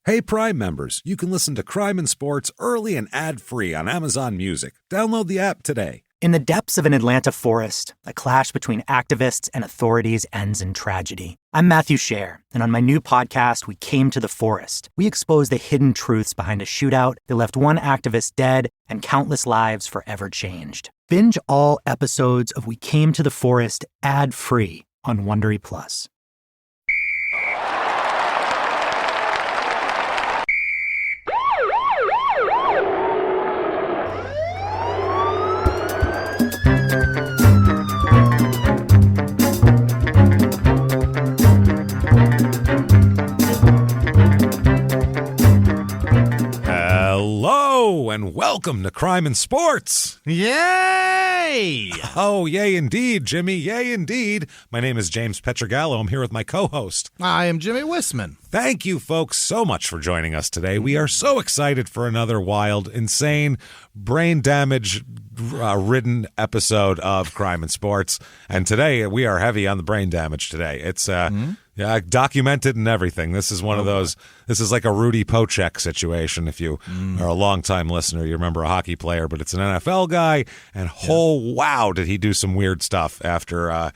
Hey, Prime members, you can listen to Crime and Sports early and ad-free on Amazon Music. Download the app today. In the depths of an Atlanta forest, a clash between activists and authorities ends in tragedy. I'm Matthew Scher, and on my new podcast, We Came to the Forest, we expose the hidden truths behind a shootout that left one activist dead and countless lives forever changed. Binge all episodes of We Came to the Forest ad-free on Wondery Plus. Hello, and welcome to Crime and Sports. Yay! Oh, yay indeed, Jimmy. Yay indeed. My name is James Petrogallo. I'm here with my co-host. I am Jimmy Wissman. Thank you, folks, so much for joining us today. We are so excited for another wild, insane, brain damage ridden episode of Crime and Sports. And today, we are heavy on the brain damage today. It's documented and everything. This is one of those, this is like a Rudy Pochek situation. If you are a longtime listener, you remember a hockey player, but it's an NFL guy. And wow, did he do some weird stuff after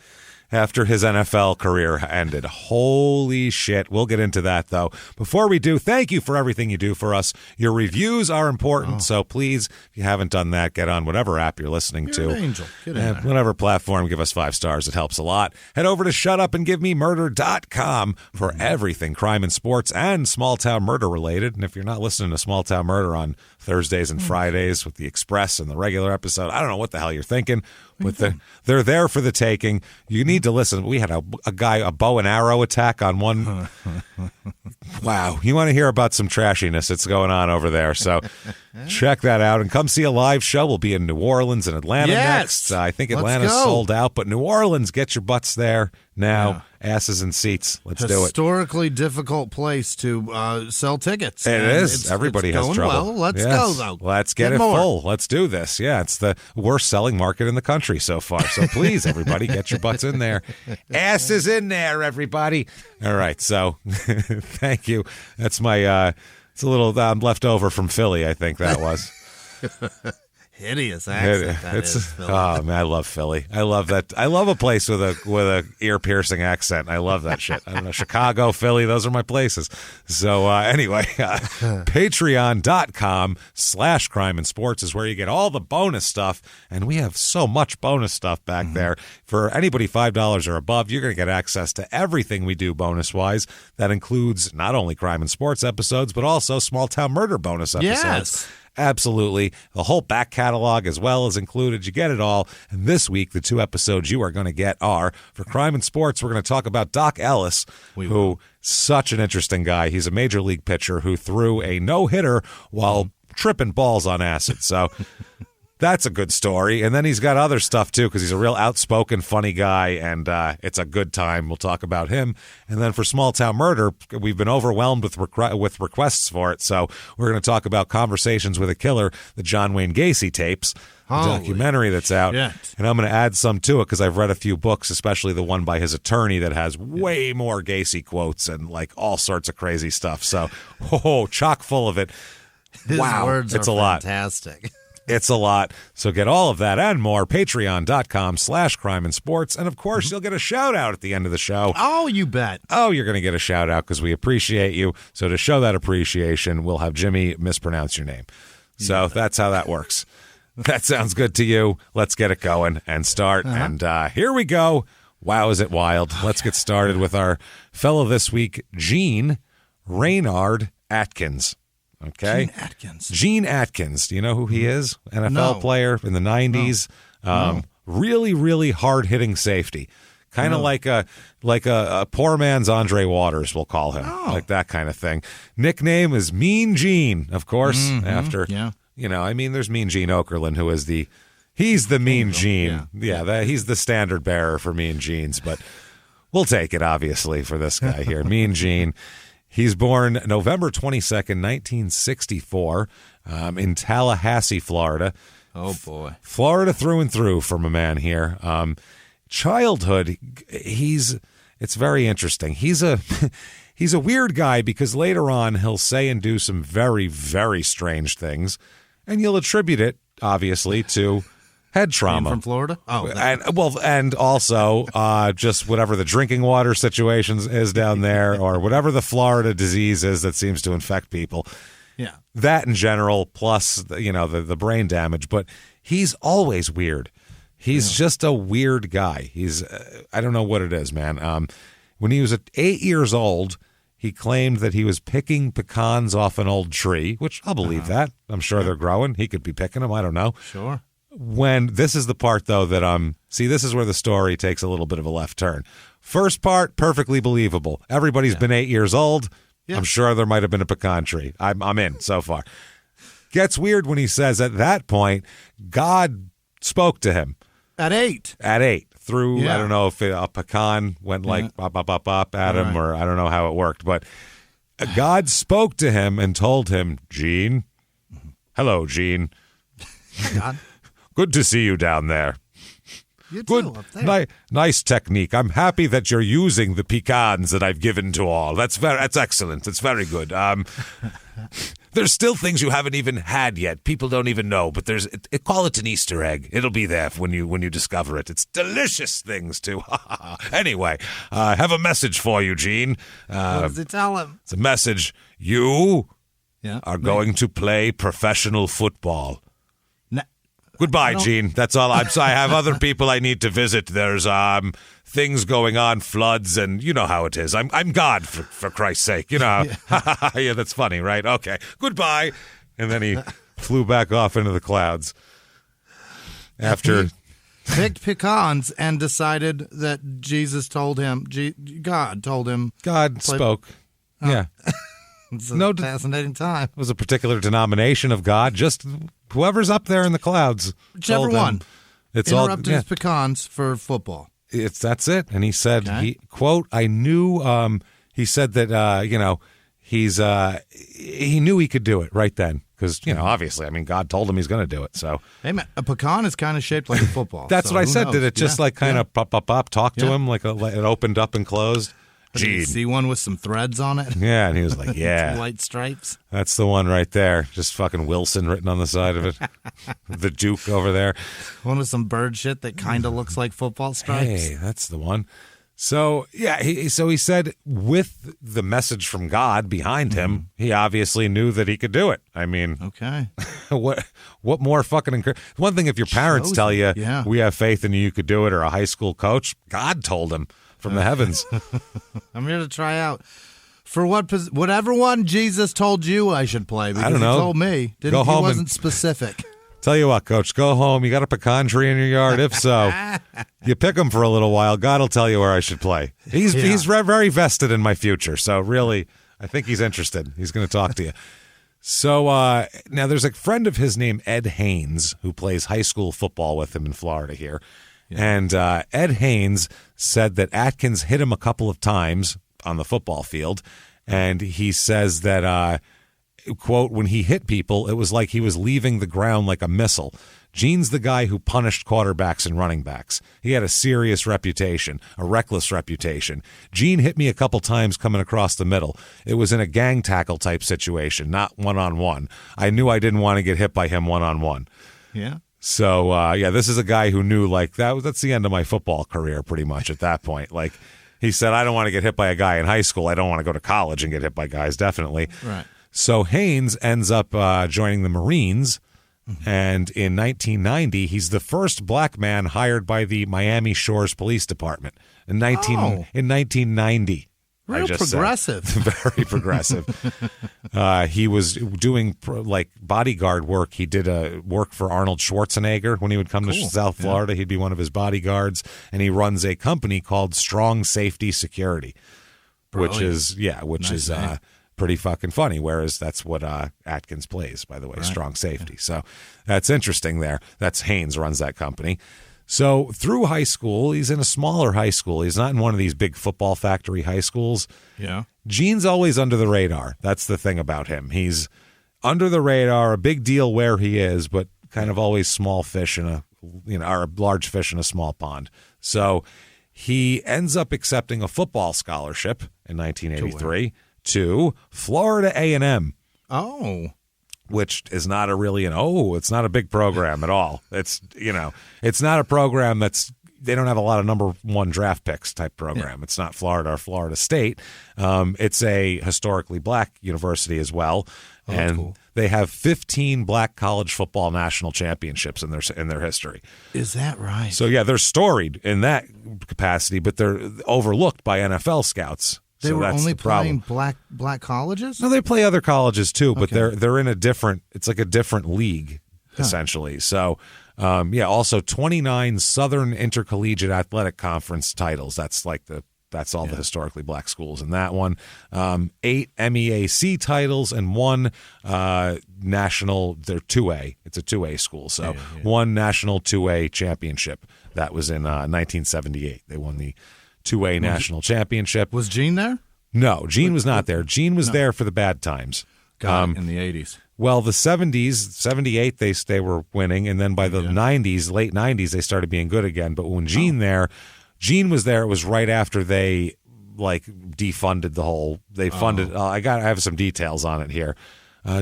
his NFL career ended. Holy shit. We'll get into that, though. Before we do, thank you for everything you do for us. Your reviews are important, so please, if you haven't done that, get on whatever app you're listening to. An angel. Get in there. Whatever platform, give us 5 stars. It helps a lot. Head over to shutupandgivememurder.com for everything crime and sports and small town murder related. And if you're not listening to Small Town Murder on Thursdays and Fridays with the Express and the regular episode, I don't know what the hell you're thinking. They're there for the taking. You need to listen. We had a bow and arrow attack on one. Wow. You want to hear about some trashiness that's going on over there. So check that out and come see a live show. We'll be in New Orleans and Atlanta next. I think Atlanta's sold out, but New Orleans, get your butts there now. Yeah. Asses and seats. Let's do it. Historically difficult place to sell tickets. It is. Everybody has trouble. Well, let's go, though. Let's get it full. Let's do this. Yeah, it's the worst selling market in the country so far. So please, everybody, get your butts in there. Asses in there, everybody. All right. So thank you. That's my, it's a little left over from Philly, I think that was. Hideous accent. Oh man, I love Philly. I love that. I love a place with a ear piercing accent. I love that shit. I don't know, Chicago, Philly, those are my places. So anyway, patreon.com/crime and sports is where you get all the bonus stuff, and we have so much bonus stuff back there. For anybody $5 or above, you're going to get access to everything we do bonus wise. That includes not only crime and sports episodes, but also small town murder bonus episodes. Yes. Absolutely. The whole back catalog as well is included. You get it all. And this week, the 2 episodes you are going to get are, for Crime and Sports, we're going to talk about Doc Ellis, who such an interesting guy. He's a major league pitcher who threw a no-hitter while tripping balls on acid. So that's a good story. And then he's got other stuff, too, because he's a real outspoken, funny guy, and it's a good time. We'll talk about him. And then for Small Town Murder, we've been overwhelmed with requests for it, so we're going to talk about Conversations with a Killer, the John Wayne Gacy tapes, the documentary that's out. Shit. And I'm going to add some to it because I've read a few books, especially the one by his attorney that has way more Gacy quotes and like all sorts of crazy stuff. So, chock full of it. His words it's are a lot. Fantastic. It's a lot. So get all of that and more. Patreon.com/crime and sports. And of course, you'll get a shout out at the end of the show. Oh, you bet. Oh, you're going to get a shout out because we appreciate you. So to show that appreciation, we'll have Jimmy mispronounce your name. So that's how that works. That sounds good to you. Let's get it going and start. And here we go. Wow, is it wild. Let's get started with our fellow this week, Gene Raynard Atkins. Okay. Gene Atkins. Do you know who he is? NFL player in the 90s. Really, really hard-hitting safety. Kind of like a poor man's Andre Waters, we'll call him. Like that kind of thing. Nickname is Mean Gene, of course, after, there's Mean Gene Okerlund, who is he's the Mean Gene. He's the standard bearer for Mean Genes, but we'll take it, obviously, for this guy here. Mean Gene. He's born November 22nd, 1964, in Tallahassee, Florida. Oh, boy. Florida through and through from a man here. Childhood, it's very interesting. He's he's a weird guy because later on he'll say and do some very, very strange things, and you'll attribute it, obviously, to head trauma. From Florida? Oh. And also just whatever the drinking water situation is down there or whatever the Florida disease is that seems to infect people. Yeah. That in general, plus, the brain damage. But he's always weird. He's just a weird guy. He's, I don't know what it is, man. When he was 8 years old, he claimed that he was picking pecans off an old tree, which I'll believe that. I'm sure they're growing. He could be picking them. I don't know. Sure. This is the part, though, that this is where the story takes a little bit of a left turn. First part, perfectly believable. Everybody's been 8 years old. Yeah. I'm sure there might have been a pecan tree. I'm in so far. Gets weird when he says at that point, God spoke to him. At 8? At 8. Through, I don't know if a pecan went like bop, bop, bop, bop at him, or I don't know how it worked. But God spoke to him and told him, Gene, hello, Gene. God. Good to see you down there. You too, up there. Nice technique. I'm happy that you're using the pecans that I've given to all. That's excellent. It's very good. There's still things you haven't even had yet. People don't even know, but call it an Easter egg. It'll be there when you discover it. It's delicious things too. Anyway, I have a message for you, Gene. What does he tell him? It's a message. You are going to play professional football. Goodbye, Gene. That's all. I have other people I need to visit. There's things going on, floods, and you know how it is. I'm God, for Christ's sake. You know. Yeah, that's funny, right? Okay. Goodbye. And then he flew back off into the clouds. After he picked pecans and decided that Jesus told him, God told him. God spoke. Yeah. It's a fascinating time. It was a particular denomination of God, just whoever's up there in the clouds. Whichever one. It's interrupted his pecans for football. That's it. And he said, he quote, I knew, he said that, he knew he could do it right then. Because, obviously, God told him he's going to do it. So, hey, man, a pecan is kind of shaped like a football. That's what I said. Knows? Did it just kind of pop, talk to him like it opened up and closed? Did you see one with some threads on it? Yeah, and he was like, yeah. White stripes. That's the one right there. Just fucking Wilson written on the side of it. The Duke over there. One with some bird shit that kind of looks like football stripes. Hey, that's the one. So, yeah, he said with the message from God behind him, he obviously knew that he could do it. Okay. What more fucking one thing if your parents tell you, we have faith in you could do it, or a high school coach, God told him. From the heavens. I'm here to try out. For whatever one Jesus told you I should play. Because I don't know. He told me. He wasn't specific. Tell you what, Coach, go home. You got a pecan tree in your yard? If so, you pick them for a little while. God will tell you where I should play. He's very vested in my future. So really, I think he's interested. He's going to talk to you. So now there's a friend of his named Ed Haynes who plays high school football with him in Florida here. And Ed Haynes said that Atkins hit him a couple of times on the football field. And he says that, quote, when he hit people, it was like he was leaving the ground like a missile. Gene's the guy who punished quarterbacks and running backs. He had a serious reputation, a reckless reputation. Gene hit me a couple times coming across the middle. It was in a gang tackle type situation, not one-on-one. I knew I didn't want to get hit by him one-on-one. Yeah. So, this is a guy who knew, that's the end of my football career pretty much at that point. Like, he said, I don't want to get hit by a guy in high school. I don't want to go to college and get hit by guys, definitely. Right. So Haynes ends up joining the Marines, and in 1990, he's the first black man hired by the Miami Shores Police Department in 1990. Real progressive. Very progressive. He was doing bodyguard work. He did work for Arnold Schwarzenegger when he would come to South Florida. He'd be one of his bodyguards, and he runs a company called Strong Safety Security, which is pretty fucking funny. Whereas that's what Atkins plays, by the way, Strong Safety. Yeah. So that's interesting there. That's Haynes runs that company. So through high school, he's in a smaller high school. He's not in one of these big football factory high schools. Yeah. Gene's always under the radar. That's the thing about him. He's under the radar, a big deal where he is, but kind of always small fish or a large fish in a small pond. So he ends up accepting a football scholarship in 1983 to Florida A&M. Oh. Which is not it's not a big program at all. It's not a program they don't have a lot of number one draft picks type program. Yeah. It's not Florida or Florida State. It's a historically black university as well. Oh, and cool. They have 15 black college football national championships in their history. Is that right? So yeah, they're storied in that capacity, but they're overlooked by NFL scouts. They were only playing black colleges? No, they play other colleges too, but they're in it's like a different league, essentially. So, also 29 Southern Intercollegiate Athletic Conference titles. That's all the historically black schools in that one. 8 MEAC titles and 1 national, they're 2A. It's a 2A school. So 1 national 2A championship. That was in 1978. They won the 2A national championship. Was Gene there? No, Gene was not there. Gene was there for the bad times. In the 80s. Well, the 70s, 78, they were winning, and then by the 90s, late 90s, they started being good again. But when Gene was there, it was right after they defunded the whole. They funded. I have some details on it here.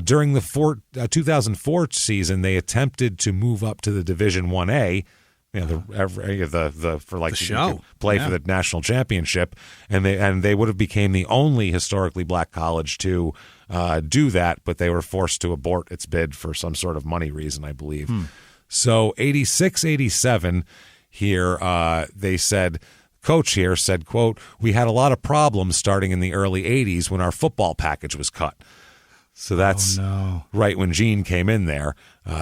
During the 2004 season, they attempted to move up to the Division 1A. For the show. Play for the national championship, and they would have became the only historically black college to do that, but they were forced to abort its bid for some sort of money reason, I believe. So 86, 87 here, they said, coach here said, quote, "We had a lot of problems starting in the early 80s when our football package was cut." So that's right when Gene came in there.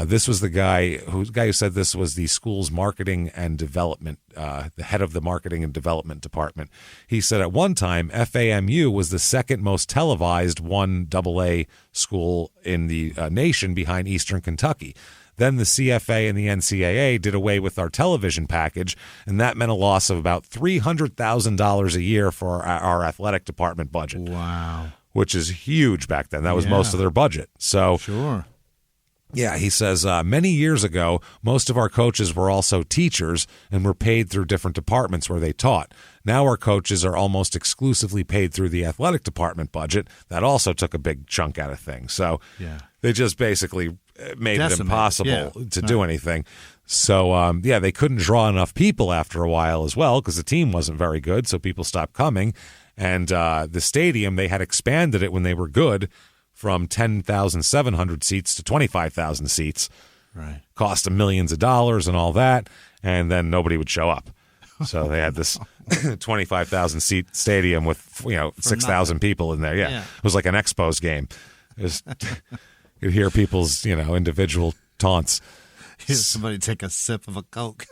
This was the guy who said this was the school's marketing and development, the head of the marketing and development department. He said at one time, FAMU was the second most televised 1AA school in the nation behind Eastern Kentucky. Then the CFA and the NCAA did away with our television package, and that meant a loss of about $300,000 a year for our athletic department budget. Wow. Which is huge back then. That was most of their budget. So, sure. Yeah, he says, many years ago, most of our coaches were also teachers and were paid through different departments where they taught. Now our coaches are almost exclusively paid through the athletic department budget. That also took a big chunk out of things. So they just basically made it impossible to do anything. So, they couldn't draw enough people after a while as well because the team wasn't very good, so people stopped coming. And the stadium, they had expanded it when they were good from 10,700 seats to 25,000 seats. Right. Cost them millions of dollars and all that, and then nobody would show up. So they had this 25,000 seat stadium with 6,000 people in there. Yeah, it was like an Expos game. You'd hear people's individual taunts. Hear somebody take a sip of a Coke.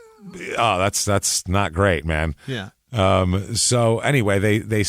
Oh, that's not great, man. Yeah. So anyway, they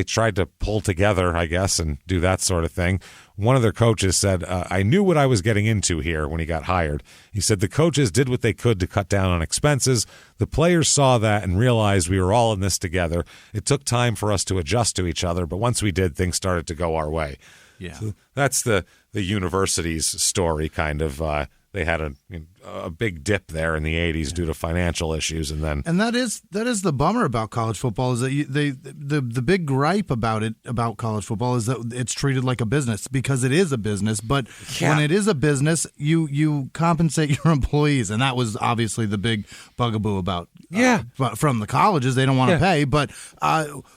tried to pull together, I guess, and do that sort of thing. One of their coaches said, I knew what I was getting into here when he got hired. He said the coaches did what they could to cut down on expenses. The players saw that and realized we were all in this together. It took time for us to adjust to each other, but once we did, things started to go our way. Yeah. So that's the university's story, kind of. They had a big dip there in the 80s due to financial issues, and that is the bummer about college football is that the big gripe about college football is that it's treated like a business because it is a business. But when it is a business, you compensate your employees, and that was obviously the big bugaboo about from the colleges. They don't want to pay, but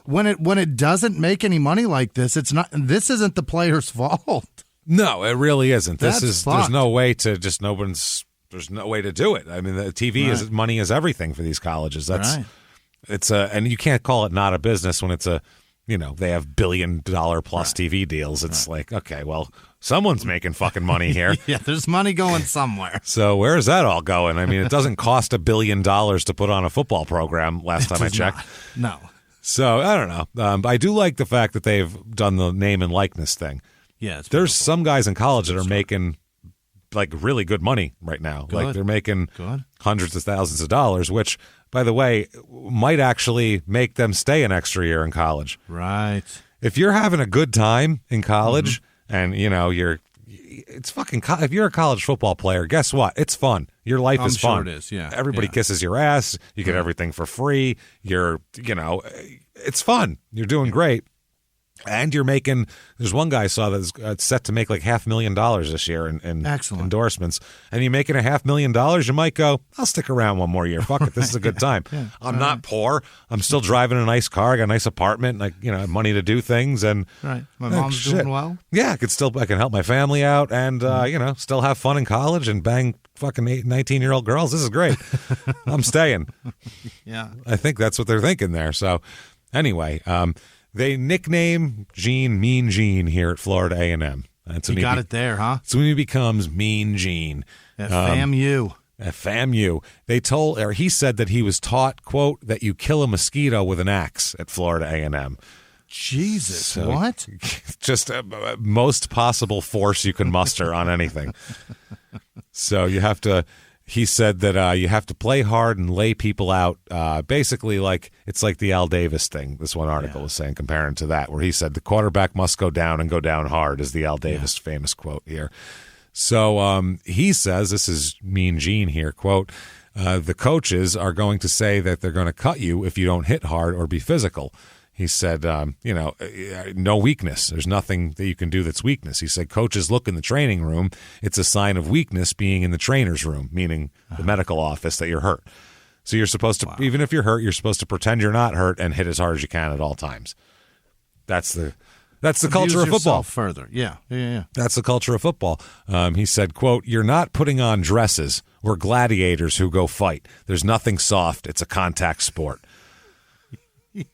when it doesn't make any money like this, this isn't the player's fault. No, it really isn't. There's no way to there's no way to do it. I mean, the TV money is everything for these colleges. And you can't call it not a business when it's they have $1 billion plus TV deals. It's like, okay, well, someone's making fucking money here. Yeah, there's money going somewhere. So where is that all going? I mean, it doesn't cost $1 billion to put on a football program last time I checked. No. So I don't know. I do like the fact that they've done the name and likeness thing. Yeah, there's some guys in college that are making really good money right now. Good. Like they're making hundreds of thousands of dollars, which, by the way, might actually make them stay an extra year in college. Right. If you're having a good time in college and it's fucking. If you're a college football player, guess what? It's fun. Your life is fun. Sure it is. Yeah. Everybody kisses your ass. You get everything for free. it's fun. You're doing great. And you're making, there's one guy I saw that's set to make like $500,000 this year in endorsements. And you're making $500,000, you might go, I'll stick around one more year. Fuck it, this is a good time. I'm not poor. I'm still driving a nice car. I got a nice apartment. Like, I have money to do things. And my mom's doing well. Yeah, I can help my family out and, still have fun in college and bang fucking 19-year-old girls. This is great. I'm staying. Yeah. I think that's what they're thinking there. So anyway, they nickname Gene Mean Gene here at Florida A&M. That's when he got it there, huh? That's when he becomes Mean Gene. At FAMU. At FAMU. He said that he was taught, quote, that you kill a mosquito with an axe at Florida A&M. Jesus, so, what? Just most possible force you can muster on anything. So you have to... He said that you have to play hard and lay people out. Basically, it's like the Al Davis thing. This one article was saying, comparing to that, where he said the quarterback must go down and go down hard, is the Al Davis famous quote here. So he says, this is Mean Gene here, quote, the coaches are going to say that they're going to cut you if you don't hit hard or be physical. He said, no weakness. There's nothing that you can do that's weakness. He said, coaches look in the training room. It's a sign of weakness being in the trainer's room, meaning the medical office, that you're hurt. So you're supposed to, even if you're hurt, you're supposed to pretend you're not hurt and hit as hard as you can at all times. That's the culture of football. Further. Yeah. That's the culture of football. He said, quote, you're not putting on dresses. We're gladiators who go fight. There's nothing soft. It's a contact sport.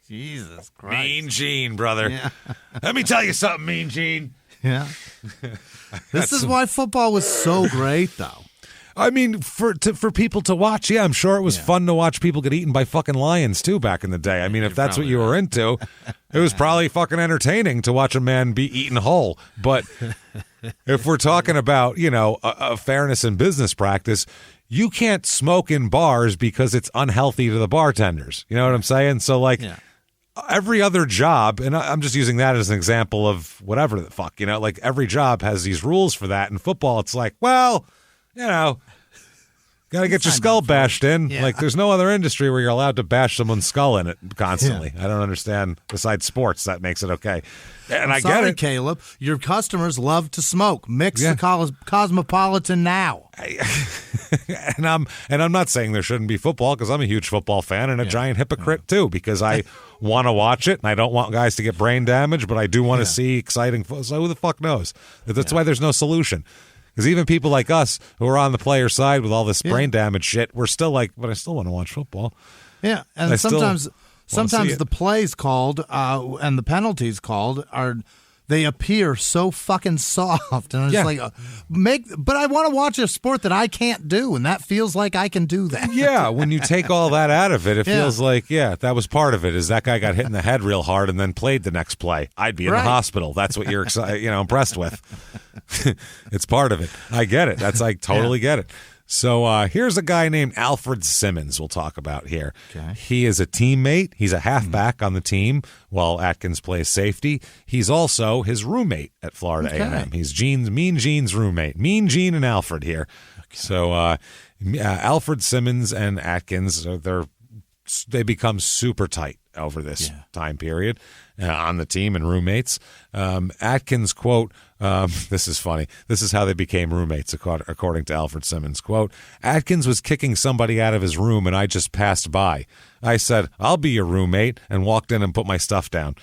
Jesus Christ. Mean Gene, brother. Yeah. Let me tell you something, Mean Gene. Yeah. This is why football was so great, though. I mean, for people to watch, I'm sure it was fun to watch people get eaten by fucking lions, too, back in the day. I mean, if that's what you were into, it was probably fucking entertaining to watch a man be eaten whole. But if we're talking about, a fairness in business practice, you can't smoke in bars because it's unhealthy to the bartenders. You know what I'm saying? So, every other job, and I'm just using that as an example of whatever the fuck, every job has these rules for that. In football, it's like, well, got to get your skull bashed in. Yeah. There's no other industry where you're allowed to bash someone's skull in it constantly. I don't understand. Besides sports, that makes it okay. And I get it, Caleb. Your customers love to smoke. Mix the Cosmopolitan now. And I'm not saying there shouldn't be football, because I'm a huge football fan and a giant hypocrite too, because I want to watch it and I don't want guys to get brain damage, but I do want to see exciting. So who the fuck knows? That's why there's no solution. Because even people like us who are on the player side with all this brain damage shit, we're still but I still want to watch football. Yeah, and sometimes the plays called and the penalties called they appear so fucking soft, and it's but I want to watch a sport that I can't do, and that feels like I can do that. Yeah, when you take all that out of it, it feels like that was part of it. Is that guy got hit in the head real hard and then played the next play? I'd be in the hospital. That's what you're impressed with. It's part of it. I get it. I totally get it. So here's a guy named Alfred Simmons we'll talk about here. Okay. He is a teammate. He's a halfback on the team while Atkins plays safety. He's also his roommate at Florida A&M. He's Mean Gene's roommate. Mean Gene and Alfred here. Okay. So Alfred Simmons and Atkins, they become super tight over this time period on the team and roommates. Atkins, quote, this is funny. This is how they became roommates, according to Alfred Simmons. Quote, Atkins was kicking somebody out of his room and I just passed by. I said, I'll be your roommate, and walked in and put my stuff down.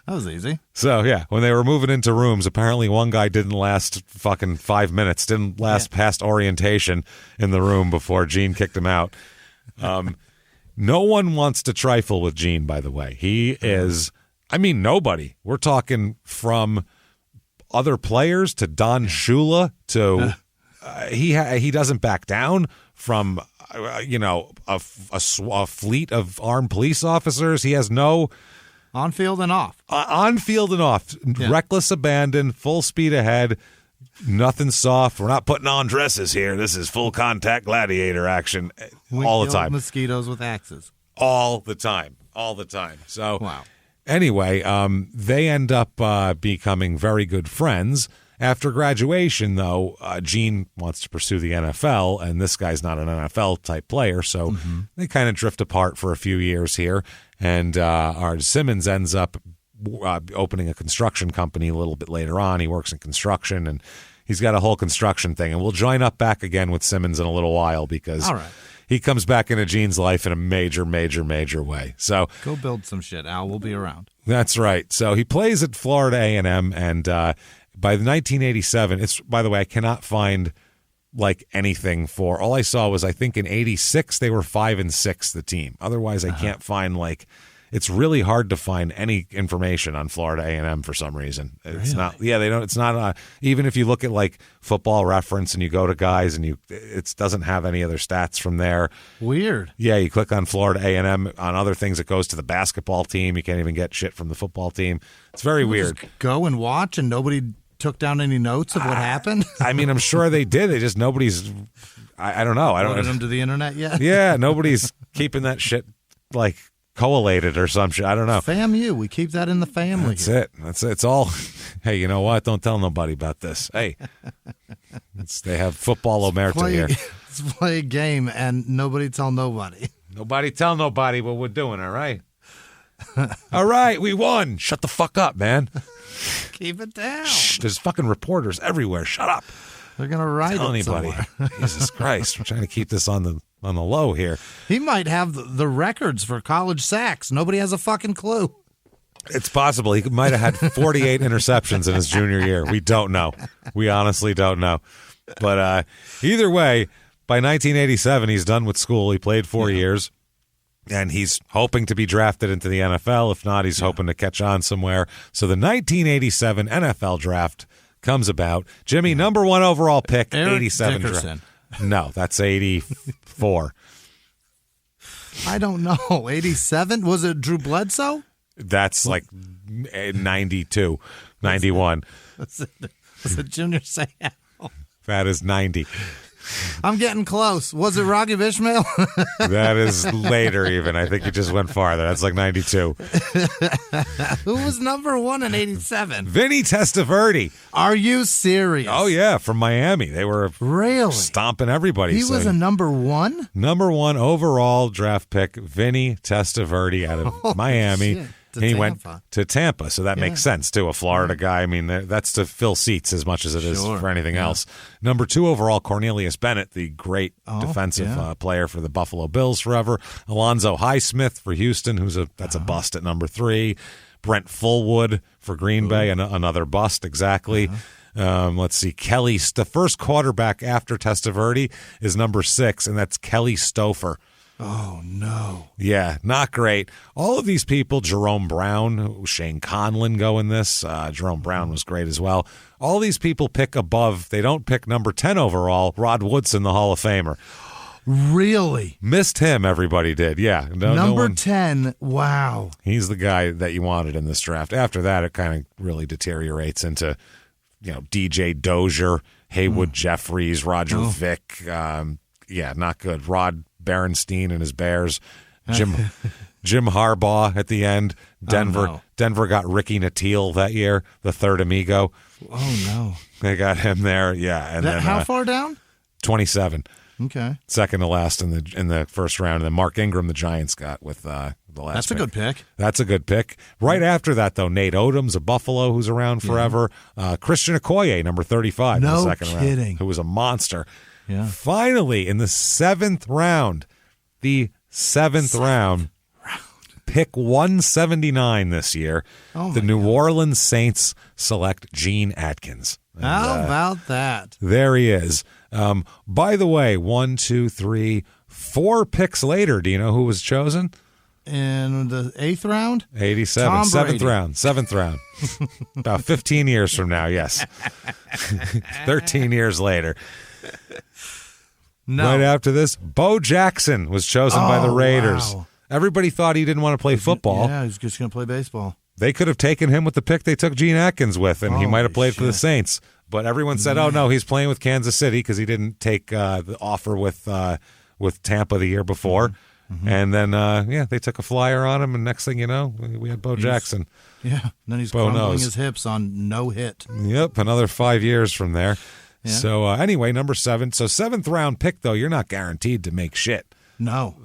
That was easy. So, when they were moving into rooms, apparently one guy didn't last fucking 5 minutes, didn't last past orientation in the room before Gene kicked him out. No one wants to trifle with Gene, by the way. He is, nobody. We're talking from other players to Don Shula to he doesn't back down from a fleet of armed police officers. He has no on field and off, reckless abandon, full speed ahead. Nothing soft. We're not putting on dresses here. This is full contact gladiator action all the time. Mosquitoes with axes. All the time. So anyway, they end up becoming very good friends. After graduation, though, Gene wants to pursue the NFL, and this guy's not an NFL-type player, so they kind of drift apart for a few years here. And our Simmons ends up opening a construction company a little bit later on. He works in construction, and he's got a whole construction thing. And we'll join up back again with Simmons in a little while because he comes back into Gene's life in a major, major, major way. So go build some shit, Al. We'll be around. That's right. So he plays at Florida A&M, and by 1987, it's, by the way, I cannot find like anything for. All I saw was, I think in 86 they were 5-6, the team. Otherwise, I can't find like. It's really hard to find any information on Florida A&M for some reason. It's not. Yeah, they don't. It's not. Even if you look at like Football Reference and you go to guys and it doesn't have any other stats from there. Weird. Yeah, you click on Florida A&M on other things. It goes to the basketball team. You can't even get shit from the football team. It's very weird. Just go and watch, and nobody took down any notes of what happened. I mean, I'm sure they did. They just nobody's. I don't know. I don't know them to the internet yet. Yeah, nobody's keeping that shit like collated or some shit. I don't know. FAMU. We keep that in the family. That's it. That's it. It's all. Hey, you know what? Don't tell nobody about this. Hey, they have football omerta here. Let's play a game and nobody tell nobody. Nobody tell nobody what we're doing. All right. All right, we won. Shut the fuck up, man. Keep it down. Shh, there's fucking reporters everywhere. Shut up. They're gonna write tell it anybody. Jesus Christ, we're trying to keep this on the low here. He might have the records for college sacks. Nobody has a fucking clue. It's possible. He might have had 48 interceptions in his junior year. We don't know. We honestly don't know. But either way, by 1987, he's done with school. He played 4 years, and he's hoping to be drafted into the NFL. If not, he's hoping to catch on somewhere. So the 1987 NFL draft comes about. Jimmy, number 1 overall pick, Eric 87 Dickerson. No, that's 84. I don't know. 87? Was it Drew Bledsoe? That's like 92, 91. Was it Junior Seau? That is 90. I'm getting close. Was it Rocky Ishmael? That is later even. I think you just went farther. That's like 92. Who was number 1 in 87? Vinny Testaverde. Are you serious? Oh, yeah, from Miami. They were really stomping everybody. He was a number 1? Number 1 overall draft pick, Vinny Testaverde out of Miami. Shit. He went to Tampa, so that makes sense, too. A Florida guy. I mean, that's to fill seats as much as it is for anything else. Number 2 overall, Cornelius Bennett, the great defensive player for the Buffalo Bills forever. Alonzo Highsmith for Houston, that's a bust at number 3. Brent Fullwood for Green Bay, another bust, exactly. Let's see. Kelly, the first quarterback after Testaverde is number 6, and that's Kelly Stouffer. Oh, no. Yeah, not great. All of these people, Jerome Brown, Shane Conlon go in this. Jerome Brown was great as well. All these people pick above. They don't pick number 10 overall. Rod Woodson, the Hall of Famer. Really? Missed him, everybody did. Yeah. Number 10, wow. He's the guy that you wanted in this draft. After that, it kind of really deteriorates into, DJ Dozier, Haywood Jeffries, Roger Vick. Yeah, not good. Rod Berenstein and his Bears, Jim Harbaugh at the end. Denver got Ricky Nattiel that year, the third amigo. Oh no, they got him there. Yeah, and then how far down? 27. Okay, second to last in the first round. And then Mark Ingram, the Giants got with the last. That's pick. A good pick. That's a good pick. Right after that, though, Nate Odom's of Buffalo, who's around forever. Christian Okoye, number 35, in the second round, who was a monster. Yeah. Finally, in the 7th round, pick 179 this year, the New Orleans Saints select Gene Atkins. And, how about that? There he is. By the way, 1, 2, 3, 4 picks later, do you know who was chosen? In the 8th round? 87. Tom 7th round. About 15 years from now, yes. 13 years later. No. Right after this, Bo Jackson was chosen by the Raiders. Wow. Everybody thought he didn't want to play football. Yeah, he's just going to play baseball. They could have taken him with the pick they took Gene Atkins with, and he might have played for the Saints. But everyone said, oh, no, he's playing with Kansas City because he didn't take the offer with Tampa the year before. And then, they took a flyer on him, and next thing you know, we had Bo Jackson. Yeah, and then he's crumbling his hips on no hit. Yep, another 5 years from there. Yeah. So anyway, number 7. So 7th round pick, though, you're not guaranteed to make shit. No.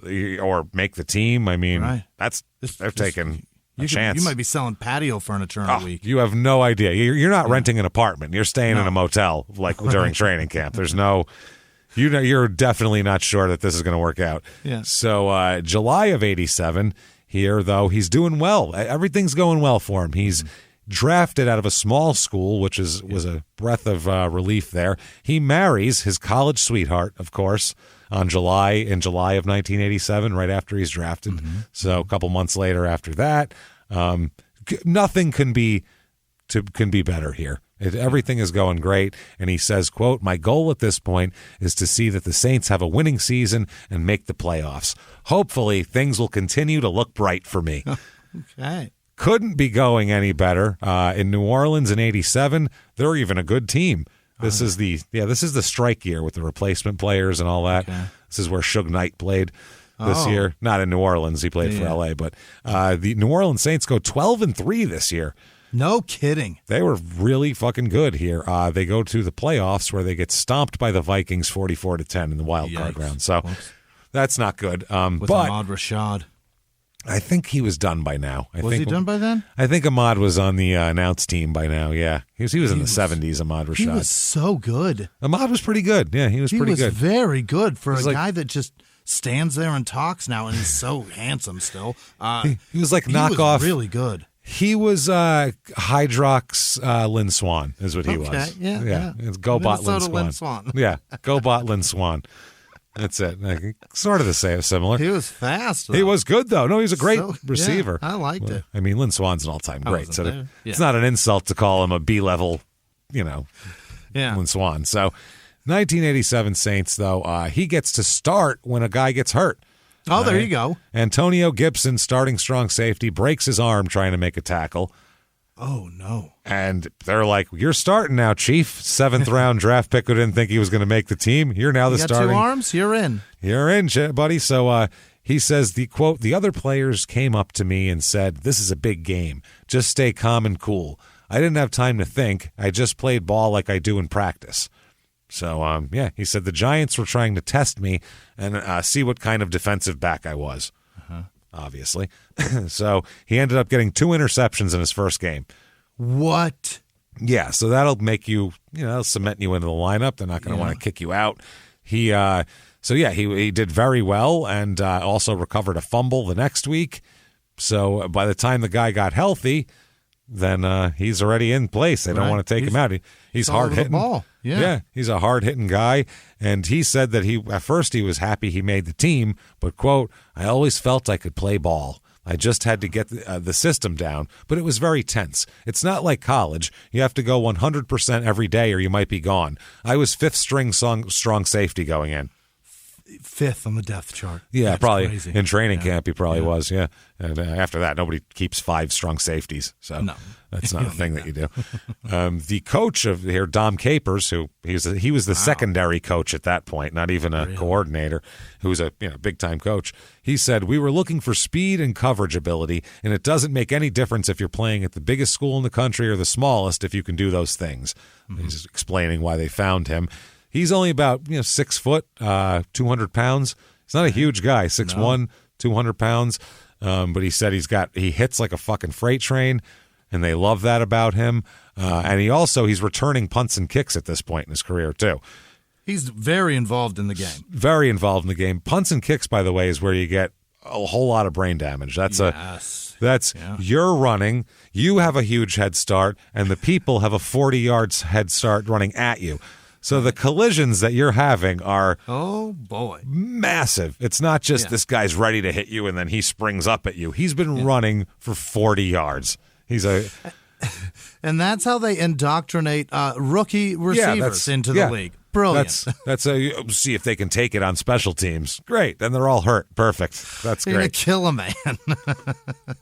Or make the team. I mean, they're taking a chance. You might be selling patio furniture in a week. You have no idea. You're not renting an apartment. You're staying in a motel like during training camp. There's no... You're definitely not sure that this is going to work out. Yeah. So July of 87 here, though, he's doing well. Everything's going well for him. He's drafted out of a small school, which was a breath of relief there. He marries his college sweetheart, of course, in July of 1987, right after he's drafted. So a couple months later after that, nothing can be better here. Everything is going great, and he says, quote, "My goal at this point is to see that the Saints have a winning season and make the playoffs. Hopefully, things will continue to look bright for me." Okay. Couldn't be going any better. In New Orleans in 87, they're even a good team. This is the strike year with the replacement players and all that. Okay. This is where Suge Knight played this year. Not in New Orleans. He played for LA, but the New Orleans Saints go 12-3 this year. No kidding. They were really fucking good here. They go to the playoffs where they get stomped by the Vikings 44-10 in the wild card round. So that's not good. With Ahmad Rashad. I think he was done by now. Was he done by then? I think Ahmad was on the announced team by now, yeah. He was in the 70s, Ahmad Rashad. He was so good. Ahmad was pretty good. Yeah, he was pretty good. He was very good for a guy that just stands there and talks now, and he's so handsome still. He was like knockoff. He was really good. He was Hydrox Lynn Swan is what he was. Yeah. It's Go-Bot Lynn Swan. Yeah, Go-Bot Lynn Swan. That's it. Sort of the same, similar. He was fast, though. He was good, though. No, he's a great receiver. I liked it. I mean, Lynn Swan's an all-time great. So it's not an insult to call him a B-level, Lynn Swan. So 1987 Saints, though, he gets to start when a guy gets hurt. Oh, there you go. Antonio Gibson, starting strong safety, breaks his arm trying to make a tackle. Oh, no. And they're like, "You're starting now, Chief. 7th round draft pick who didn't think he was going to make the team. You're now the starting. You got 2 arms? You're in. You're in, buddy." So he says, quote, "The other players came up to me and said, 'This is a big game. Just stay calm and cool.' I didn't have time to think. I just played ball like I do in practice." So, he said the Giants were trying to test me and see what kind of defensive back I was, obviously. So he ended up getting 2 interceptions in his first game. What? Yeah, so that'll make you, cement you into the lineup. They're not going to want to kick you out. He did very well and also recovered a fumble the next week. So by the time the guy got healthy, then he's already in place. They don't want to take him out. He's hard hitting. Ball. Yeah, he's a hard hitting guy. And he said that at first he was happy he made the team, but quote, "I always felt I could play ball. I just had to get the system down, but it was very tense. It's not like college. You have to go 100% every day or you might be gone. I was 5th string strong safety going in." 5th on the depth chart. Yeah, That's probably crazy. in training camp he probably was, yeah. And after that, nobody keeps 5 strong safeties, so that's not a thing that you do. The coach of here, Dom Capers, who he was the secondary coach at that point, not even a coordinator, who was a big-time coach. He said, "We were looking for speed and coverage ability, and it doesn't make any difference if you're playing at the biggest school in the country or the smallest if you can do those things." He's explaining why they found him. He's only about 6 foot, 200 pounds. He's not a huge guy, 6'1", 200 pounds. But he said he hits like a fucking freight train, and they love that about him. And he's returning punts and kicks at this point in his career too. He's very involved in the game. Very involved in the game. Punts and kicks, by the way, is where you get a whole lot of brain damage. You're running, you have a huge head start, and the people have a 40 yards head start running at you. So the collisions that you're having are massive. It's not just this guy's ready to hit you and then he springs up at you. He's been running for 40 yards. And that's how they indoctrinate rookie receivers into the league. Brilliant. That's see if they can take it on special teams. Great. Then they're all hurt. Perfect. That's You're great. gonna kill a man.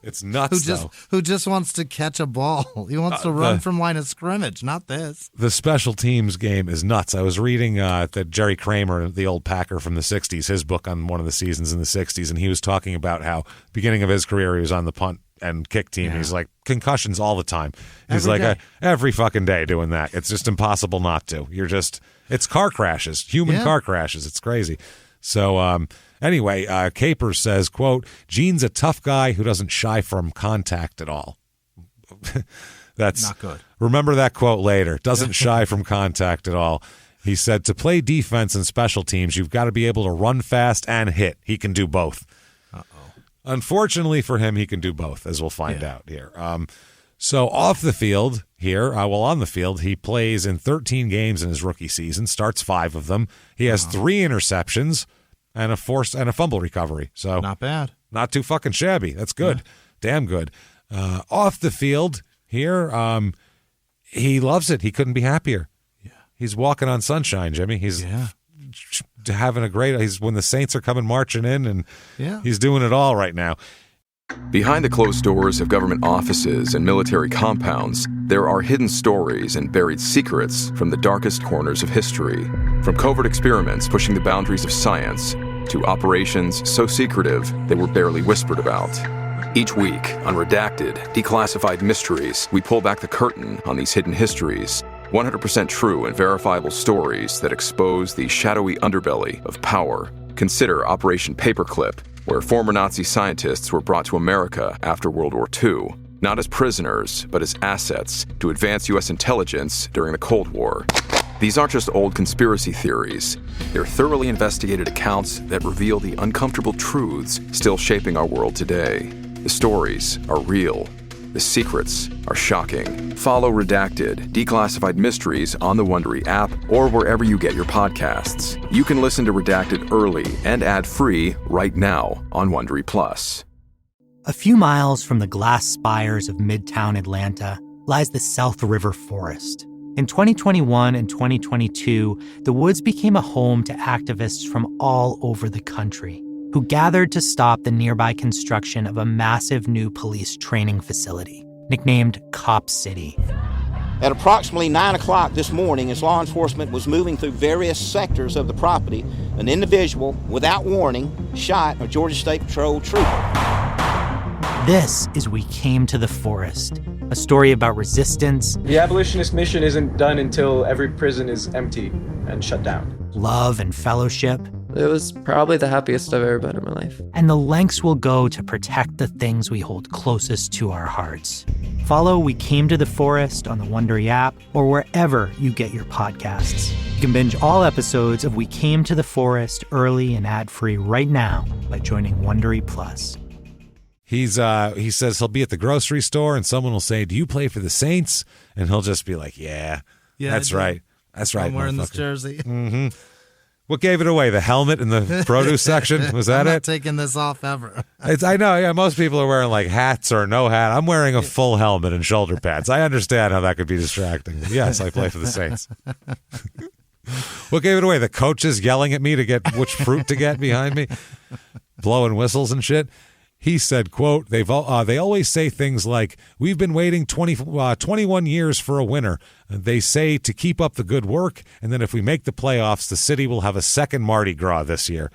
It's nuts, who just wants to catch a ball. He wants to run from line of scrimmage, not this. The special teams game is nuts. I was reading that Jerry Kramer, the old Packer from the 60s, his book on one of the seasons in the 60s, and he was talking about how beginning of his career he was on the punt and kick team. He's like, concussions all the time. He's every fucking day doing that. It's just impossible not to. It's car crashes, human car crashes. It's crazy. So anyway, Capers says, quote, Gene's a tough guy who doesn't shy from contact at all. That's not good. Remember that quote later. Doesn't shy from contact at all. He said, to play defense and special teams, you've got to be able to run fast and hit. He can do both. Unfortunately for him, he can do both, as we'll find out here. So off the field here, on the field, he plays in 13 games in his rookie season, starts 5 of them. He has 3 interceptions and a fumble recovery. So not bad. Not too fucking shabby. That's good. Damn good. Off the field here, he loves it. He couldn't be happier. Yeah. He's walking on sunshine, Jimmy. He's having a great. He's when the Saints are coming marching in, and he's doing it all right now. Behind the closed doors of government offices and military compounds, there are hidden stories and buried secrets from the darkest corners of history. From covert experiments pushing the boundaries of science to operations so secretive they were barely whispered about. Each week, on Redacted, Declassified Mysteries, we pull back the curtain on these hidden histories. 100% true and verifiable stories that expose the shadowy underbelly of power. Consider Operation Paperclip, where former Nazi scientists were brought to America after World War II, not as prisoners, but as assets to advance U.S. intelligence during the Cold War. These aren't just old conspiracy theories. They're thoroughly investigated accounts that reveal the uncomfortable truths still shaping our world today. The stories are real. The secrets are shocking. Follow Redacted, Declassified Mysteries on the Wondery app or wherever you get your podcasts. You can listen to Redacted early and ad-free right now on Wondery Plus. A few miles from the glass spires of Midtown Atlanta lies the South River Forest. In 2021 and 2022, the woods became a home to activists from all over the country who gathered to stop the nearby construction of a massive new police training facility, nicknamed Cop City. At approximately 9 o'clock this morning, as law enforcement was moving through various sectors of the property, an individual, without warning, shot a Georgia State Patrol trooper. This is We Came to the Forest, a story about resistance. The abolitionist mission isn't done until every prison is empty and shut down. Love and fellowship. It was probably the happiest I've ever been in my life. And the lengths we'll go to protect the things we hold closest to our hearts. Follow We Came to the Forest on the Wondery app or wherever you get your podcasts. You can binge all episodes of We Came to the Forest early and ad-free right now by joining Wondery Plus. He says he'll be at the grocery store and someone will say, "Do you play for the Saints?" And he'll just be like, "Yeah, that's right. That's right. I'm wearing this jersey." Mm-hmm. What gave it away? The helmet in the produce section? Was that I'm not it? taking this off ever. I know. Yeah, most people are wearing like hats or no hat. I'm wearing a full helmet and shoulder pads. I understand how that could be distracting. Yes, I play for the Saints. What gave it away? The coaches yelling at me to get which fruit to get behind me, blowing whistles and shit. He said, quote, they always say things like, "We've been waiting 21 years for a winner." They say to keep up the good work, and then if we make the playoffs, the city will have a second Mardi Gras this year.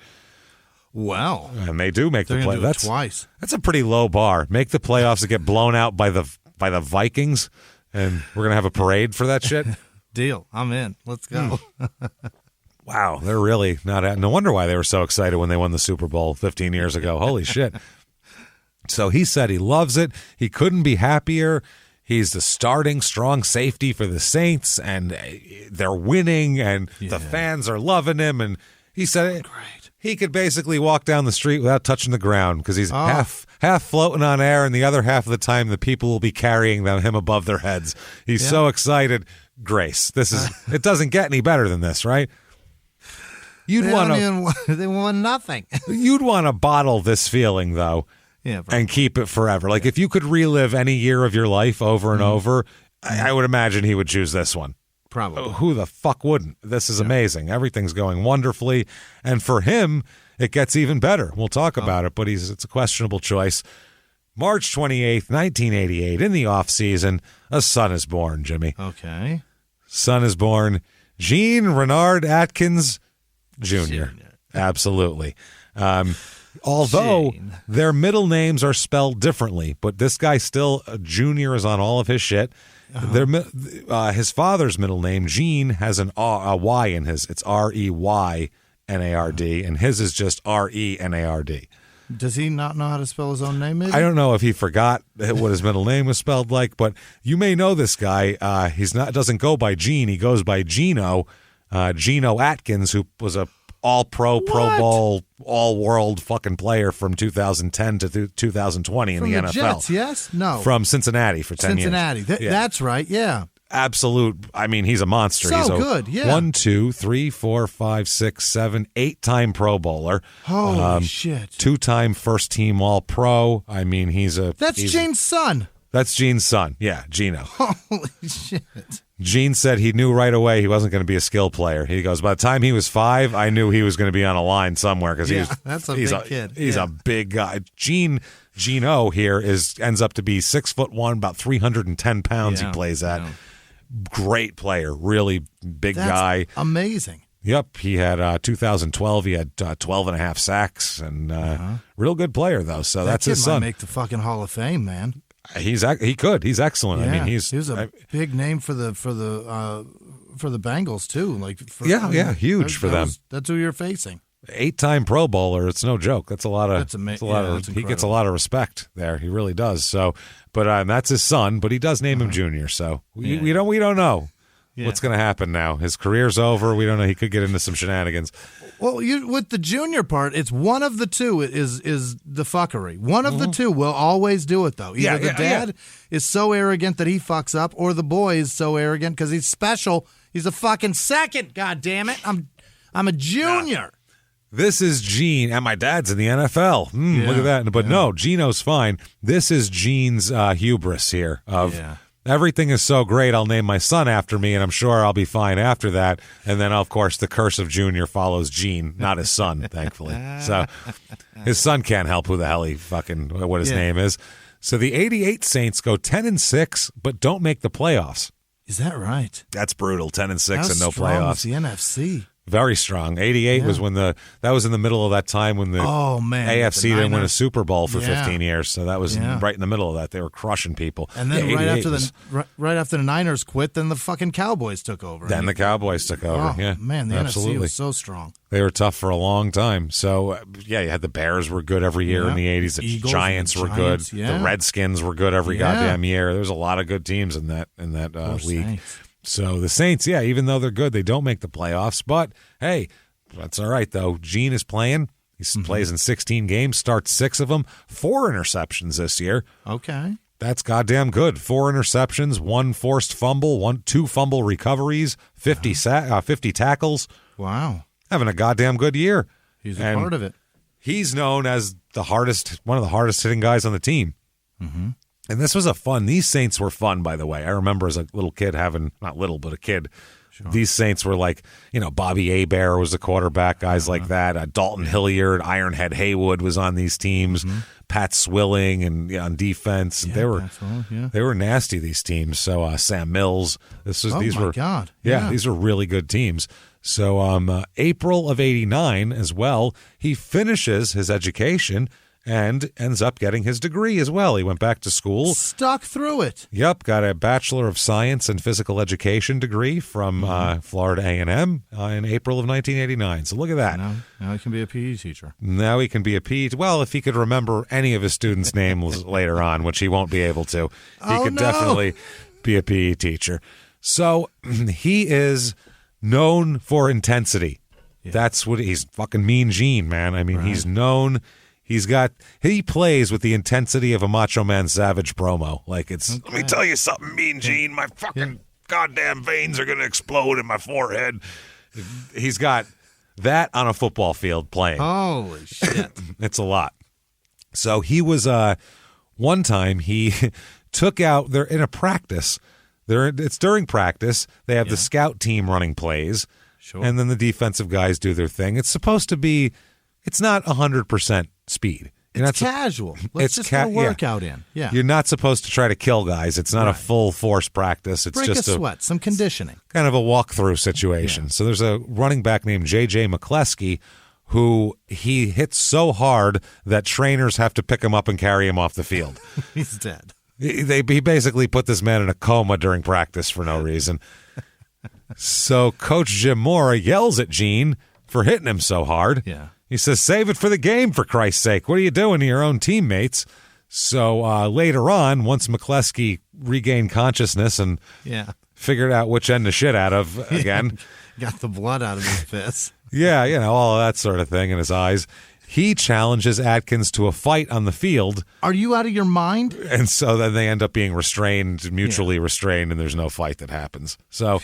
Wow. And they do make the playoffs. That's twice. That's a pretty low bar. Make the playoffs and get blown out by the Vikings, and we're going to have a parade for that shit? Deal. I'm in. Let's go. Wow, they're really not. No wonder why they were so excited when they won the Super Bowl 15 years ago. Holy shit. So he said he loves it. He couldn't be happier. He's the starting strong safety for the Saints, and they're winning, and the fans are loving him. And he said he could basically walk down the street without touching the ground because he's half floating on air, and the other half of the time the people will be carrying him above their heads. He's so excited. Grace. It doesn't get any better than this, right? They won nothing. You'd want to bottle this feeling, though. Yeah, and keep it forever. Like if you could relive any year of your life over and over, I would imagine he would choose this one. Probably. Who the fuck wouldn't? This is amazing. Everything's going wonderfully. And for him, it gets even better. We'll talk about it, but it's a questionable choice. March 28th, 1988, in the offseason, a son is born, Jimmy. Okay. Son is born, Gene Renard Atkins Jr. Absolutely. Although their middle names are spelled differently, but this guy still, Junior is on all of his shit. His father's middle name, Gene, has a Y in his. It's Reynard, and his is just Renard. Does he not know how to spell his own name, maybe? I don't know if he forgot what his middle name was spelled like, but you may know this guy. Doesn't go by Gene. He goes by Gino Atkins, who was a all-pro, Pro Bowl, all-world fucking player from 2010 to 2020 in the NFL. Jets, yes? No. From Cincinnati for 10 years. Cincinnati. That's right, yeah. Absolute. I mean, he's a monster. So he's good, yeah. 1, 2, 3, 4, 5, 6, 7, 8-time Pro Bowler. Holy shit. 2-time first-team All-Pro. I mean, That's Gene's son. That's Gene's son. Yeah, Gino. Holy shit. Gene said he knew right away he wasn't going to be a skill player. He goes, by the time he was 5, I knew he was going to be on a line somewhere because that's a big kid. He's a big guy. Gino here ends up to be 6'1", about 310 pounds. He plays at. Yeah. Great player, really big guy. Amazing. Yep, he had 2012. He had 12 and a half sacks, and real good player though. So that's his son. Might make the fucking Hall of Fame, man. He could. He's excellent. Yeah, I mean, he was a big name for the Bengals too. Huge for them. That's who you're facing. 8-time Pro Bowler. It's no joke. That's a lot of. That's he gets a lot of respect there. He really does. So, but that's his son. But he does name him Junior. So we don't know what's going to happen now. His career's over. We don't know. He could get into some shenanigans. Well, with the junior part, it's one of the two is the fuckery. One of the two will always do it, though. Either the dad is so arrogant that he fucks up, or the boy is so arrogant because he's special. He's a fucking second. God damn it! I'm a junior. This is Gene, and my dad's in the NFL. Look at that. But no, Gino's fine. This is Gene's hubris here of everything is so great, I'll name my son after me, and I'm sure I'll be fine after that. And then, of course, the curse of Junior follows Gene, not his son, thankfully. So his son can't help who the hell what his name is. So the 88 Saints go 10-6, but don't make the playoffs. Is that right? That's brutal, 10-6 and no playoffs. The NFC. Very strong. 88 was when that was in the middle of that time when the AFC didn't win a Super Bowl for 15 years. So that was right in the middle of that. They were crushing people. And then right after the Niners quit, then the fucking Cowboys took over. Then the Cowboys took over. Oh, man, the NFC was so strong. They were tough for a long time. So, you had the Bears were good every year in the 80s. The Eagles, Giants were good. The Redskins were good every goddamn year. There was a lot of good teams in that league. Saints. So the Saints, even though they're good, they don't make the playoffs. But, hey, that's all right, though. Gene is playing. He plays in 16 games, starts 6 of them, 4 interceptions this year. Okay. That's goddamn good. 4 interceptions, 1 forced fumble, 2 fumble recoveries, 50 tackles. Wow. Having a goddamn good year. He's a part of it. He's known as one of the hardest hitting guys on the team. Mm-hmm. And this was these Saints were fun, by the way. I remember as a little kid not little, but a kid. Sure. These Saints were like, Bobby Hebert was the quarterback, guys like that. Dalton Hilliard, Ironhead Haywood was on these teams. Pat Swilling and on defense. They were nasty, these teams. So Sam Mills. These were really good teams. So April of 89 as well, he finishes his education and ends up getting his degree as well. He went back to school. Stuck through it. Yep, got a Bachelor of Science in Physical Education degree from Florida A&M in April of 1989. So look at that. Now he can be a PE teacher. Now he can be a PE. Well, if he could remember any of his students' names later on, which he won't be able to, he could definitely be a PE teacher. So he is known for intensity. Yeah. That's what he's fucking Mean Gene, man. I mean, he's known. He plays with the intensity of a Macho Man Savage promo. Like let me tell you something, Mean Gene, my fucking goddamn veins are going to explode in my forehead. He's got that on a football field playing. Holy shit. It's a lot. So he was, one time he took out, they're in a practice, It's during practice. They have the scout team running plays, and then the defensive guys do their thing. It's supposed to be. It's not 100% speed. It's casual. Let's just get a workout in. Yeah. You're not supposed to try to kill guys. It's not a full force practice. It's break just a sweat, some conditioning. Kind of a walkthrough situation. Yeah. So there's a running back named J.J. McCleskey who he hits so hard that trainers have to pick him up and carry him off the field. He's dead. He basically put this man in a coma during practice for no reason. So Coach Jim Mora yells at Gene for hitting him so hard. Yeah. He says, save it for the game, for Christ's sake. What are you doing to your own teammates? So later on, once McCleskey regained consciousness and figured out which end to shit out of again. Got the blood out of his fist. Yeah, all of that sort of thing in his eyes. He challenges Atkins to a fight on the field. Are you out of your mind? And so then they end up being restrained, mutually restrained, and there's no fight that happens. So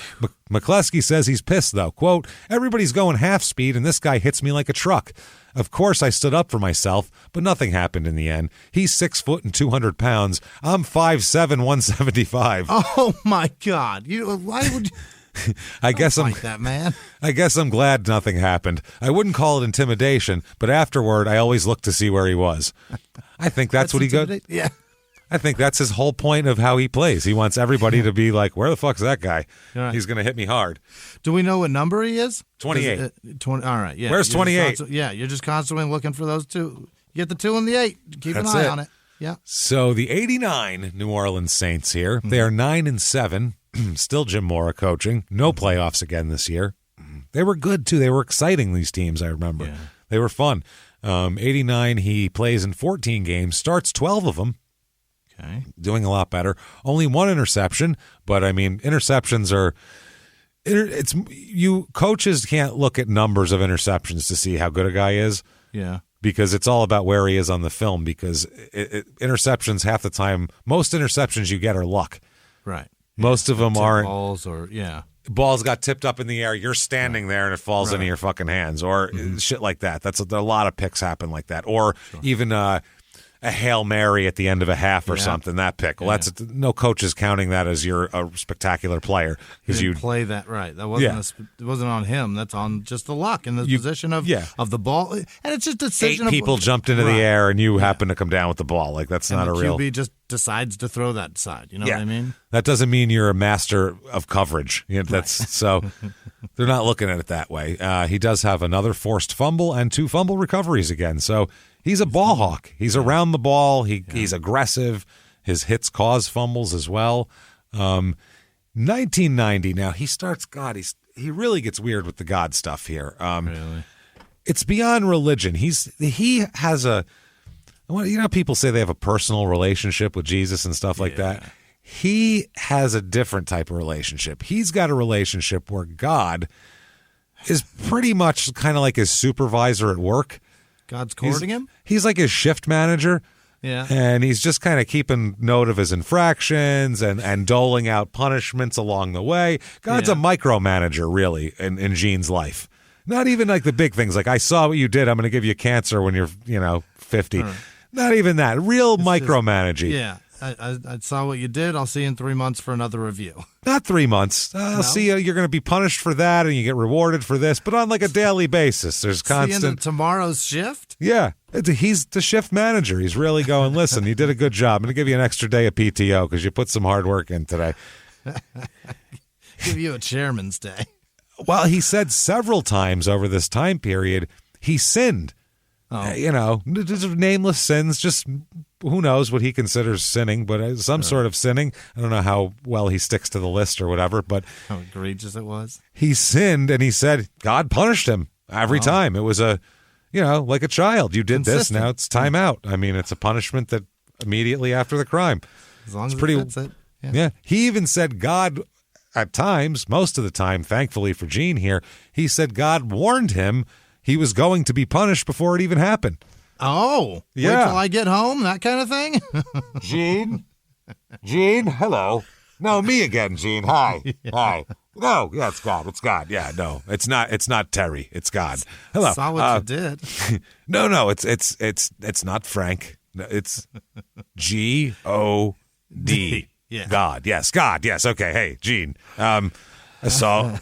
McCleskey says he's pissed, though. Quote, everybody's going half speed, and this guy hits me like a truck. Of course, I stood up for myself, but nothing happened in the end. He's 6 foot and 200 pounds. I'm 5'7", 175. Oh, my God. Why would you... I guess I'm glad nothing happened. I wouldn't call it intimidation, but afterward, I always look to see where he was. I think that's what he got. Yeah. I think that's his whole point of how he plays. He wants everybody to be like, where the fuck's that guy? Right. He's going to hit me hard. Do we know what number he is? 28. 20. All right. Yeah. Where's 28? You're just constantly looking for those two. You get the 2 and the 8. Keep an eye on it. Yeah. So the 89 New Orleans Saints here, they are 9-7. Still Jim Mora coaching. No playoffs again this year. They were good, too. They were exciting, these teams, I remember. Yeah. They were fun. 89, he plays in 14 games, starts 12 of them. Okay. Doing a lot better. Only 1 interception, but, I mean, interceptions are... Coaches can't look at numbers of interceptions to see how good a guy is. Yeah. Because it's all about where he is on the film, because interceptions half the time, most interceptions you get are luck. Right. Most of them aren't. Balls got tipped up in the air. You're standing there and it falls into your fucking hands, or shit like that. A lot of picks happen like that, or even a Hail Mary at the end of a half or something. That pick. Well, that's no coach is counting that as you're a spectacular player because you play that right. That wasn't it wasn't on him. That's on just the luck and the position of the ball, and it's just a decision. 8 people jumped into the air and you happen to come down with the ball. Like that's not a real. QB just decides to throw that side. You know what I mean? That doesn't mean you're a master of coverage. That's so. They're not looking at it that way. He does have another forced fumble and 2 fumble recoveries again. So. He's a ball hawk. He's around the ball. He's aggressive. His hits cause fumbles as well. 1990. Now he starts. He really gets weird with the God stuff here. Really? It's beyond religion. He has a. People say they have a personal relationship with Jesus and stuff like that. He has a different type of relationship. He's got a relationship where God is pretty much kind of like his supervisor at work. God's courting him? He's like his shift manager. Yeah. And he's just kind of keeping note of his infractions and doling out punishments along the way. God's a micromanager, really, in Gene's life. Not even like the big things, like, I saw what you did, I'm going to give you cancer when you're, 50. Right. Not even that. Real micromanaging. Yeah. I saw what you did. I'll see you in 3 months for another review. Not 3 months. I'll see you. You're going to be punished for that, and you get rewarded for this, but on like a daily basis. There's constant. See you in tomorrow's shift? Yeah. He's the shift manager. He's really going, listen, you did a good job. I'm going to give you an extra day of PTO because you put some hard work in today. Give you a chairman's day. Well, he said several times over this time period, he sinned. Oh. Nameless sins, just who knows what he considers sinning, but some sort of sinning. I don't know how well he sticks to the list or whatever, but how egregious it was. He sinned, and he said God punished him every time. It was like a child. You did this, now it's time out. I mean, it's a punishment that immediately after the crime. As long as it fits it. Yeah. He even said God, at times, most of the time, thankfully for Gene here, he said God warned him he was going to be punished before it even happened. Oh, yeah. Wait till I get home, that kind of thing? Gene, hello. No, me again, Gene. Hi. Yeah. Hi. No, yeah, it's God. Yeah, no, it's not Terry. It's God. Hello. Saw what you did. No, it's not Frank. It's G-O-D. Yeah. God, yes. Okay, hey, Gene. So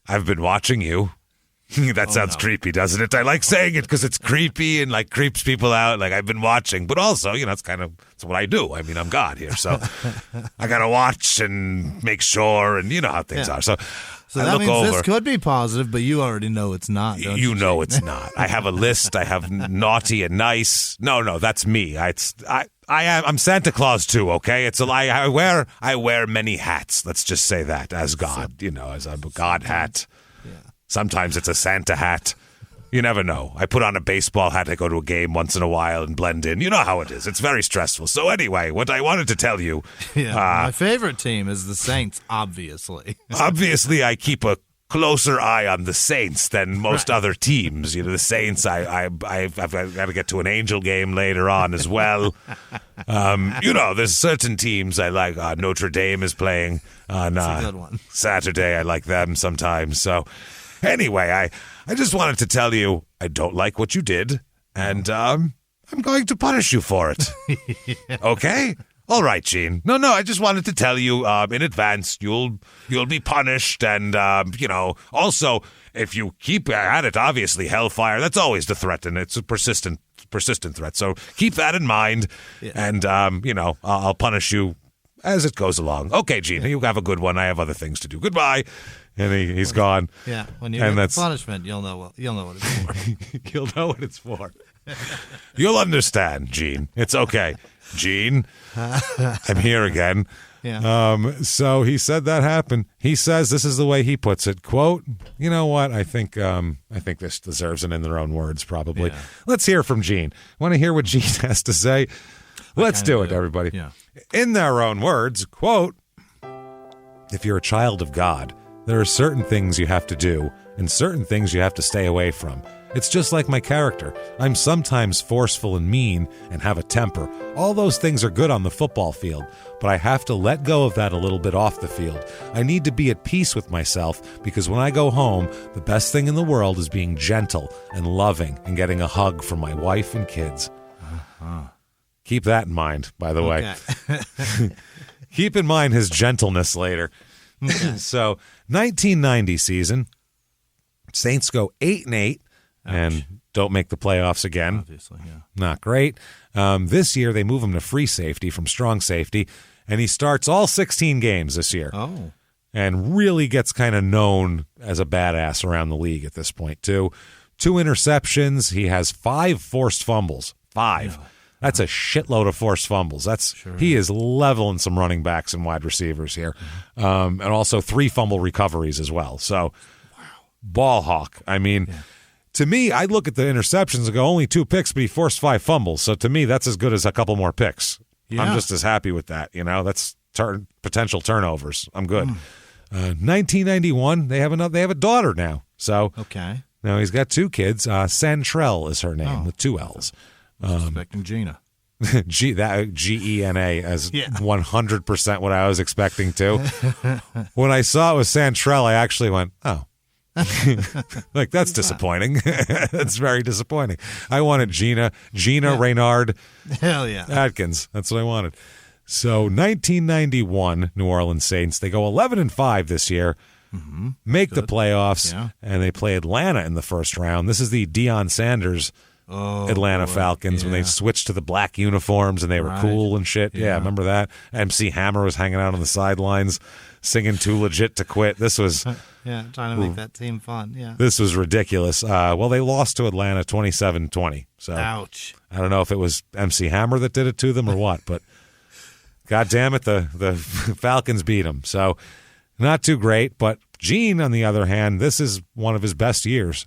I've been watching you. That sounds creepy, doesn't it? I like saying it because it's creepy and like creeps people out. Like I've been watching, but also, it's what I do. I mean, I'm God here, so I gotta watch and make sure, and you know how things are. So I that look means over. this could be positive, but you already know it's not. Don't you know it's not. I have a list. I have naughty and nice. No, that's me. I'm Santa Claus too. Okay, it's a lie. I wear many hats. Let's just say that as God. As a God hat. Sometimes it's a Santa hat. You never know. I put on a baseball hat. I go to a game once in a while and blend in. You know how it is. It's very stressful. So anyway, what I wanted to tell you. My favorite team is the Saints, obviously. Obviously, I keep a closer eye on the Saints than most other teams. The Saints, I've got to get to an Angel game later on as well. There's certain teams I like. Notre Dame is playing on That's a good one. Saturday. I like them sometimes. So anyway, I just wanted to tell you I don't like what you did, and I'm going to punish you for it. Okay? All right, Gene. No, I just wanted to tell you in advance you'll be punished, and also if you keep at it, obviously hellfire. That's always the threat, and it's a persistent threat. So keep that in mind, and I'll punish you as it goes along. Okay, Gene, you have a good one. I have other things to do. Goodbye. And he's gone. Yeah, when you get the punishment, you'll know what it's for. You'll know what it's for. You'll understand, Gene. It's okay. Gene, I'm here again. Yeah. So he said that happened. He says this is the way he puts it. Quote, you know what? I think this deserves it in their own words, probably. Yeah. Let's hear from Gene. Want to hear what Gene has to say? Let's do it, everybody. Yeah. In their own words, quote, if you're a child of God, there are certain things you have to do and certain things you have to stay away from. It's just like my character. I'm sometimes forceful and mean and have a temper. All those things are good on the football field, but I have to let go of that a little bit off the field. I need to be at peace with myself because when I go home, the best thing in the world is being gentle and loving and getting a hug from my wife and kids. Keep that in mind, by the way. Keep in mind his gentleness later. So, 1990 season, Saints go 8-8 and don't make the playoffs again. Obviously, yeah. Not great. This year, they move him to free safety from strong safety, and he starts all 16 games this year. Oh. And really gets kind of known as a badass around the league at this point, too. 2 interceptions. He has 5 forced fumbles. 5. Yeah. That's a shitload of forced fumbles. He is leveling some running backs and wide receivers here. And also 3 fumble recoveries as well. So, ball hawk. I mean, to me, I look at the interceptions and go, only 2 picks, but he forced 5 fumbles. So, to me, that's as good as a couple more picks. Yeah. I'm just as happy with that. That's potential turnovers. I'm good. 1991, they have a daughter now. So, okay. Now he's got 2 kids. Santrell is her name with 2 L's. Expecting Gina. Gena as 100% what I was expecting to. When I saw it was Santrell, I actually went, oh. Like, that's disappointing. That's very disappointing. I wanted Gina Reynard. Hell yeah. Atkins. That's what I wanted. So 1991 New Orleans Saints, they go 11-5 this year. Mm-hmm. Make the playoffs, and they play Atlanta in the first round. This is the Deion Sanders Atlanta Falcons when they switched to the black uniforms and they were cool and shit. Yeah, remember that? MC Hammer was hanging out on the sidelines singing Too Legit to Quit. This was... trying to make that team fun. Yeah. This was ridiculous. Well, they lost to Atlanta 27-20. So ouch. I don't know if it was MC Hammer that did it to them or what, but God damn it, the Falcons beat them. So not too great, but Gene, on the other hand, this is one of his best years.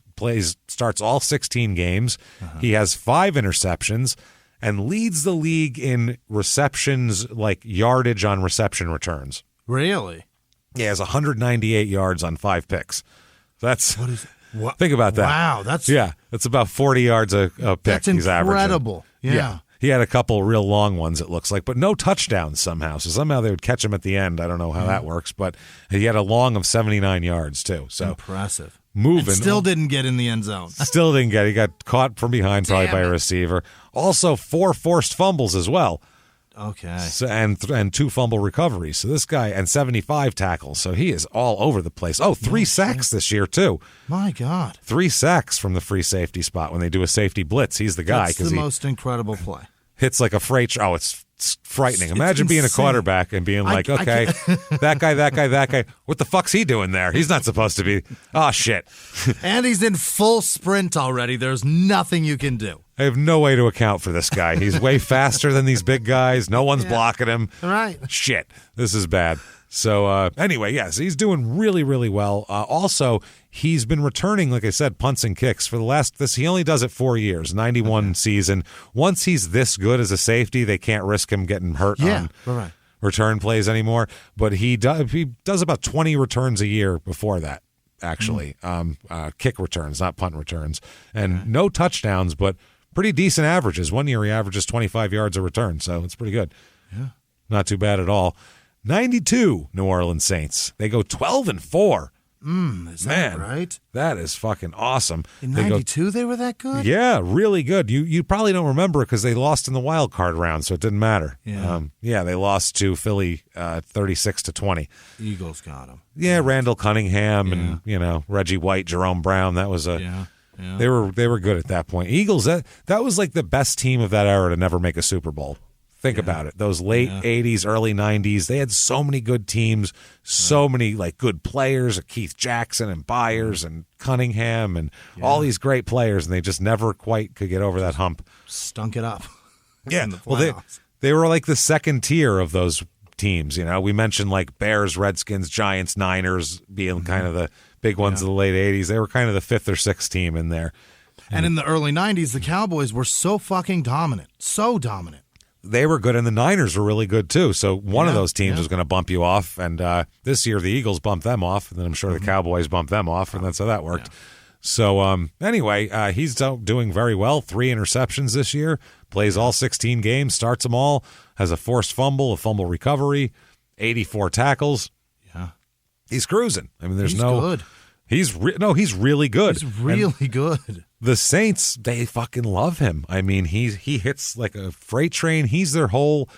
Starts all 16 games. He has 5 interceptions and leads the league in receptions, like yardage on reception returns. Really? Yeah, he has 198 yards on 5 picks. That's think about that. Wow, that's about 40 yards a pick. That's he's incredible. Averaging. Yeah. He had a couple real long ones, it looks like, but no touchdowns somehow. So somehow they would catch him at the end. I don't know how that works, but he had a long of 79 yards too. So impressive. Moving. And still didn't get in the end zone. Still didn't get. He got caught from behind probably by a receiver. Also 4 forced fumbles as well. Okay. So, and 2 fumble recoveries. So this guy, and 75 tackles. So he is all over the place. Oh, 3 sacks this year, too. My God. 3 sacks from the free safety spot when they do a safety blitz. He's the guy. That's the most incredible play. Hits like a freight. Oh, it's frightening. Imagine being a quarterback and being like, okay, that guy. What the fuck's he doing there? He's not supposed to be. Oh, shit. And he's in full sprint already. There's nothing you can do. I have no way to account for this guy. He's way faster than these big guys. No one's blocking him. Right. Shit. This is bad. So anyway, yes, he's doing really, really well. Also, he's been returning, like I said, punts and kicks for the last he only does it 4 years, 91 season. Once he's this good as a safety, they can't risk him getting hurt on return plays anymore. But he does about 20 returns a year before that, actually. Kick returns, not punt returns. And no touchdowns, but pretty decent averages. 1 year he averages 25 yards a return, so it's pretty good. Yeah. Not too bad at all. 92 New Orleans Saints. They go 12-4. Is that right? That is fucking awesome. In 92 they were that good? Yeah, really good. You probably don't remember it because they lost in the wild card round, so it didn't matter. Yeah, they lost to Philly 36-20. Eagles got them. Yeah, Randall Cunningham and Reggie White, Jerome Brown. That was Yeah. They were good at that point. Eagles, that was like the best team of that era to never make a Super Bowl. Think about it. Those late 80s, early 90s, they had so many good teams, so many like good players, Keith Jackson and Byers and Cunningham and all these great players, and they just never quite could get over that hump. Stunk it up. Yeah. Well, they were like the second tier of those teams. We mentioned like Bears, Redskins, Giants, Niners being kind of the big ones of the late 80s. They were kind of the 5th or 6th team in there. And in the early 90s, the Cowboys were so fucking dominant. So dominant. They were good, and the Niners were really good, too. So one of those teams was going to bump you off, and this year the Eagles bumped them off, and then I'm sure the Cowboys bumped them off, and that's how that worked. Yeah. So anyway, he's doing very well. 3 interceptions this year, plays all 16 games, starts them all, has a forced fumble, a fumble recovery, 84 tackles. Yeah. He's cruising. I mean, he's good. He's really good. He's really good. The Saints, they fucking love him. I mean, he hits like a freight train. He's their whole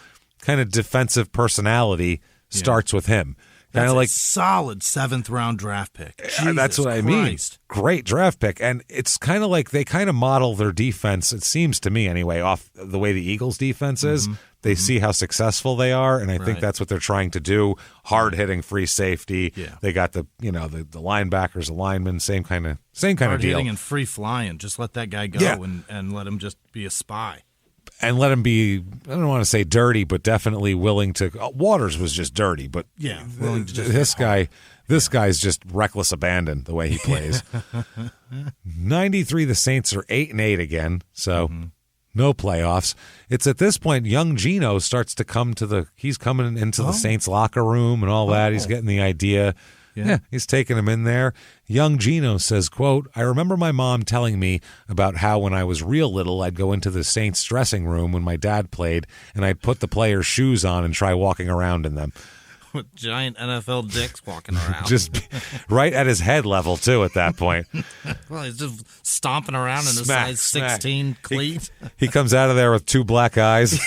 kind of defensive personality starts with him. Kind of like solid 7th round draft pick. That's what I mean. Great draft pick. And it's kind of like they kind of model their defense, it seems to me anyway, off the way the Eagles defense is. They see how successful they are, and I think that's what they're trying to do. Hard-hitting free safety. Yeah. They got the linebackers, the linemen, same kind of deal. Hard-hitting and free-flying. Just let that guy go and let him just be a spy. And let him be, I don't want to say dirty, but definitely willing to. Waters was just dirty, but willing to just this guy's just reckless abandon the way he plays. 93, the Saints are 8-8 again, so no playoffs. It's at this point young Geno starts to he's coming into the Saints locker room and all that. He's getting the idea. Yeah, he's taking him in there. Young Geno says, quote, "I remember my mom telling me about how when I was real little, I'd go into the Saints dressing room when my dad played, and I'd put the players' shoes on and try walking around in them." With giant NFL dicks walking around. Just right at his head level, too, at that point. Well, he's just stomping around in a size 16 cleat. He comes out of there with 2 black eyes.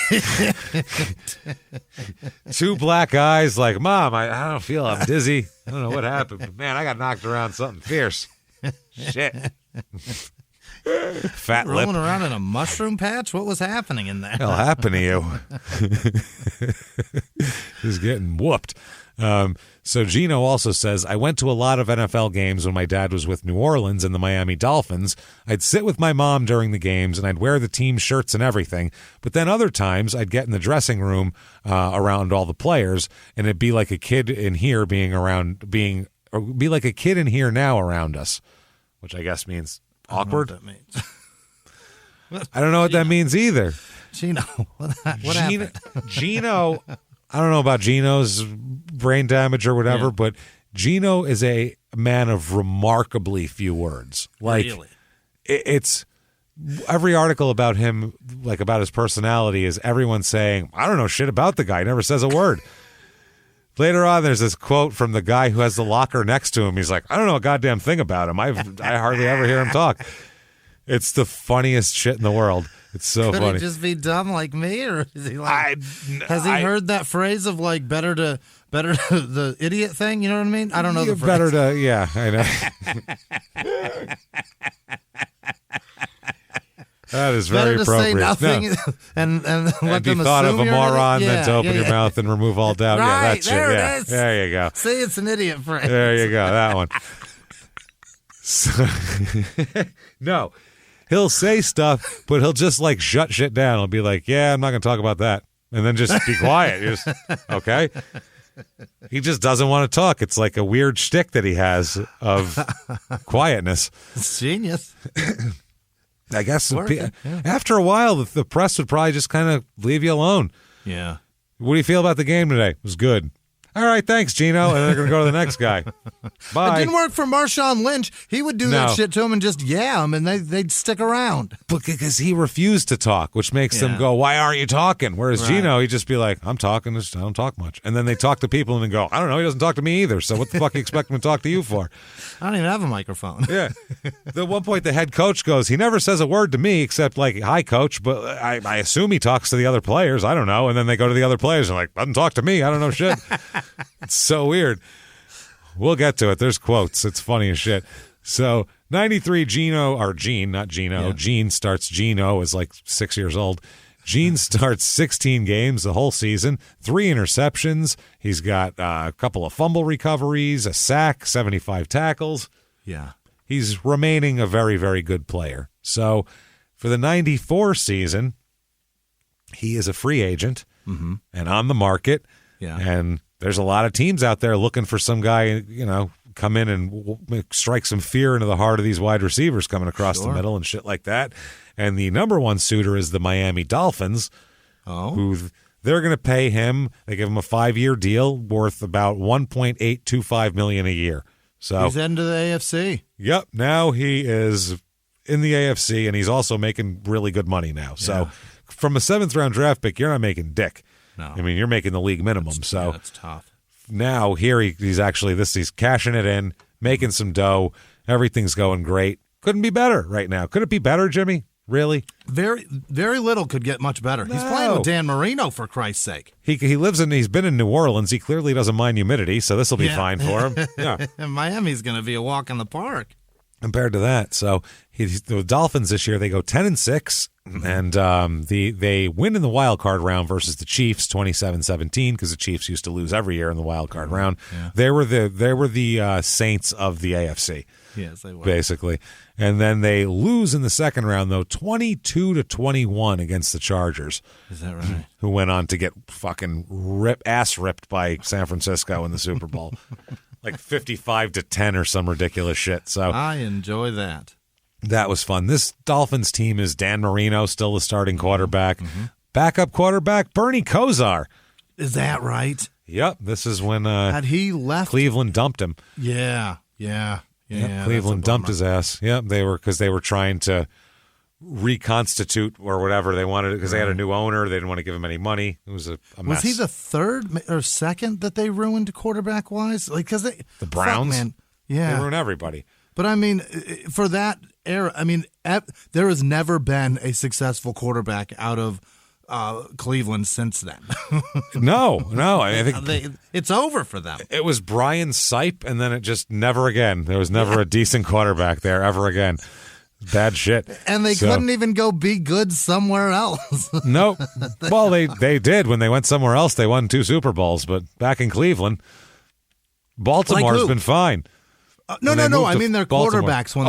2 black eyes like, "Mom, I don't feel, I'm dizzy. I don't know what happened, but man, I got knocked around something fierce. Shit." Fat lip. Rolling around in a mushroom patch? What was happening in there? Hell happened to you? He's getting whooped. So Geno also says, "I went to a lot of NFL games when my dad was with New Orleans and the Miami Dolphins. I'd sit with my mom during the games and I'd wear the team shirts and everything. But then other times I'd get in the dressing room around all the players and it'd be like a kid in here be like a kid in here now around us," which I guess means awkward. I don't know what that means. I don't know what that means either. Geno, what happened? Geno, I don't know about Geno's brain damage or whatever, but Geno is a man of remarkably few words. Like, really? It's every article about him, like about his personality, is everyone saying, "I don't know shit about the guy. He never says a word." Later on, there's this quote from the guy who has the locker next to him. He's like, "I don't know a goddamn thing about him. I hardly ever hear him talk." It's the funniest shit in the world. It's so Could funny. he just be dumb like me, or is he like? Has he heard that phrase of like better to the idiot thing? You know what I mean? I don't know the phrase. Better to, yeah, I know. That is very better to appropriate. say nothing No. and let Be them thought of assume a you're an moron idiot. than to open your mouth and remove all doubt. Right, Yeah, that's there it. it Yeah, is. there you go. See, it's an idiot phrase. There you go. That one. So, no, he'll say stuff, but he'll just like shut shit down. He'll be like, "Yeah, I'm not going to talk about that," and then just be quiet. Just okay. He just doesn't want to talk. It's like a weird shtick that he has of quietness. It's genius. I guess Yeah. after a while, the press would probably just kind of leave you alone. Yeah. What do you feel about the game today? It was good. All right, thanks, Gino. And they're going to go to the next guy. Bye. It didn't work for Marshawn Lynch. He would do that shit to him and just him, and they'd stick around. Because he refused to talk, which makes them go, "Why aren't you talking?" Whereas Gino, he'd just be like, "I'm talking. I don't talk much." And then they talk to people and then go, "I don't know. He doesn't talk to me either. So what the fuck do you expect him to talk to you for?" I don't even have a microphone. Yeah. At one point, the head coach goes, "He never says a word to me except like, 'Hi, coach,' but I assume he talks to the other players. I don't know." And then they go to the other players and like, "Doesn't talk to me. I don't know shit." It's so weird. We'll get to it. There's quotes. It's funny as shit. So 93 Gino, or Gene, not Gino. Yeah. Gene starts. Gino is like 6 years old. Gene starts 16 games the whole season, 3 interceptions. He's got a couple of fumble recoveries, a sack, 75 tackles. Yeah. He's remaining a very, very good player. So for the 94 season, he is a free agent and on the market. Yeah. And there's a lot of teams out there looking for some guy, come in and strike some fear into the heart of these wide receivers coming across the middle and shit like that. And the number one suitor is the Miami Dolphins, who they're going to pay him. They give him a 5-year deal worth about $1.825 million a year. So he's into the AFC. Yep. Now he is in the AFC, and he's also making really good money now. So from a 7th-round draft pick, you're not making dick. No. I mean, you're making the league minimum. So that's tough. Now here he's actually he's cashing it in, making some dough. Everything's going great. Couldn't be better right now. Could it be better, Jimmy? Really? Very, very little could get much better. No. He's playing with Dan Marino, for Christ's sake. He's been in New Orleans. He clearly doesn't mind humidity, so this will be fine for him. Yeah. And Miami's going to be a walk in the park. Compared to that, so the Dolphins this year, they go 10-6, and they win in the wild card round versus the Chiefs 27-17 because the Chiefs used to lose every year in the wild card round. Yeah. They were the Saints of the AFC. Yes, they were. Basically. And then they lose in the second round, though, 22-21 against the Chargers. Is that right? Who went on to get fucking ass ripped by San Francisco in the Super Bowl. Like 55-10 or some ridiculous shit. So I enjoy that. That was fun. This Dolphins team is Dan Marino, still the starting quarterback. Backup quarterback, Bernie Kosar. Is that right? Yep. This is when had he left, Cleveland dumped him. Yeah. Cleveland dumped his ass. Yep. They were trying to reconstitute or whatever they wanted because they had a new owner. They didn't want to give him any money. It was a mess. Was he the third or second that they ruined quarterback wise? Like because the Browns, man, yeah, they ruined everybody. But I mean, for that era, I mean, there has never been a successful quarterback out of Cleveland since then. No. I think it's over for them. It was Brian Sipe, and then it just never again. There was never a decent quarterback there ever again. Bad shit. And they couldn't even go be good somewhere else. Nope. Well, they did. When they went somewhere else, they won 2 Super Bowls. But back in Cleveland, Baltimore's been fine. No. I mean their quarterbacks. When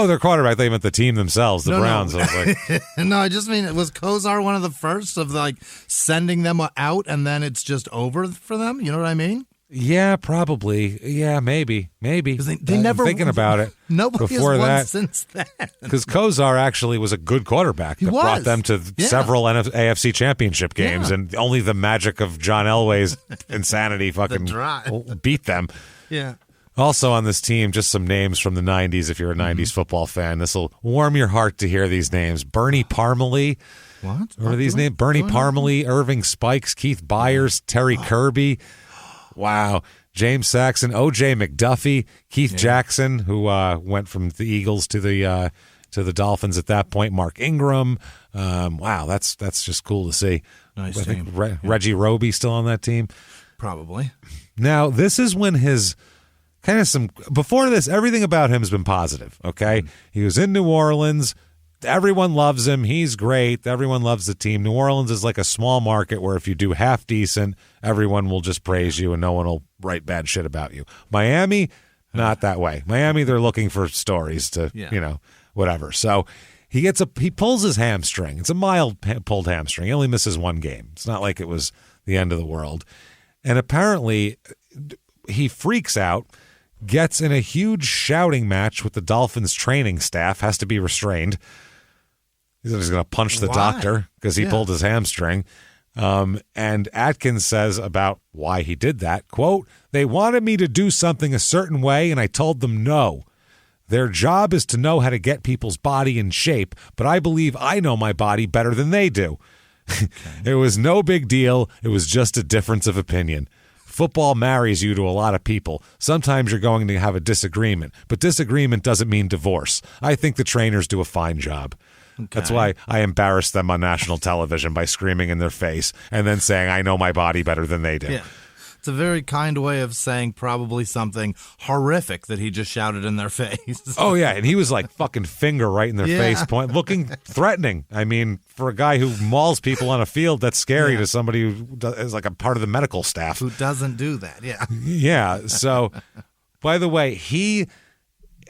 their quarterback. They meant the team themselves, the Browns. No. I was like, no, I just mean, was Kosar one of the first of like sending them out and then it's just over for them? You know what I mean? Yeah, probably. Yeah, maybe. They never thinking about it. Nobody before has won that, since then. Because Kosar actually was a good quarterback that brought them to several AFC championship games, and only the magic of John Elway's insanity fucking beat them. Yeah. Also on this team, just some names from the 90s if you're a 90s football fan. This will warm your heart to hear these names. Bernie Parmalee. What? What are these names? Bernie Parmalee, Irving Spikes, Keith Byers, Terry Kirby. Wow. James Saxon, O.J. McDuffie, Keith Jackson, who went from the Eagles to the to the Dolphins at that point. Mark Ingram. Wow, that's just cool to see. Nice I team. think Reggie Roby still on that team. Probably. Now, this is when his before this, everything about him has been positive, okay? He was in New Orleans. Everyone loves him. He's great. Everyone loves the team. New Orleans is like a small market where if you do half decent, everyone will just praise you and no one will write bad shit about you. Miami, not that way. Miami, they're looking for stories to, whatever. So he pulls his hamstring. It's a mild pulled hamstring. He only misses one game. It's not like it was the end of the world. And apparently he freaks out, gets in a huge shouting match with the Dolphins training staff, has to be restrained. He's going to punch the doctor because he pulled his hamstring. And Atkins says about why he did that, quote, "They wanted me to do something a certain way, and I told them no. Their job is to know how to get people's body in shape, but I believe I know my body better than they do." Okay. It was no big deal. It was just a difference of opinion. Football marries you to a lot of people. Sometimes you're going to have a disagreement, but disagreement doesn't mean divorce. I think the trainers do a fine job. Okay. That's why I embarrass them on national television by screaming in their face and then saying, I know my body better than they do. Yeah. It's a very kind way of saying probably something horrific that he just shouted in their face. Oh, yeah. And he was like fucking finger right in their face, looking threatening. I mean, for a guy who mauls people on a field, that's scary to somebody who is like a part of the medical staff. Who doesn't do that, Yeah. So, by the way, he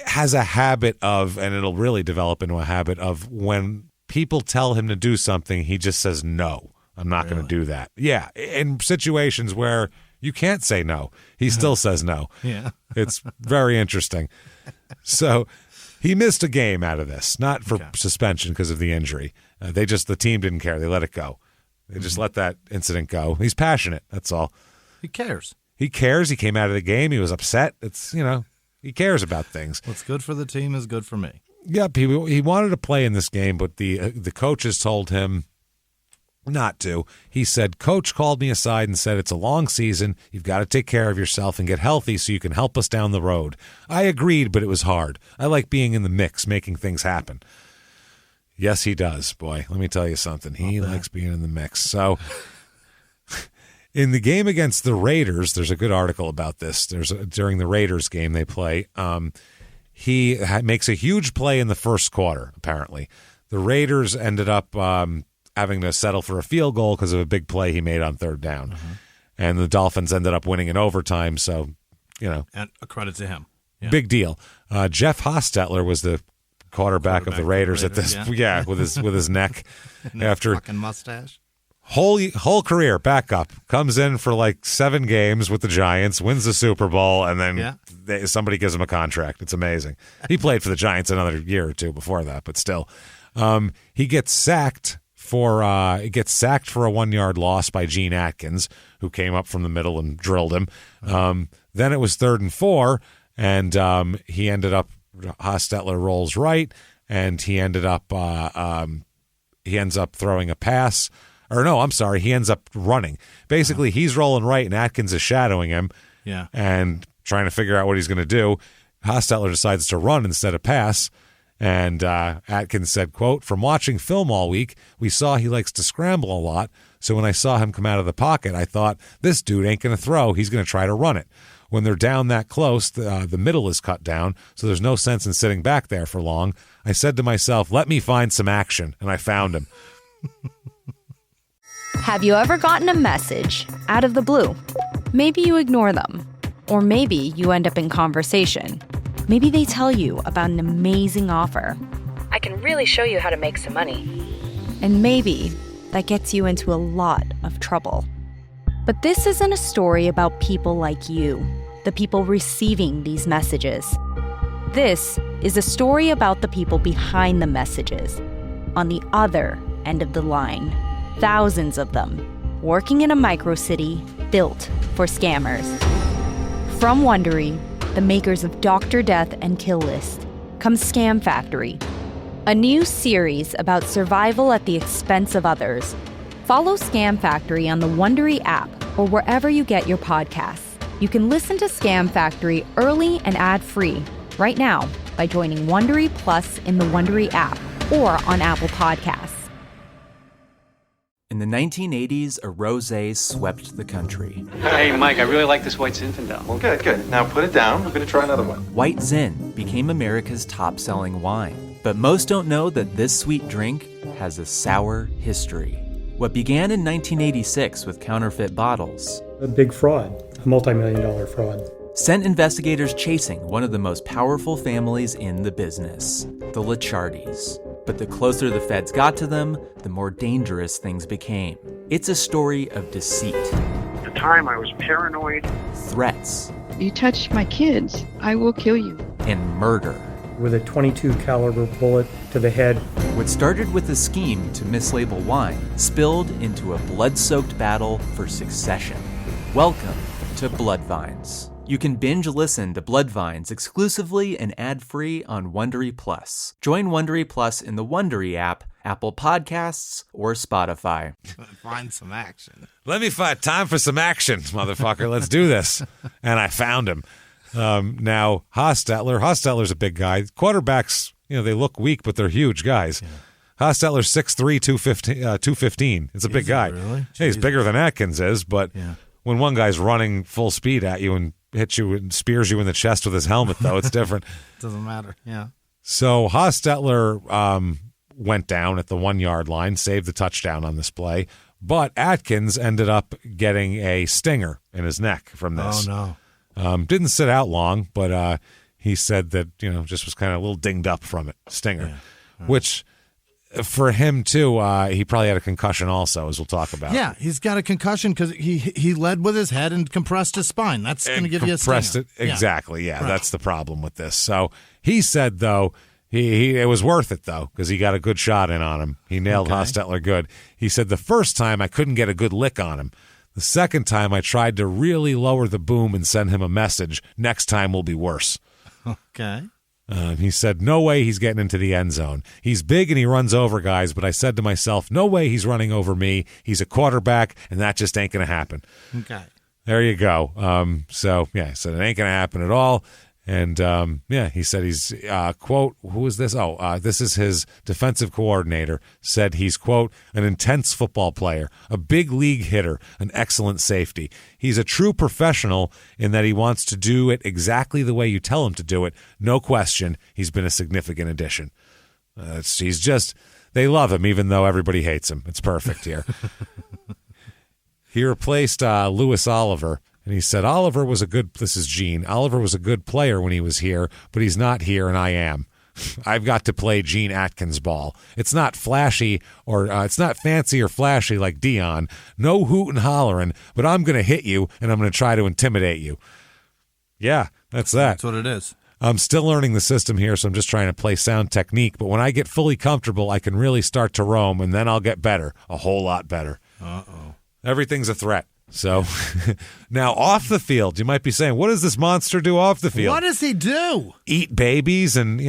has a habit of, and it'll really develop into a habit of, when people tell him to do something, he just says, no, I'm not going to do that. Yeah. In situations where you can't say no, he still says no. Yeah. It's very interesting. So he missed a game out of this, not for suspension because of the injury. The team didn't care. They let it go. They just let that incident go. He's passionate. That's all. He cares. He cares. He came out of the game. He was upset. It's, he cares about things. What's good for the team is good for me. Yep. He wanted to play in this game, but the coaches told him not to. He said, Coach called me aside and said, it's a long season. You've got to take care of yourself and get healthy so you can help us down the road. I agreed, but it was hard. I like being in the mix, making things happen. Yes, he does. Boy, let me tell you something. He likes being in the mix. So in the game against the Raiders, there's a good article about this. During the Raiders game they play, he makes a huge play in the first quarter, apparently. The Raiders ended up having to settle for a field goal because of a big play he made on third down. And the Dolphins ended up winning in overtime, so, And a credit to him. Yeah. Big deal. Jeff Hostetler was the quarterback of the Raiders at this, with his neck. After fucking mustache. Whole career backup, comes in for like 7 games with the Giants, wins the Super Bowl, and then somebody gives him a contract. It's amazing. He played for the Giants another year or two before that, but still, he gets sacked for a 1-yard loss by Gene Atkins, who came up from the middle and drilled him. Then it was 3rd and 4, and he ended up. Hostetler rolls right, and he ends up throwing a pass. Or no, I'm sorry, he ends up running. Basically, he's rolling right, and Atkins is shadowing him and trying to figure out what he's going to do. Hostetler decides to run instead of pass, and Atkins said, quote, "From watching film all week, we saw he likes to scramble a lot, so when I saw him come out of the pocket, I thought, this dude ain't going to throw, he's going to try to run it. When they're down that close, the middle is cut down, so there's no sense in sitting back there for long. I said to myself, let me find some action, and I found him." Have you ever gotten a message out of the blue? Maybe you ignore them, or maybe you end up in conversation. Maybe they tell you about an amazing offer. I can really show you how to make some money. And maybe that gets you into a lot of trouble. But this isn't a story about people like you, the people receiving these messages. This is a story about the people behind the messages, on the other end of the line. Thousands of them, working in a microcity built for scammers. From Wondery, the makers of Dr. Death and Kill List, comes Scam Factory, a new series about survival at the expense of others. Follow Scam Factory on the Wondery app or wherever you get your podcasts. You can listen to Scam Factory early and ad-free right now by joining Wondery Plus in the Wondery app or on Apple Podcasts. In the 1980s, a rosé swept the country. Hey, Mike, I really like this White Zinfandel. Well, good. Now put it down. We're going to try another one. White Zin became America's top-selling wine. But most don't know that this sweet drink has a sour history. What began in 1986 with counterfeit bottles. A big fraud, a multi-million-dollar fraud. Sent investigators chasing one of the most powerful families in the business, the Licciardis. But the closer the feds got to them, the more dangerous things became. It's a story of deceit. At the time, I was paranoid. Threats. You touch my kids, I will kill you. And murder. With a .22 caliber bullet to the head. What started with a scheme to mislabel wine spilled into a blood-soaked battle for succession. Welcome to Bloodvines. You can binge listen to Bloodvines exclusively and ad-free on Wondery Plus. Join Wondery Plus in the Wondery app, Apple Podcasts, or Spotify. Find some action. Let me find time for some action, motherfucker. Let's do this. And I found him. Now, Hostetler's a big guy. Quarterbacks, they look weak, but they're huge guys. Yeah. Hostetler's 6'3", 215. It's a big guy. Really? Hey, he's bigger than Atkins is, but when one guy's running full speed at you and hits you and spears you in the chest with his helmet, though, it's different. Doesn't matter, yeah. So Hostetler went down at the 1-yard line, saved the touchdown on this play, but Atkins ended up getting a stinger in his neck from this. Oh, no. Didn't sit out long, but he said that, just was kind of a little dinged up from it, stinger, which for him, too, he probably had a concussion also, as we'll talk about. Yeah, he's got a concussion because he led with his head and compressed his spine. That's going to give you a stinger. Exactly, yeah. Right. That's the problem with this. So he said, though, it was worth it, though, because he got a good shot in on him. He nailed Hostetler good. He said, the first time I couldn't get a good lick on him. The second time I tried to really lower the boom and send him a message. Next time will be worse. Okay. He said, no way he's getting into the end zone. He's big and he runs over guys, but I said to myself, no way he's running over me. He's a quarterback, and that just ain't going to happen. Okay. There you go. He said it ain't going to happen at all. And, he said he's, quote, who is this? This is his defensive coordinator, said he's, quote, an intense football player, a big league hitter, an excellent safety. He's a true professional in that he wants to do it exactly the way you tell him to do it. No question, he's been a significant addition. They love him, even though everybody hates him. It's perfect here. He replaced Louis Oliver. And he said, this is Gene, Oliver was a good player when he was here, but he's not here and I am. I've got to play Gene Atkins ball. It's not flashy or it's not fancy or flashy like Dion. No hoot and hollering, but I'm going to hit you and I'm going to try to intimidate you. Yeah, that's that. That's what it is. I'm still learning the system here, so I'm just trying to play sound technique. But when I get fully comfortable, I can really start to roam, and then I'll get better, a whole lot better. Uh-oh. Everything's a threat. So now off the field, you might be saying, what does this monster do off the field? What does he do? Eat babies and,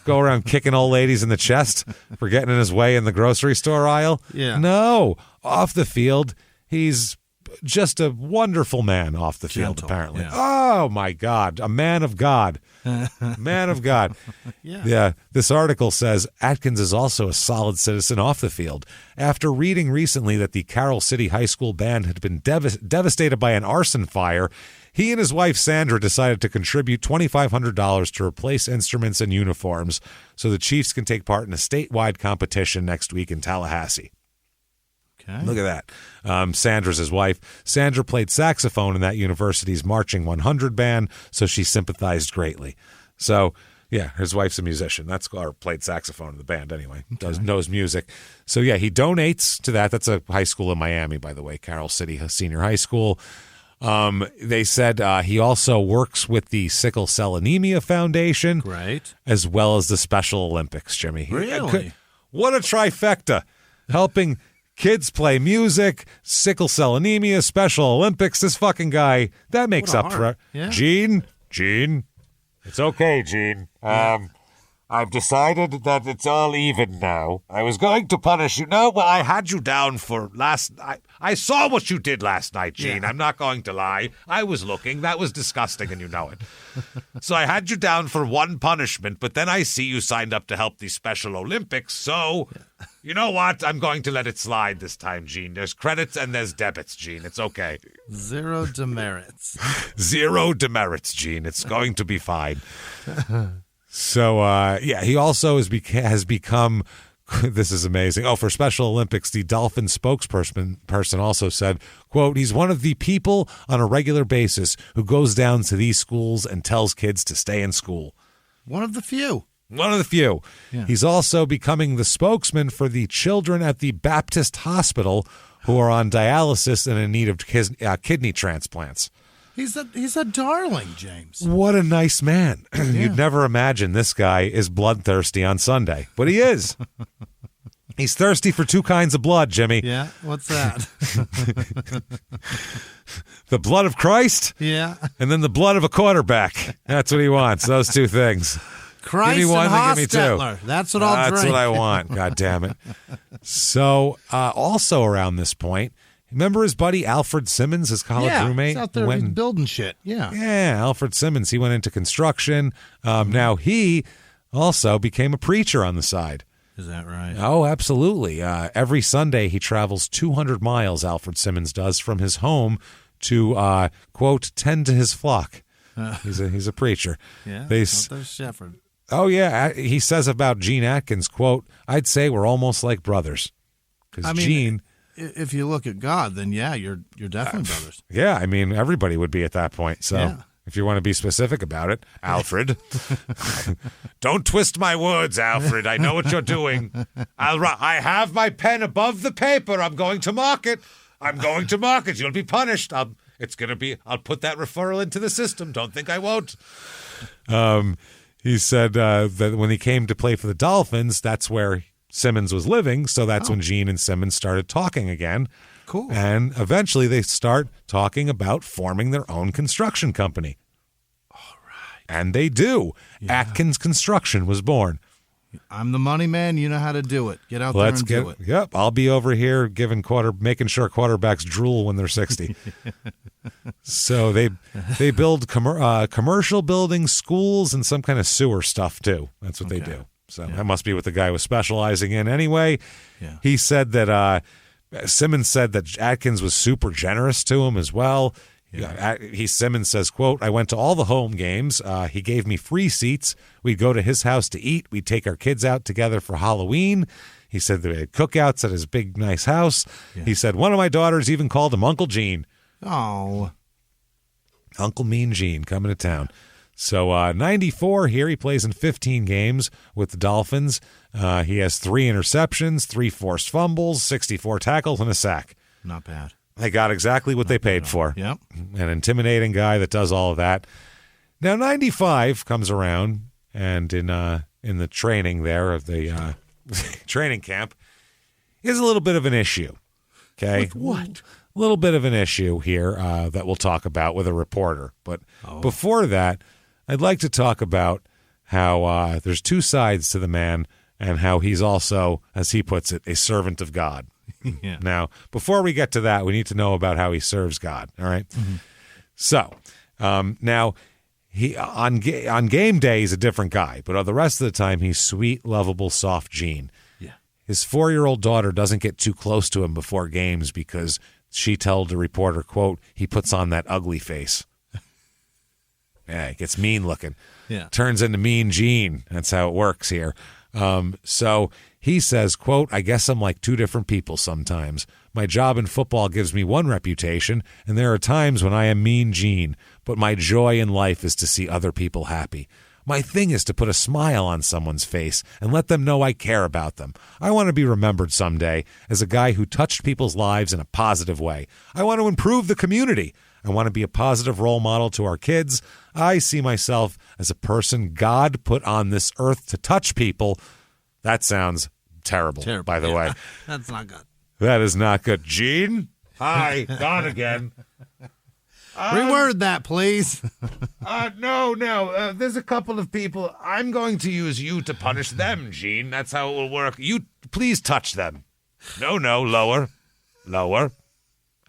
go around kicking old ladies in the chest for getting in his way in the grocery store aisle? Yeah. No. Off the field, he's just a wonderful man off the field, apparently. Yeah. Oh, my God. A man of God. Man of God. Yeah. This article says Atkins is also a solid citizen off the field. After reading recently that the Carroll City High School band had been devastated by an arson fire, he and his wife Sandra decided to contribute $2,500 to replace instruments and uniforms so the Chiefs can take part in a statewide competition next week in Tallahassee. Okay. Look at that. Sandra's his wife. Sandra played saxophone in that university's Marching 100 band, so she sympathized greatly. So, yeah, his wife's a musician. Or played saxophone in the band anyway. Knows music. So, yeah, he donates to that. That's a high school in Miami, by the way, Carroll City Senior High School. They said he also works with the Sickle Cell Anemia Foundation. Great. As well as the Special Olympics, Jimmy. Really? What a trifecta. Helping kids play music, sickle cell anemia, Special Olympics. This fucking guy, that makes up for it. Yeah. Gene, it's okay, Gene. I've decided that it's all even now. I was going to punish you. No, well, I had you down for last night. I saw what you did last night, Gene. Yeah. I'm not going to lie. I was looking. That was disgusting, and you know it. So I had you down for one punishment, but then I see you signed up to help the Special Olympics, so you know what? I'm going to let it slide this time, Gene. There's credits and there's debits, Gene. It's okay. Zero demerits. Zero demerits, Gene. It's going to be fine. So, he also has become, this is amazing. Oh, for Special Olympics, the Dolphin spokesperson also said, quote, he's one of the people on a regular basis who goes down to these schools and tells kids to stay in school. One of the few. One of the few. Yeah. He's also becoming the spokesman for the children at the Baptist Hospital who are on dialysis and in need of kidney transplants. He's a darling, James. What a nice man. Yeah. You'd never imagine this guy is bloodthirsty on Sunday, but he is. He's thirsty for two kinds of blood, Jimmy. Yeah, what's that? The blood of Christ? Yeah. And then the blood of a quarterback. That's what he wants, those two things. Christ give me one and thing, give me two. That's what I'll drink. That's what I want, God damn it. So, also around this point, remember his buddy Alfred Simmons, his college roommate? He's out there building shit. Yeah. Yeah, Alfred Simmons. He went into construction. Now he also became a preacher on the side. Is that right? Oh, absolutely. Every Sunday he travels 200 miles, Alfred Simmons does, from his home to, quote, tend to his flock. He's a preacher. Yeah, out there shepherd. Oh, yeah. He says about Gene Atkins, quote, I'd say we're almost like brothers. Because Gene... If you look at God, then you're definitely brothers. Yeah, I mean, everybody would be at that point. So if you want to be specific about it, Alfred, don't twist my words, Alfred. I know what you're doing. I have my pen above the paper. I'm going to mark it. You'll be punished. I'll put that referral into the system. Don't think I won't. He said that when he came to play for the Dolphins, that's where Simmons was living, so that's when Gene and Simmons started talking again. Cool. And eventually they start talking about forming their own construction company. All right. And they do. Yeah. Atkins Construction was born. I'm the money man. You know how to do it. Get out there and do it. Yep. I'll be over here making sure quarterbacks drool when they're 60. So they build commercial buildings, schools, and some kind of sewer stuff too. That's what they do. So that must be what the guy was specializing in anyway. Yeah. He said that Simmons said that Atkins was super generous to him as well. Yeah. Simmons says, quote, I went to all the home games. He gave me free seats. We'd go to his house to eat. We'd take our kids out together for Halloween. He said they had cookouts at his big, nice house. Yeah. He said one of my daughters even called him Uncle Gene. Oh. Uncle Mean Gene coming to town. So 94 here, he plays in 15 games with the Dolphins. He has 3 interceptions, 3 forced fumbles, 64 tackles, and a sack. Not bad. They got exactly what they paid for. Yep. An intimidating guy that does all of that. Now 95 comes around, and in the training there of the training camp is a little bit of an issue. Okay. With what? A little bit of an issue here that we'll talk about with a reporter. But before that, I'd like to talk about how there's two sides to the man and how he's also, as he puts it, a servant of God. Yeah. Now, before we get to that, we need to know about how he serves God. All right. Mm-hmm. So now he on game day, he's a different guy, but the rest of the time, he's sweet, lovable, soft Gene. Yeah. His 4-year-old daughter doesn't get too close to him before games because she told the reporter, quote, he puts on that ugly face. Yeah, it gets mean looking. Yeah. Turns into Mean Gene. That's how it works here. So he says, quote, I guess I'm like two different people sometimes. My job in football gives me one reputation, and there are times when I am Mean Gene, but my joy in life is to see other people happy. My thing is to put a smile on someone's face and let them know I care about them. I want to be remembered someday as a guy who touched people's lives in a positive way. I want to improve the community. I want to be a positive role model to our kids. I see myself as a person God put on this earth to touch people. That sounds terrible. By the way. That's not good. That is not good. Gene? Hi, gone again. Reword that, please. No. There's a couple of people. I'm going to use you to punish them, Gene. That's how it will work. You please touch them. No, lower.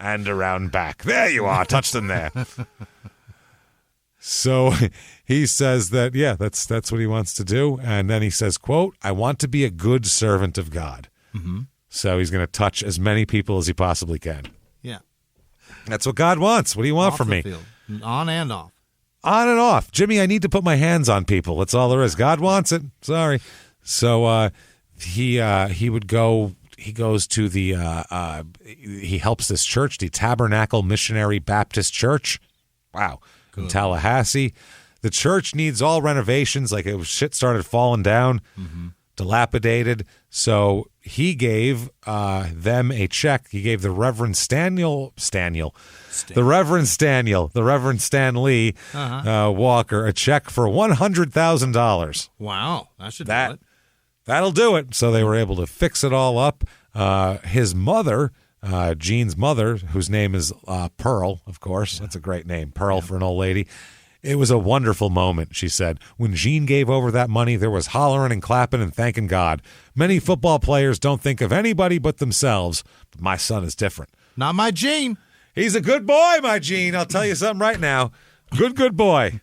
And around back. There you are. Touch them there. So he says that, that's what he wants to do. And then he says, quote, I want to be a good servant of God. Mm-hmm. So he's going to touch as many people as he possibly can. Yeah. That's what God wants. What do you want from me? Field. On and off. On and off. Jimmy, I need to put my hands on people. That's all there is. God wants it. Sorry. So he would go. He goes to he helps this church, the Tabernacle Missionary Baptist Church. Wow. Good. In Tallahassee. The church needs all renovations. Like shit started falling down, dilapidated. So he gave them a check. He gave the Reverend the Reverend Stan Lee Walker a check for $100,000. Wow. That should do it. That'll do it. So they were able to fix it all up. His mother, Gene's mother, whose name is Pearl, of course. That's a great name, Pearl for an old lady. It was a wonderful moment, she said. When Gene gave over that money, there was hollering and clapping and thanking God. Many football players don't think of anybody but themselves, but my son is different. Not my Gene. He's a good boy, my Gene. I'll tell you something right now. Good boy.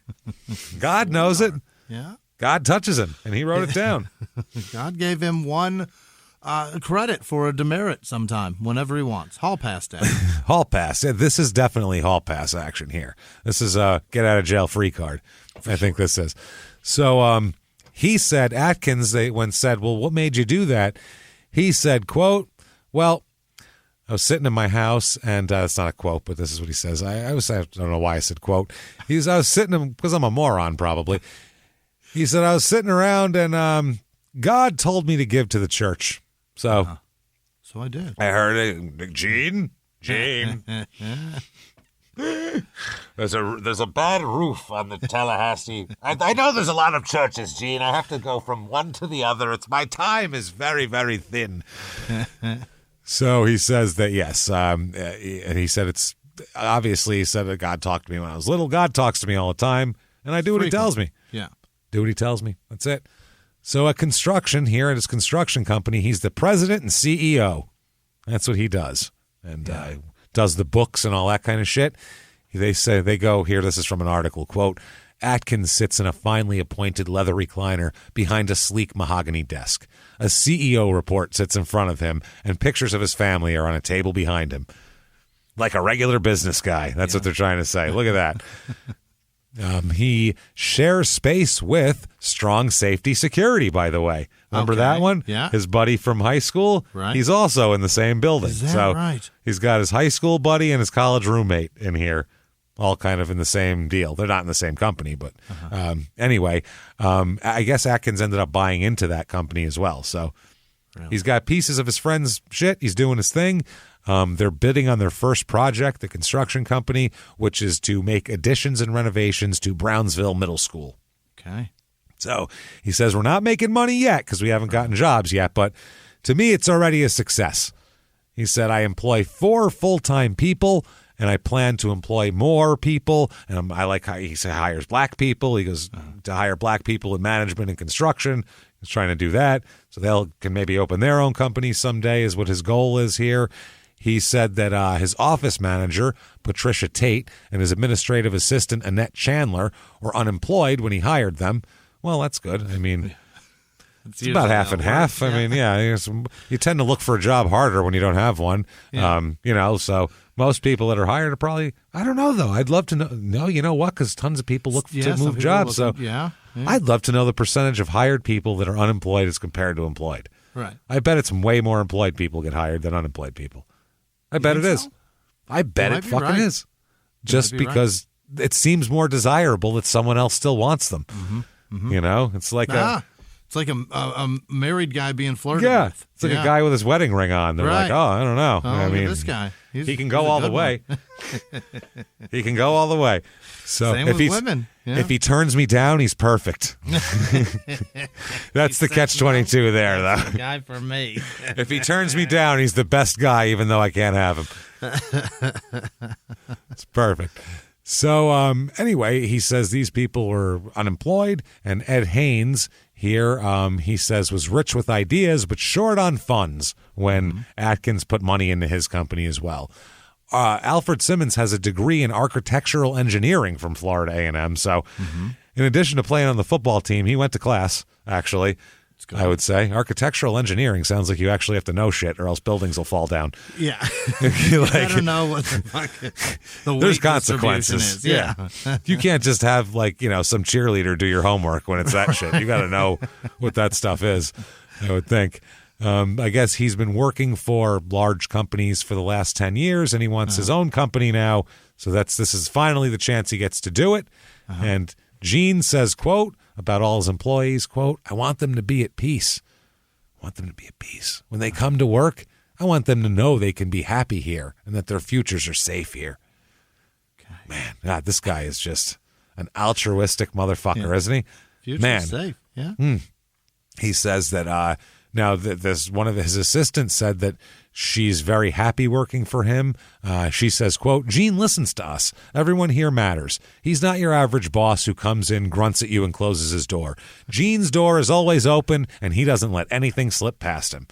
God knows it. Yeah. God touches him, and he wrote it down. God gave him one credit for a demerit sometime, whenever he wants. Hall pass day. Hall pass. Yeah, this is definitely hall pass action here. This is a get out of jail free card. I think this is. So he said, Atkins, when said, well, what made you do that? He said, quote, well, I was sitting in my house, and it's not a quote, but this is what he says. I don't know why I said quote. I was sitting, because I'm a moron probably. He said, I was sitting around, and God told me to give to the church. So So I did. I heard it. Gene. There's a bad roof on the Tallahassee. I know there's a lot of churches, Gene. I have to go from one to the other. My time is very, very thin. So he says that, yes. And he said it's obviously, he said that God talked to me when I was little. God talks to me all the time, and I do what he tells me. Yeah. Do what he tells me. That's it. So at construction, here at his construction company, he's the president and CEO. That's what he does. And does the books and all that kind of shit. They say, they go here, this is from an article, quote, Atkins sits in a finely appointed leather recliner behind a sleek mahogany desk. A CEO report sits in front of him, and pictures of his family are on a table behind him. Like a regular business guy. That's what they're trying to say. Look at that. He shares space with Strong Safety Security, by the way. Remember that one? Yeah. His buddy from high school? Right. He's also in the same building. Is that right? He's got his high school buddy and his college roommate in here, all kind of in the same deal. They're not in the same company, but anyway, I guess Atkins ended up buying into that company as well. So he's got pieces of his friend's shit. He's doing his thing. They're bidding on their first project, the construction company, which is to make additions and renovations to Brownsville Middle School. Okay. So he says, we're not making money yet because we haven't gotten jobs yet, but to me, it's already a success. He said, I employ 4 full-time people, and I plan to employ more people. And I like how he hires black people. He goes to hire black people in management and construction. He's trying to do that. So they can maybe open their own company someday is what his goal is here. He said that his office manager, Patricia Tate, and his administrative assistant, Annette Chandler, were unemployed when he hired them. Well, that's good. I mean, it's about half and half. I mean, you tend to look for a job harder when you don't have one. Yeah. So most people that are hired are probably, I don't know, though. I'd love to know. No, you know what? Because tons of people look to move jobs. I'd love to know the percentage of hired people that are unemployed as compared to employed. Right. I bet it's way more employed people get hired than unemployed people. I bet it is. I bet it fucking is. Just because it seems more desirable that someone else still wants them. Mm-hmm. Mm-hmm. You know, it's like a married guy being flirted with. It's like a guy with his wedding ring on. They're like, oh, I don't know. I mean, this guy. He can go all the way. He can go all the way. So same with women. Yeah. If he turns me down, he's perfect. That's the catch-22 there, though. The guy for me. If he turns me down, he's the best guy, even though I can't have him. It's perfect. So anyway, he says these people were unemployed, and Ed Haynes here, he says, was rich with ideas but short on funds when Atkins put money into his company as well. Alfred Simmons has a degree in architectural engineering from Florida A&M. So in addition to playing on the football team, he went to class, actually. I would say architectural engineering sounds like you actually have to know shit, or else buildings will fall down. Yeah, like, I don't know what the fuck. There's consequences. Is. Yeah, you can't just have some cheerleader do your homework when it's that shit. You got to know what that stuff is. I would think. I guess he's been working for large companies for the last 10 years, and he wants his own company now. So this is finally the chance he gets to do it. And Gene says, quote, about all his employees, quote, I want them to be at peace. I want them to be at peace. When they come to work, I want them to know they can be happy here and that their futures are safe here. Okay. Man, God, this guy is just an altruistic motherfucker, isn't he? Future's safe, yeah. He says that now this one of his assistants said that she's very happy working for him. She says, quote, Gene listens to us. Everyone here matters. He's not your average boss who comes in, grunts at you, and closes his door. Gene's door is always open, and he doesn't let anything slip past him.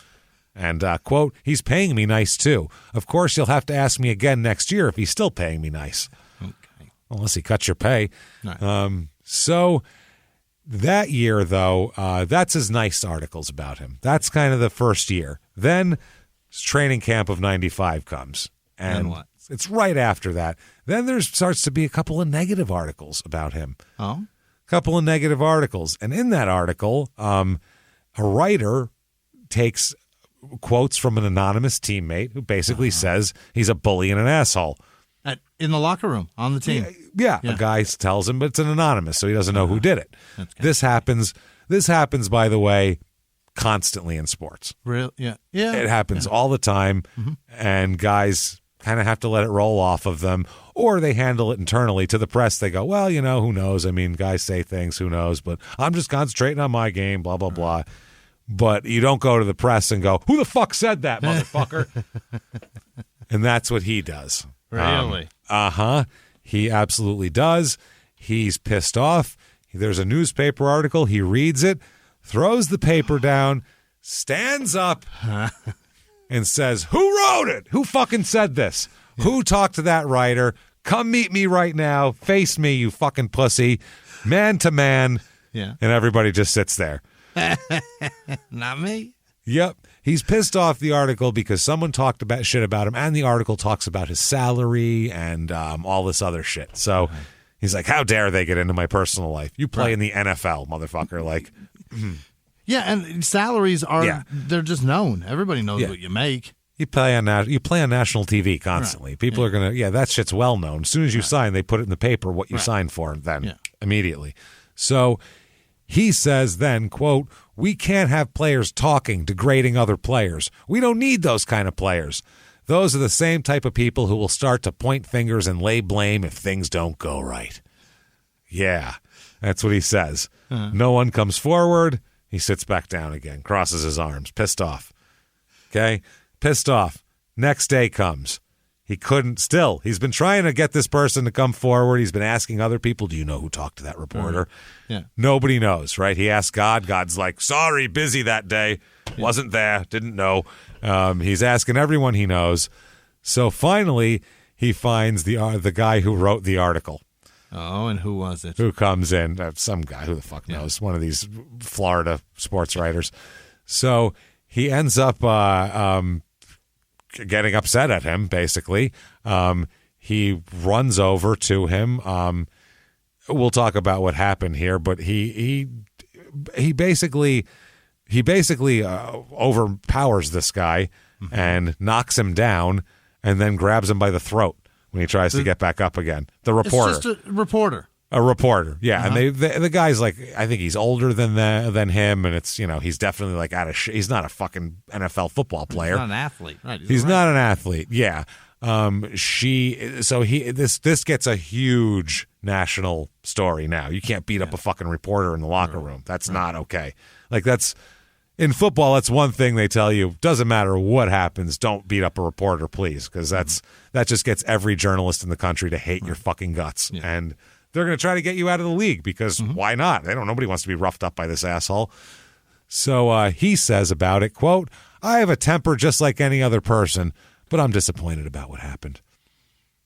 And, quote, he's paying me nice, too. Of course, you'll have to ask me again next year if he's still paying me nice. Okay. Unless he cuts your pay. Right. So that year, though, that's his nice articles about him. That's kind of the first year. Then training camp of 95 comes. And what? It's right after that. Then there starts to be a couple of negative articles about him. Oh? A couple of negative articles. And in that article, a writer takes quotes from an anonymous teammate who basically says he's a bully and an asshole. In the locker room, on the team. Yeah, a guy tells him, but it's an anonymous, so he doesn't know who did it. This happens, by the way, constantly in sports. Really? Yeah. It happens all the time, and guys kind of have to let it roll off of them, or they handle it internally to the press. They go, well, who knows? I mean, guys say things, who knows? But I'm just concentrating on my game, blah, blah, blah. But you don't go to the press and go, who the fuck said that, motherfucker? And that's what he does. Really? He absolutely does. He's pissed off. There's a newspaper article. He reads it, throws the paper down, stands up, and says, who wrote it? Who fucking said this? Yeah. Who talked to that writer? Come meet me right now. Face me, you fucking pussy. Man to man. Yeah. And everybody just sits there. Not me. Yep. He's pissed off the article because someone talked about shit about him, and the article talks about his salary and all this other shit. So he's like, how dare they get into my personal life? You play in the NFL, motherfucker. Like, yeah, and salaries are, they're just known. Everybody knows what you make. You play on national TV constantly. Right. People are going to, that shit's well known. As soon as you sign, they put it in the paper what you signed for then immediately. So he says then, quote, we can't have players talking, degrading other players. We don't need those kind of players. Those are the same type of people who will start to point fingers and lay blame if things don't go right. Yeah, that's what he says. No one comes forward. He sits back down again, crosses his arms, pissed off. Okay, pissed off. Next day comes. He couldn't still. He's been trying to get this person to come forward. He's been asking other people, do you know who talked to that reporter? Yeah. Nobody knows, right? He asked God. God's like, sorry, busy that day. Wasn't there. Didn't know. He's asking everyone he knows. So finally, he finds the guy who wrote the article. Oh, and who was it? Who comes in? Some guy, who the fuck knows? One of these Florida sports writers. So he ends up getting upset at him, basically. He runs over to him. We'll talk about what happened here, but he basically overpowers this guy and knocks him down and then grabs him by the throat when he tries to get back up again. The reporter. It's just a reporter. A reporter, yeah. And the guy's like, I think he's older than him, and it's, he's definitely like out of he's not a fucking NFL football player. He's not an athlete. Right. He's not an athlete, yeah. This gets a huge national story now. You can't beat up a fucking reporter in the locker room. That's not okay. Like, that's, In football, that's one thing they tell you. Doesn't matter what happens, don't beat up a reporter, please, because that just gets every journalist in the country to hate your fucking guts. Yeah. And they're going to try to get you out of the league because why not? Nobody wants to be roughed up by this asshole. So he says about it, quote, I have a temper just like any other person, but I'm disappointed about what happened.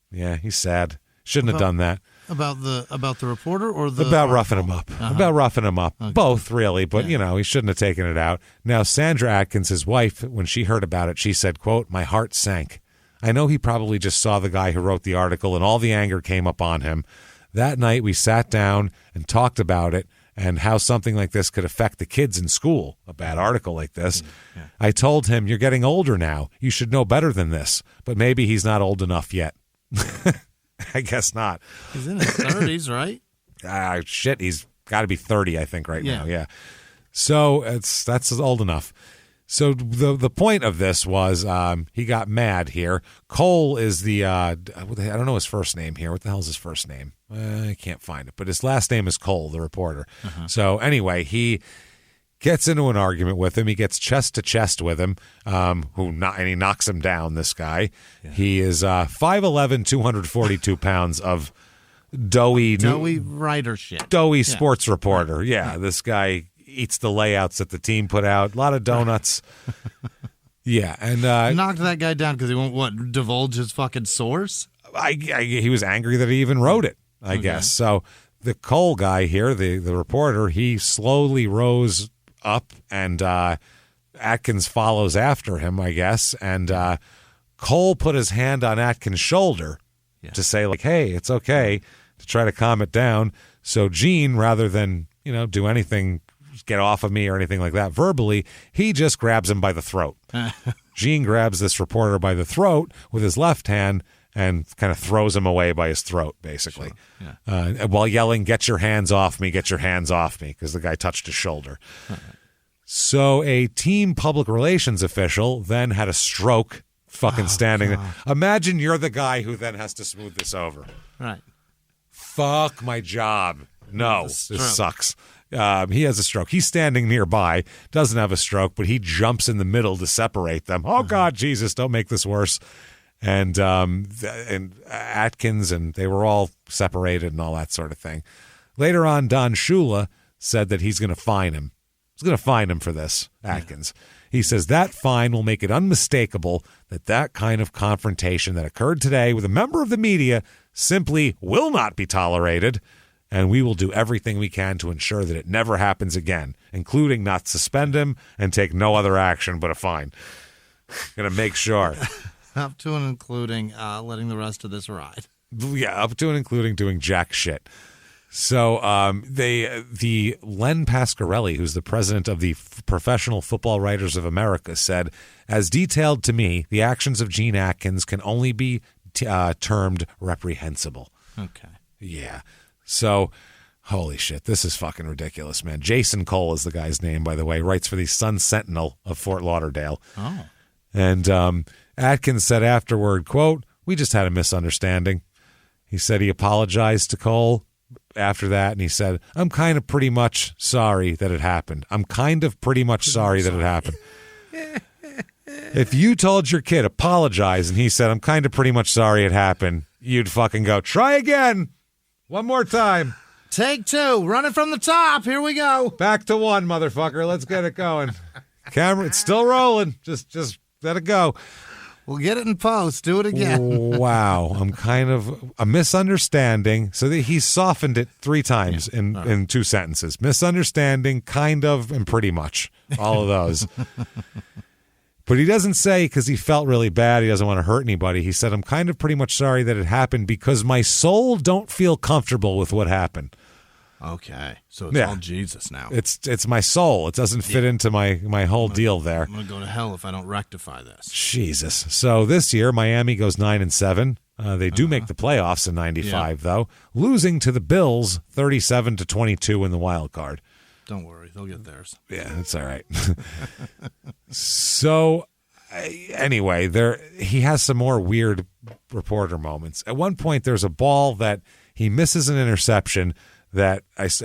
Yeah, he's sad. Shouldn't have done that. About the reporter or the about roughing him up. About roughing him up. Okay. Both, really, but he shouldn't have taken it out. Now, Sandra Atkins, his wife, when she heard about it, she said, quote, my heart sank. I know he probably just saw the guy who wrote the article and all the anger came up on him. That night we sat down and talked about it and how something like this could affect the kids in school, a bad article like this. Yeah. I told him, you're getting older now. You should know better than this, but maybe he's not old enough yet. I guess not. He's in his 30s, right? Shit, he's got to be 30, I think, right now. Yeah. So that's old enough. So the point of this was he got mad here. Cole is the I don't know his first name here. What the hell is his first name? I can't find it. But his last name is Cole, the reporter. So anyway, he gets into an argument with him. He gets chest to chest with him, and he knocks him down, this guy. Yeah. He is 5'11", 242 pounds of doughy writer shit. Doughy sports reporter. Yeah, this guy eats the layouts that the team put out. A lot of donuts. Yeah, and knocked that guy down because he won't divulge his fucking source? He was angry that he even wrote it, I guess. So the Cole guy here, the reporter, he slowly rose up, and Atkins follows after him, I guess. And Cole put his hand on Atkins' shoulder to say, like, hey, it's okay, to try to calm it down. So Gene, rather than, do anything, get off of me or anything like that verbally, he just grabs him by the throat. Gene grabs this reporter by the throat with his left hand and kind of throws him away by his throat, basically, while yelling, get your hands off me, because the guy touched his shoulder. So a team public relations official then had a stroke standing there. Imagine you're the guy who then has to smooth this over. Right. Fuck my job. No, this sucks. He has a stroke. He's standing nearby, doesn't have a stroke, but he jumps in the middle to separate them. Oh, God, Jesus, don't make this worse. And Atkins, and they were all separated and all that sort of thing. Later on, Don Shula said that he's going to fine him. He's going to fine him for this, Atkins. He says that fine will make it unmistakable that kind of confrontation that occurred today with a member of the media simply will not be tolerated, and we will do everything we can to ensure that it never happens again, including not suspend him and take no other action but a fine. Going to make sure. Up to and including letting the rest of this ride. Yeah, up to and including doing jack shit. So the Len Pasquarelli, who's the president of the Professional Football Writers of America, said, as detailed to me, the actions of Gene Atkins can only be termed reprehensible. Okay. Yeah. So, holy shit, this is fucking ridiculous, man. Jason Cole is the guy's name, by the way, writes for the Sun Sentinel of Fort Lauderdale. Oh. And Atkins said afterward, quote, we just had a misunderstanding. He said he apologized to Cole after that, and he said, I'm kind of pretty much sorry that it happened. If you told your kid, apologize, and he said, I'm kind of pretty much sorry it happened, you'd fucking go, try again. One more time. Take two. Running from the top. Here we go. Back to one, motherfucker. Let's get it going. Camera, it's still rolling. Just let it go. We'll get it in post. Do it again. Wow. I'm kind of a misunderstanding. So he softened it 3 times in 2 sentences. Misunderstanding, kind of, and pretty much. All of those. But he doesn't say because he felt really bad. He doesn't want to hurt anybody. He said, I'm kind of pretty much sorry that it happened because my soul don't feel comfortable with what happened. Okay. So it's all Jesus now. It's my soul. It doesn't fit into my whole deal there. I'm going to go to hell if I don't rectify this. Jesus. So this year, Miami goes 9-7. They do make the playoffs in 95, though, losing to the Bills 37-22 in the wild card. Don't worry. They'll get theirs. Yeah, that's all right. So anyway, he has some more weird reporter moments. At one point, there's a ball that he misses an interception that it's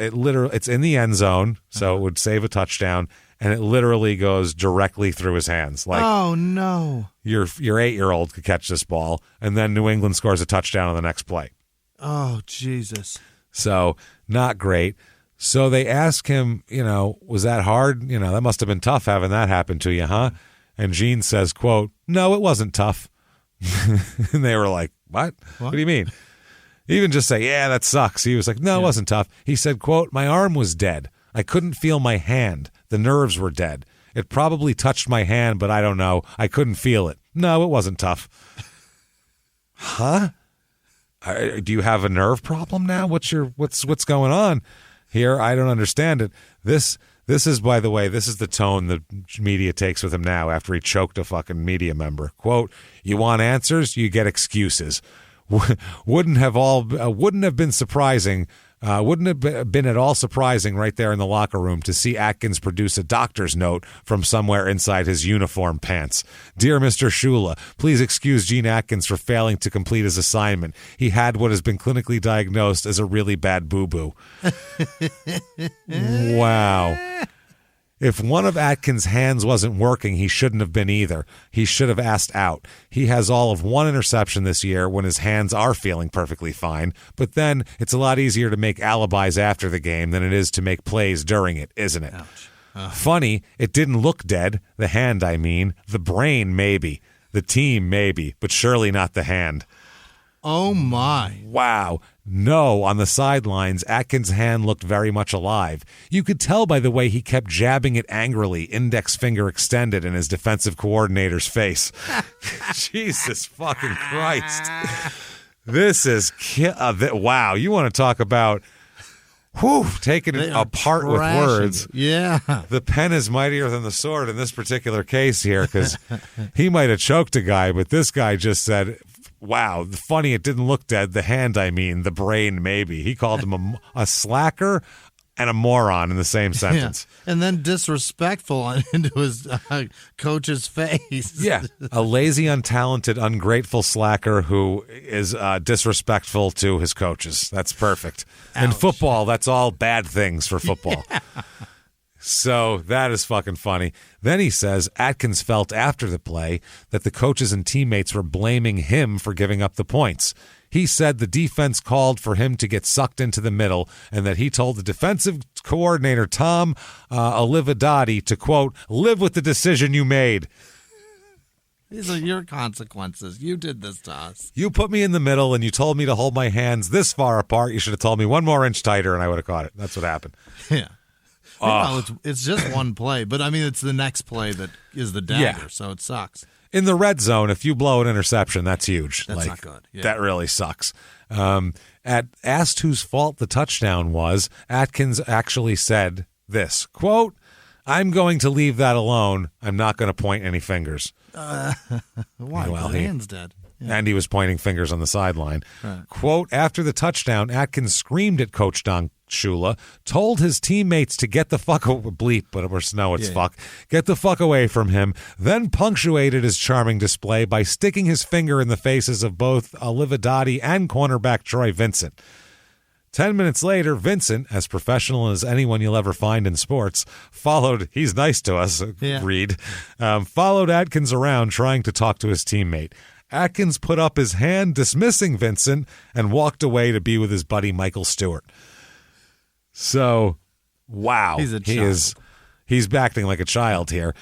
in the end zone, so it would save a touchdown, and it literally goes directly through his hands. Like, oh no, your 8-year-old could catch this ball, and then New England scores a touchdown on the next play. Oh Jesus! So not great. So they ask him, was that hard? That must have been tough having that happen to you, huh? And Gene says, quote, "No, it wasn't tough." And they were like, what? What do you mean? Even just say, yeah, that sucks. He was like, no, it wasn't tough. He said, quote, "My arm was dead. I couldn't feel my hand. The nerves were dead. It probably touched my hand, but I don't know. I couldn't feel it. No, it wasn't tough." Huh? Do you have a nerve problem now? What's going on here? I don't understand it. This is, by the way, this is the tone the media takes with him now after he choked a fucking media member. Quote, "You want answers? You get excuses." Wouldn't have been surprising. Wouldn't have been at all surprising right there in the locker room to see Atkins produce a doctor's note from somewhere inside his uniform pants. "Dear Mr. Shula, please excuse Gene Atkins for failing to complete his assignment. He had what has been clinically diagnosed as a really bad boo-boo." Wow. If one of Atkins' hands wasn't working, he shouldn't have been either. He should have asked out. He has all of one interception this year when his hands are feeling perfectly fine. But then it's a lot easier to make alibis after the game than it is to make plays during it, isn't it? Funny, it didn't look dead. The hand, I mean. The brain, maybe. The team, maybe. But surely not the hand. Oh, my. Wow. No, on the sidelines, Atkins' hand looked very much alive. You could tell by the way he kept jabbing it angrily, index finger extended in his defensive coordinator's face. Jesus fucking Christ. This is... wow, you want to talk about... taking it apart with words. Yeah. The pen is mightier than the sword in this particular case here, because he might have choked a guy, but this guy just said... Wow, funny, it didn't look dead. The hand, I mean, the brain, maybe. He called him a slacker and a moron in the same sentence. Yeah. And then disrespectful into his coach's face. Yeah, a lazy, untalented, ungrateful slacker who is disrespectful to his coaches. That's perfect. Ouch. In football, that's all bad things for football. Yeah. So that is fucking funny. Then he says Atkins felt after the play that the coaches and teammates were blaming him for giving up the points. He said the defense called for him to get sucked into the middle and that he told the defensive coordinator, Tom Olividati, to, quote, "live with the decision you made." These are your consequences. You did this to us. You put me in the middle and you told me to hold my hands this far apart. You should have told me 1 more inch tighter and I would have caught it. That's what happened. Yeah. No, it's just one play, but I mean, it's the next play that is the dagger, so it sucks. In the red zone, if you blow an interception, that's huge. That's not good. Yeah. That really sucks. Asked whose fault the touchdown was, Atkins actually said this, quote, "I'm going to leave that alone. I'm not going to point any fingers." Why? Well, the hand's dead. Yeah. And he was pointing fingers on the sideline. Right. Quote, after the touchdown, Atkins screamed at Coach Don Shula, told his teammates to get the fuck bleep, but it's fuck. Get the fuck away from him, then punctuated his charming display by sticking his finger in the faces of both Olividati and cornerback Troy Vincent. 10 minutes later, Vincent, as professional as anyone you'll ever find in sports, he's nice to us, Reed, followed Atkins around trying to talk to his teammate. Atkins put up his hand dismissing Vincent and walked away to be with his buddy Michael Stewart. So, wow. He's a child. He's acting like a child here.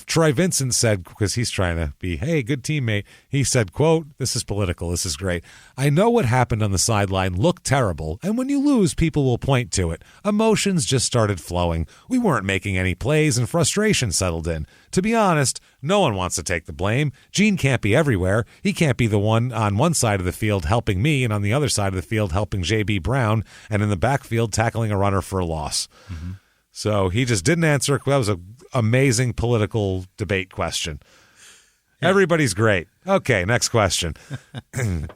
Troy Vincent said, because he's trying to be, hey, good teammate, he said, quote, "This is political. This is great. I know what happened on the sideline looked terrible, and when you lose, people will point to it. Emotions just started flowing. We weren't making any plays, and frustration settled in. To be honest, no one wants to take the blame. Gene can't be everywhere. He can't be the one on one side of the field helping me and on the other side of the field helping J.B. Brown and in the backfield tackling a runner for a loss." Mm-hmm. So he just didn't answer. That was an amazing political debate question. Yeah. Everybody's great. Okay, next question.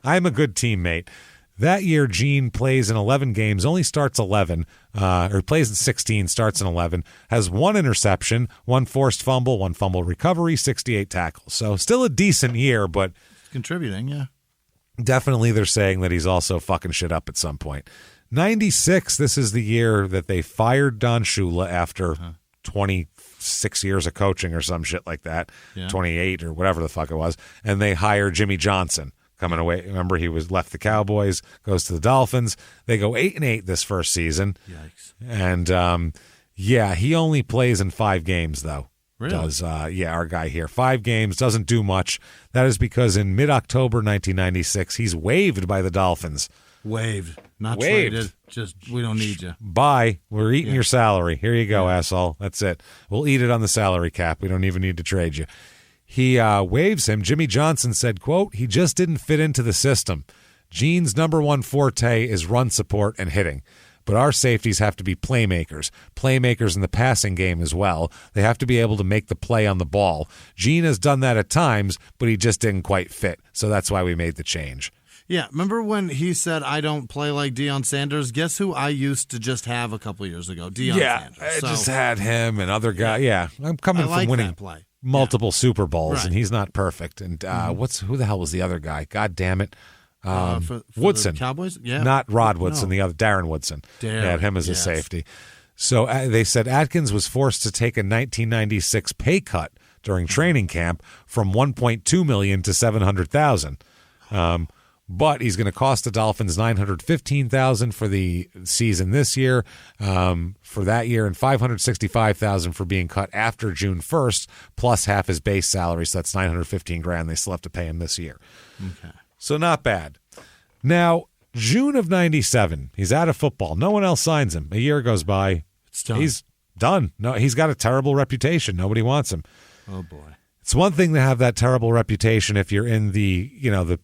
I'm a good teammate. That year, Gene plays in 11 games, only starts 11, or plays in 16, starts in 11, has 1 interception, 1 forced fumble, 1 fumble recovery, 68 tackles. So still a decent year, but... contributing, yeah. Definitely they're saying that he's also fucking shit up at some point. 96, this is the year that they fired Don Shula after 26 years of coaching or some shit like that, 28 or whatever the fuck it was, and they hire Jimmy Johnson coming away. Remember, he was left the Cowboys, goes to the Dolphins. They go 8-8 this first season. Yikes. And, he only plays in 5 games, though. Really? Does our guy here. 5 games, doesn't do much. That is because in mid-October 1996, he's waived by the Dolphins. Waived. Not Waived. traded. Just, we don't need you. Bye. We're eating your salary. Here you go, asshole. That's it. We'll eat it on the salary cap. We don't even need to trade you. He waives him. Jimmy Johnson said, quote, he just didn't fit into the system. Gene's number one forte is run support and hitting. But our safeties have to be playmakers in the passing game as well. They have to be able to make the play on the ball. Gene has done that at times, but he just didn't quite fit. So that's why we made the change. Yeah, remember when he said, I don't play like Deion Sanders? Guess who I used to just have a couple years ago? Deion Sanders. I just had him and other guys. Yeah, I'm coming from winning multiple Super Bowls, and he's not perfect. And who the hell was the other guy? God damn it. For Woodson. the Cowboys? Yeah. Not Rod Woodson, the other, Darren Woodson. They had him as a safety. So they said Atkins was forced to take a 1996 pay cut during training camp from $1.2 million to $700,000. But he's going to cost the Dolphins $915,000 for the season this year, for that year, and $565,000 for being cut after June 1st, plus half his base salary. So that's $915,000. They still have to pay him this year. Okay. So not bad. Now, June of 97, he's out of football. No one else signs him. A year goes by. It's done. He's done. No, he's got a terrible reputation. Nobody wants him. Oh, boy. It's one thing to have that terrible reputation if you're in the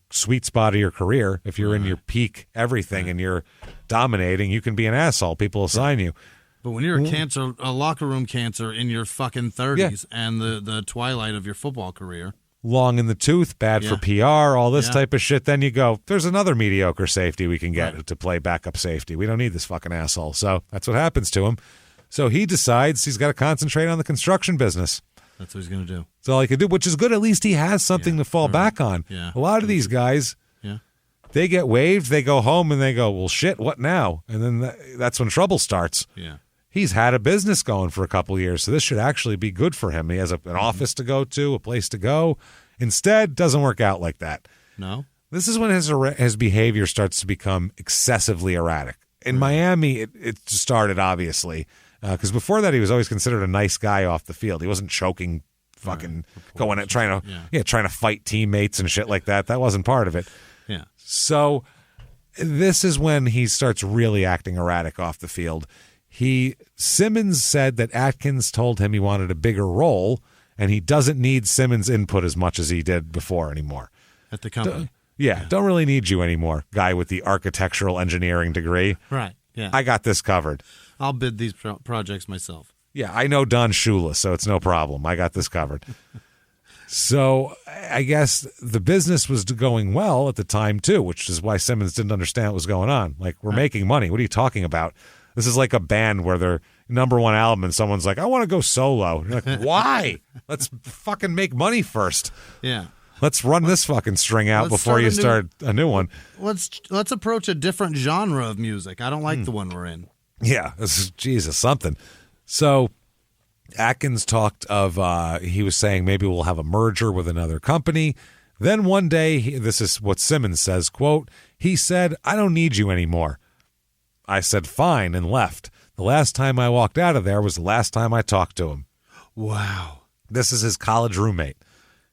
sweet spot of your career. If you're in your peak everything and you're dominating, you can be an asshole. People will sign you. But when you're a locker room cancer in your fucking 30s and the twilight of your football career. Long in the tooth, bad for PR, all this type of shit. Then you go, there's another mediocre safety we can get to play backup safety. We don't need this fucking asshole. So that's what happens to him. So he decides he's got to concentrate on the construction business. That's what he's going to do. That's all he can do, which is good. At least he has something to fall back on. Yeah. A lot of these guys, they get waived, they go home, and they go, well, shit, what now? And then that's when trouble starts. Yeah. He's had a business going for a couple of years, so this should actually be good for him. He has an office to go to, a place to go. Instead, doesn't work out like that. No. This is when his behavior starts to become excessively erratic. In Miami, it started, obviously, because before that, he was always considered a nice guy off the field. He wasn't choking, fucking going at trying to fight teammates and shit like that. That wasn't part of it. Yeah. So this is when he starts really acting erratic off the field. Simmons said that Atkins told him he wanted a bigger role, and he doesn't need Simmons' input as much as he did before anymore. At the company. Don't really need you anymore, guy with the architectural engineering degree. Right, yeah. I got this covered. I'll bid these projects myself. Yeah, I know Don Shula, so it's no problem. I got this covered. So I guess the business was going well at the time, too, which is why Simmons didn't understand what was going on. Like, we're making money. What are you talking about? This is like a band where their number one album and someone's like, I want to go solo. You're like, why? Let's fucking make money first. Yeah. Let's run this fucking string out before you start a new one. Let's approach a different genre of music. I don't like the one we're in. Yeah. This is, Jesus, something. So Atkins talked of, he was saying maybe we'll have a merger with another company. Then one day, this is what Simmons says, quote, he said, I don't need you anymore. I said, fine, and left. The last time I walked out of there was the last time I talked to him. Wow. This is his college roommate.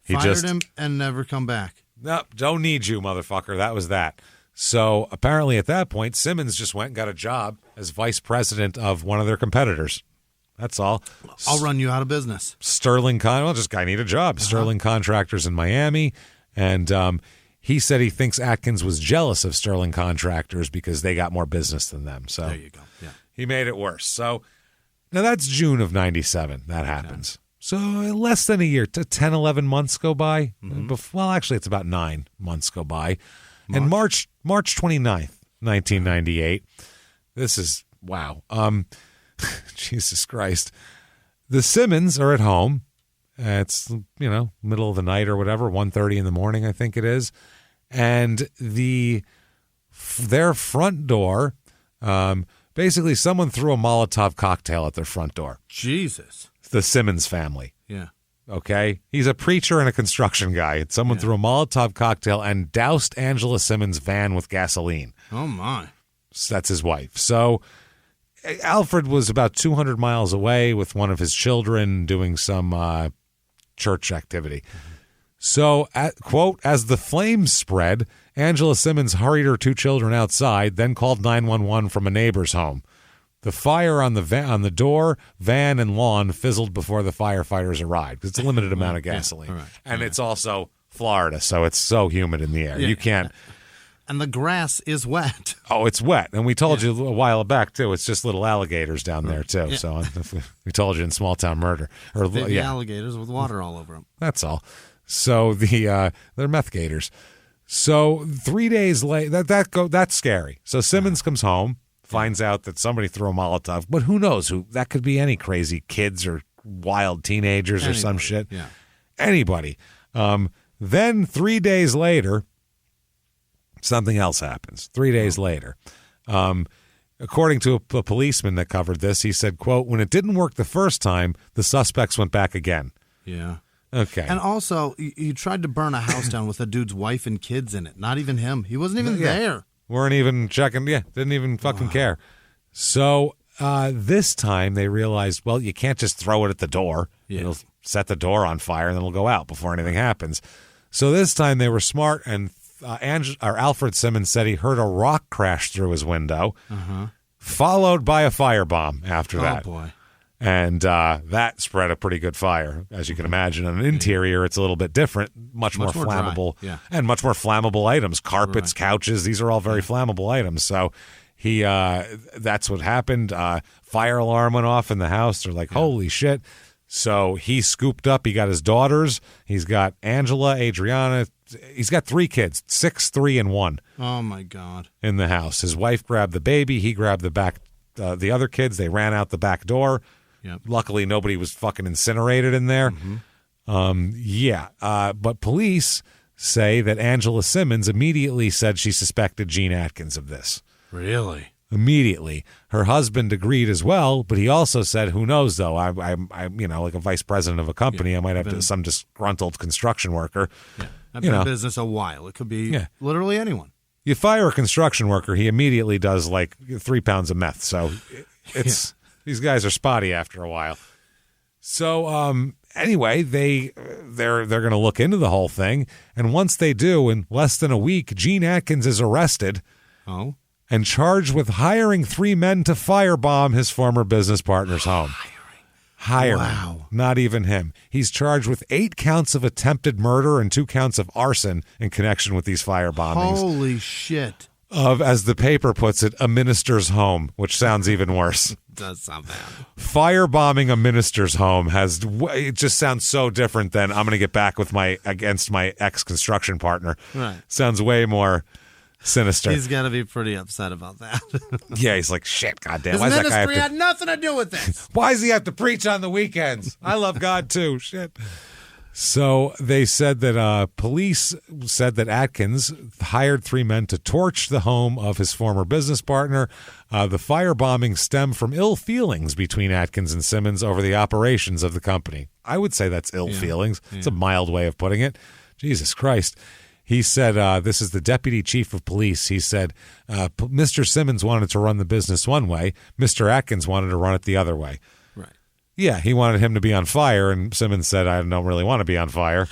He fired him and never come back. Nope, don't need you, motherfucker. That was that. So apparently at that point, Simmons just went and got a job as vice president of one of their competitors. That's all. I'll run you out of business. This guy need a job. Sterling Contractors in Miami. And he said he thinks Atkins was jealous of Sterling Contractors because they got more business than them. So there you go. Yeah. He made it worse. So now that's June of 97. That happens. Okay. So less than a year, 10, 11 months go by. Mm-hmm. Well, actually, it's about 9 months go by. And March 29th, 1998. This is, wow. Jesus Christ. The Simmons are at home. It's, middle of the night or whatever, 1:30 in the morning, I think it is. And their front door Basically, someone threw a Molotov cocktail at their front door. Jesus. The Simmons family. Yeah. Okay? He's a preacher and a construction guy. Someone threw a Molotov cocktail and doused Angela Simmons' van with gasoline. Oh, my. So that's his wife. So Alfred was about 200 miles away with one of his children doing some church activity. So, quote, as the flames spread, Angela Simmons hurried her 2 children outside, then called 911 from a neighbor's home. The fire on the door, van, and lawn fizzled before the firefighters arrived. It's a limited amount of gasoline. Yeah, right. And it's also Florida, so it's so humid in the air. Yeah. You can't. And the grass is wet. Oh, it's wet. And we told you a while back, too, it's just little alligators down there, too. Yeah. So we told you in Small Town Murder. Baby alligators with water all over them. That's all. So they're meth gators. So 3 days later, that's scary. So Simmons comes home, finds out that somebody threw a Molotov, but who knows who? That could be any crazy kids or wild teenagers or some shit. Yeah. Anybody. Then 3 days later, something else happens. 3 days later. According to a policeman that covered this, he said, quote, when it didn't work the first time, the suspects went back again. Yeah. Okay. And also, you tried to burn a house down with a dude's wife and kids in it. Not even him. He wasn't even there. Weren't even checking. Yeah, didn't even fucking care. So this time they realized, well, you can't just throw it at the door. Yeah. It'll set the door on fire and then it'll go out before anything happens. So this time they were smart, and Alfred Simmons said he heard a rock crash through his window, followed by a firebomb after that. Oh, boy. And that spread a pretty good fire, as you can imagine. On an interior, it's a little bit different, much more flammable, and much more flammable items. Carpets, couches, these are all very flammable items. So that's what happened. Fire alarm went off in the house. They're like, holy shit. So he scooped up. He got his daughters. He's got Angela, Adriana. He's got 3 kids, 6, 3, and 1. Oh, my God. In the house. His wife grabbed the baby. He grabbed the other kids. They ran out the back door. Yep. Luckily, nobody was fucking incinerated in there. But police say that Angela Simmons immediately said she suspected Gene Atkins of this. Really? Immediately. Her husband agreed as well, but he also said, who knows, though? I'm like a vice president of a company. I might have some disgruntled construction worker. Yeah. I've been in business a while. It could be literally anyone. You fire a construction worker, he immediately does like 3 pounds of meth. So it's these guys are spotty after a while. So anyway, they're going to look into the whole thing, and once they do, in less than a week, Gene Atkins is arrested. Oh. And charged with hiring 3 men to firebomb his former business partner's home. Hiring. Wow. Not even him. He's charged with 8 counts of attempted murder and 2 counts of arson in connection with these firebombings. Holy shit. Of, as the paper puts it, a minister's home, which sounds even worse. Does sound bad. Firebombing a minister's home it just sounds so different than I'm going to get back against my ex-construction partner. Right. Sounds way more sinister. He's got to be pretty upset about that. Yeah, he's like, shit, goddamn. His why does ministry that guy have had nothing to do with this. Why does he have to preach on the weekends? I love God too. Shit. So they said that police said that Atkins hired 3 men to torch the home of his former business partner. The firebombing stemmed from ill feelings between Atkins and Simmons over the operations of the company. I would say that's ill feelings. It's a mild way of putting it. Jesus Christ. He said, this is the deputy chief of police. He said, Mr. Simmons wanted to run the business one way. Mr. Atkins wanted to run it the other way. Right. Yeah, he wanted him to be on fire, and Simmons said, I don't really want to be on fire.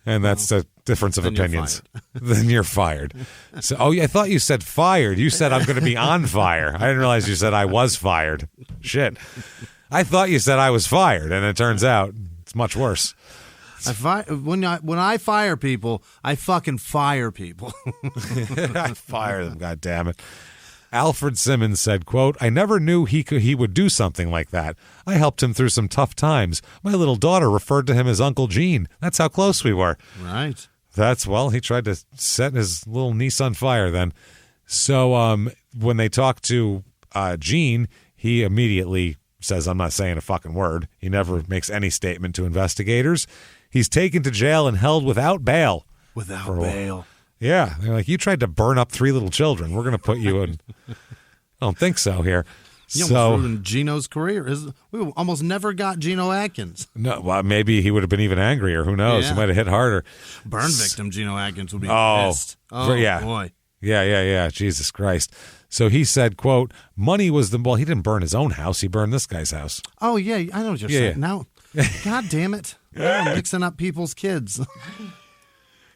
And that's the difference of opinions. Then you're fired. So, I thought you said fired. You said I'm going to be on fire. I didn't realize you said I was fired. Shit. I thought you said I was fired, and it turns out it's much worse. When I fire people, I fucking fire people. I fire them, goddammit. Alfred Simmons said, quote, I never knew he would do something like that. I helped him through some tough times. My little daughter referred to him as Uncle Gene. That's how close we were. Right. He tried to set his little niece on fire then. So when they talked to Gene, he immediately says, I'm not saying a fucking word. He never makes any statement to investigators. He's taken to jail and held without bail. Without bail. Yeah. They're like, you tried to burn up 3 little children. We're going to put you in. I don't think so here. You almost ruined Gino's career. We almost never got Gino Atkins. No, well, maybe he would have been even angrier. Who knows? Yeah. He might have hit harder. Burn victim Gino Atkins would be pissed. Oh, yeah. Boy. Yeah. Jesus Christ. So he said, quote, money was well, he didn't burn his own house. He burned this guy's house. Oh, yeah. I know what you're saying. Now, God damn it. Now I'm mixing up people's kids.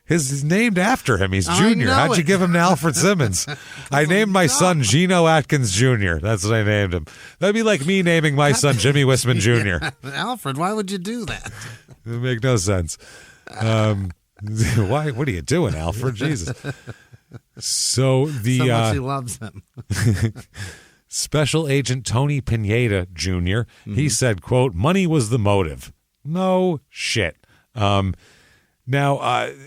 He's named after him. He's Junior. How'd you give him to Alfred Simmons? I named my son Gino Atkins Jr. That's what I named him. That'd be like me naming my son Jimmy Wisman Jr. Alfred, why would you do that? It would make no sense. Why? What are you doing, Alfred? Jesus. So much he loves him. Special Agent Tony Pineda Jr., he said, quote, money was the motive. No shit. Now,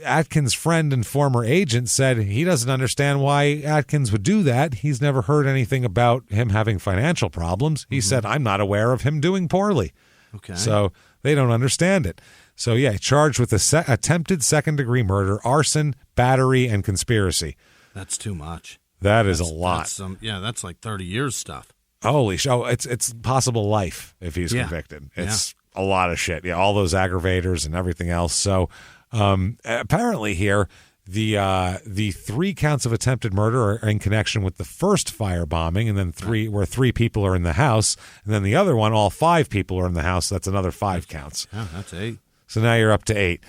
Atkins' friend and former agent said he doesn't understand why Atkins would do that. He's never heard anything about him having financial problems. He said, I'm not aware of him doing poorly. Okay. So they don't understand it. So, yeah, charged with attempted second-degree murder, arson, battery, and conspiracy. That's too much. That's a lot. That's like 30 years stuff. Holy shit. Oh, it's possible life if he's convicted. It's a lot of shit. Yeah, all those aggravators and everything else. So apparently here, the 3 counts of attempted murder are in connection with the first firebombing, and then 3 people are in the house, and then the other one, all 5 people are in the house. That's another 5 counts. Yeah, that's 8. So now you're up to 8.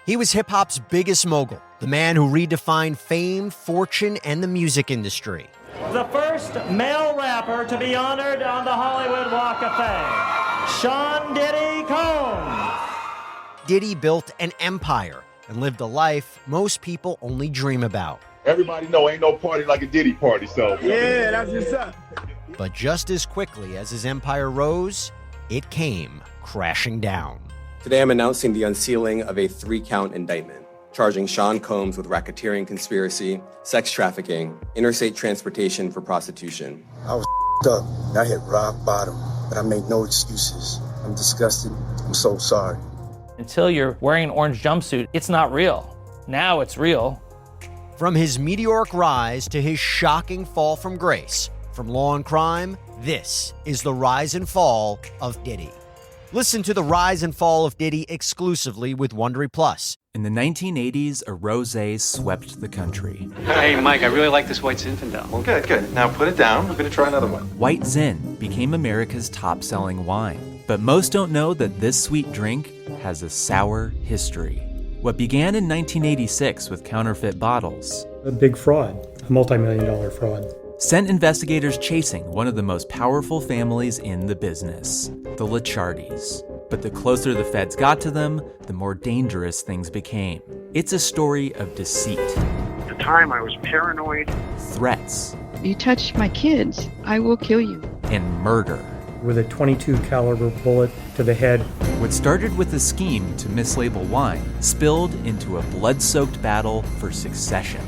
He was hip-hop's biggest mogul, the man who redefined fame, fortune, and the music industry. The first male rapper to be honored on the Hollywood Walk of Fame, Sean Diddy Combs. Diddy built an empire and lived a life most people only dream about. Everybody know ain't no party like a Diddy party, so. Yeah, that's what's up. But just as quickly as his empire rose, it came crashing down. Today I'm announcing the unsealing of a 3-count indictment, charging Sean Combs with racketeering conspiracy, sex trafficking, interstate transportation for prostitution. I was up. I hit rock bottom, but I make no excuses. I'm disgusted. I'm so sorry. Until you're wearing an orange jumpsuit, it's not real. Now it's real. From his meteoric rise to his shocking fall from grace, from law and crime, this is the rise and fall of Diddy. Listen to the rise and fall of Diddy exclusively with Wondery Plus. In the 1980s, a rosé swept the country. Hey, Mike, I really like this white Zinfandel. Well, good. Now put it down. We're going to try another one. White Zin became America's top-selling wine. But most don't know that this sweet drink has a sour history. What began in 1986 with counterfeit bottles. A big fraud, a multi-million-dollar fraud. Sent investigators chasing one of the most powerful families in the business, the Licciardis. But the closer the feds got to them, the more dangerous things became. It's a story of deceit. At the time, I was paranoid. Threats. You touch my kids, I will kill you. And murder. With a .22 caliber bullet to the head. What started with a scheme to mislabel wine spilled into a blood-soaked battle for succession.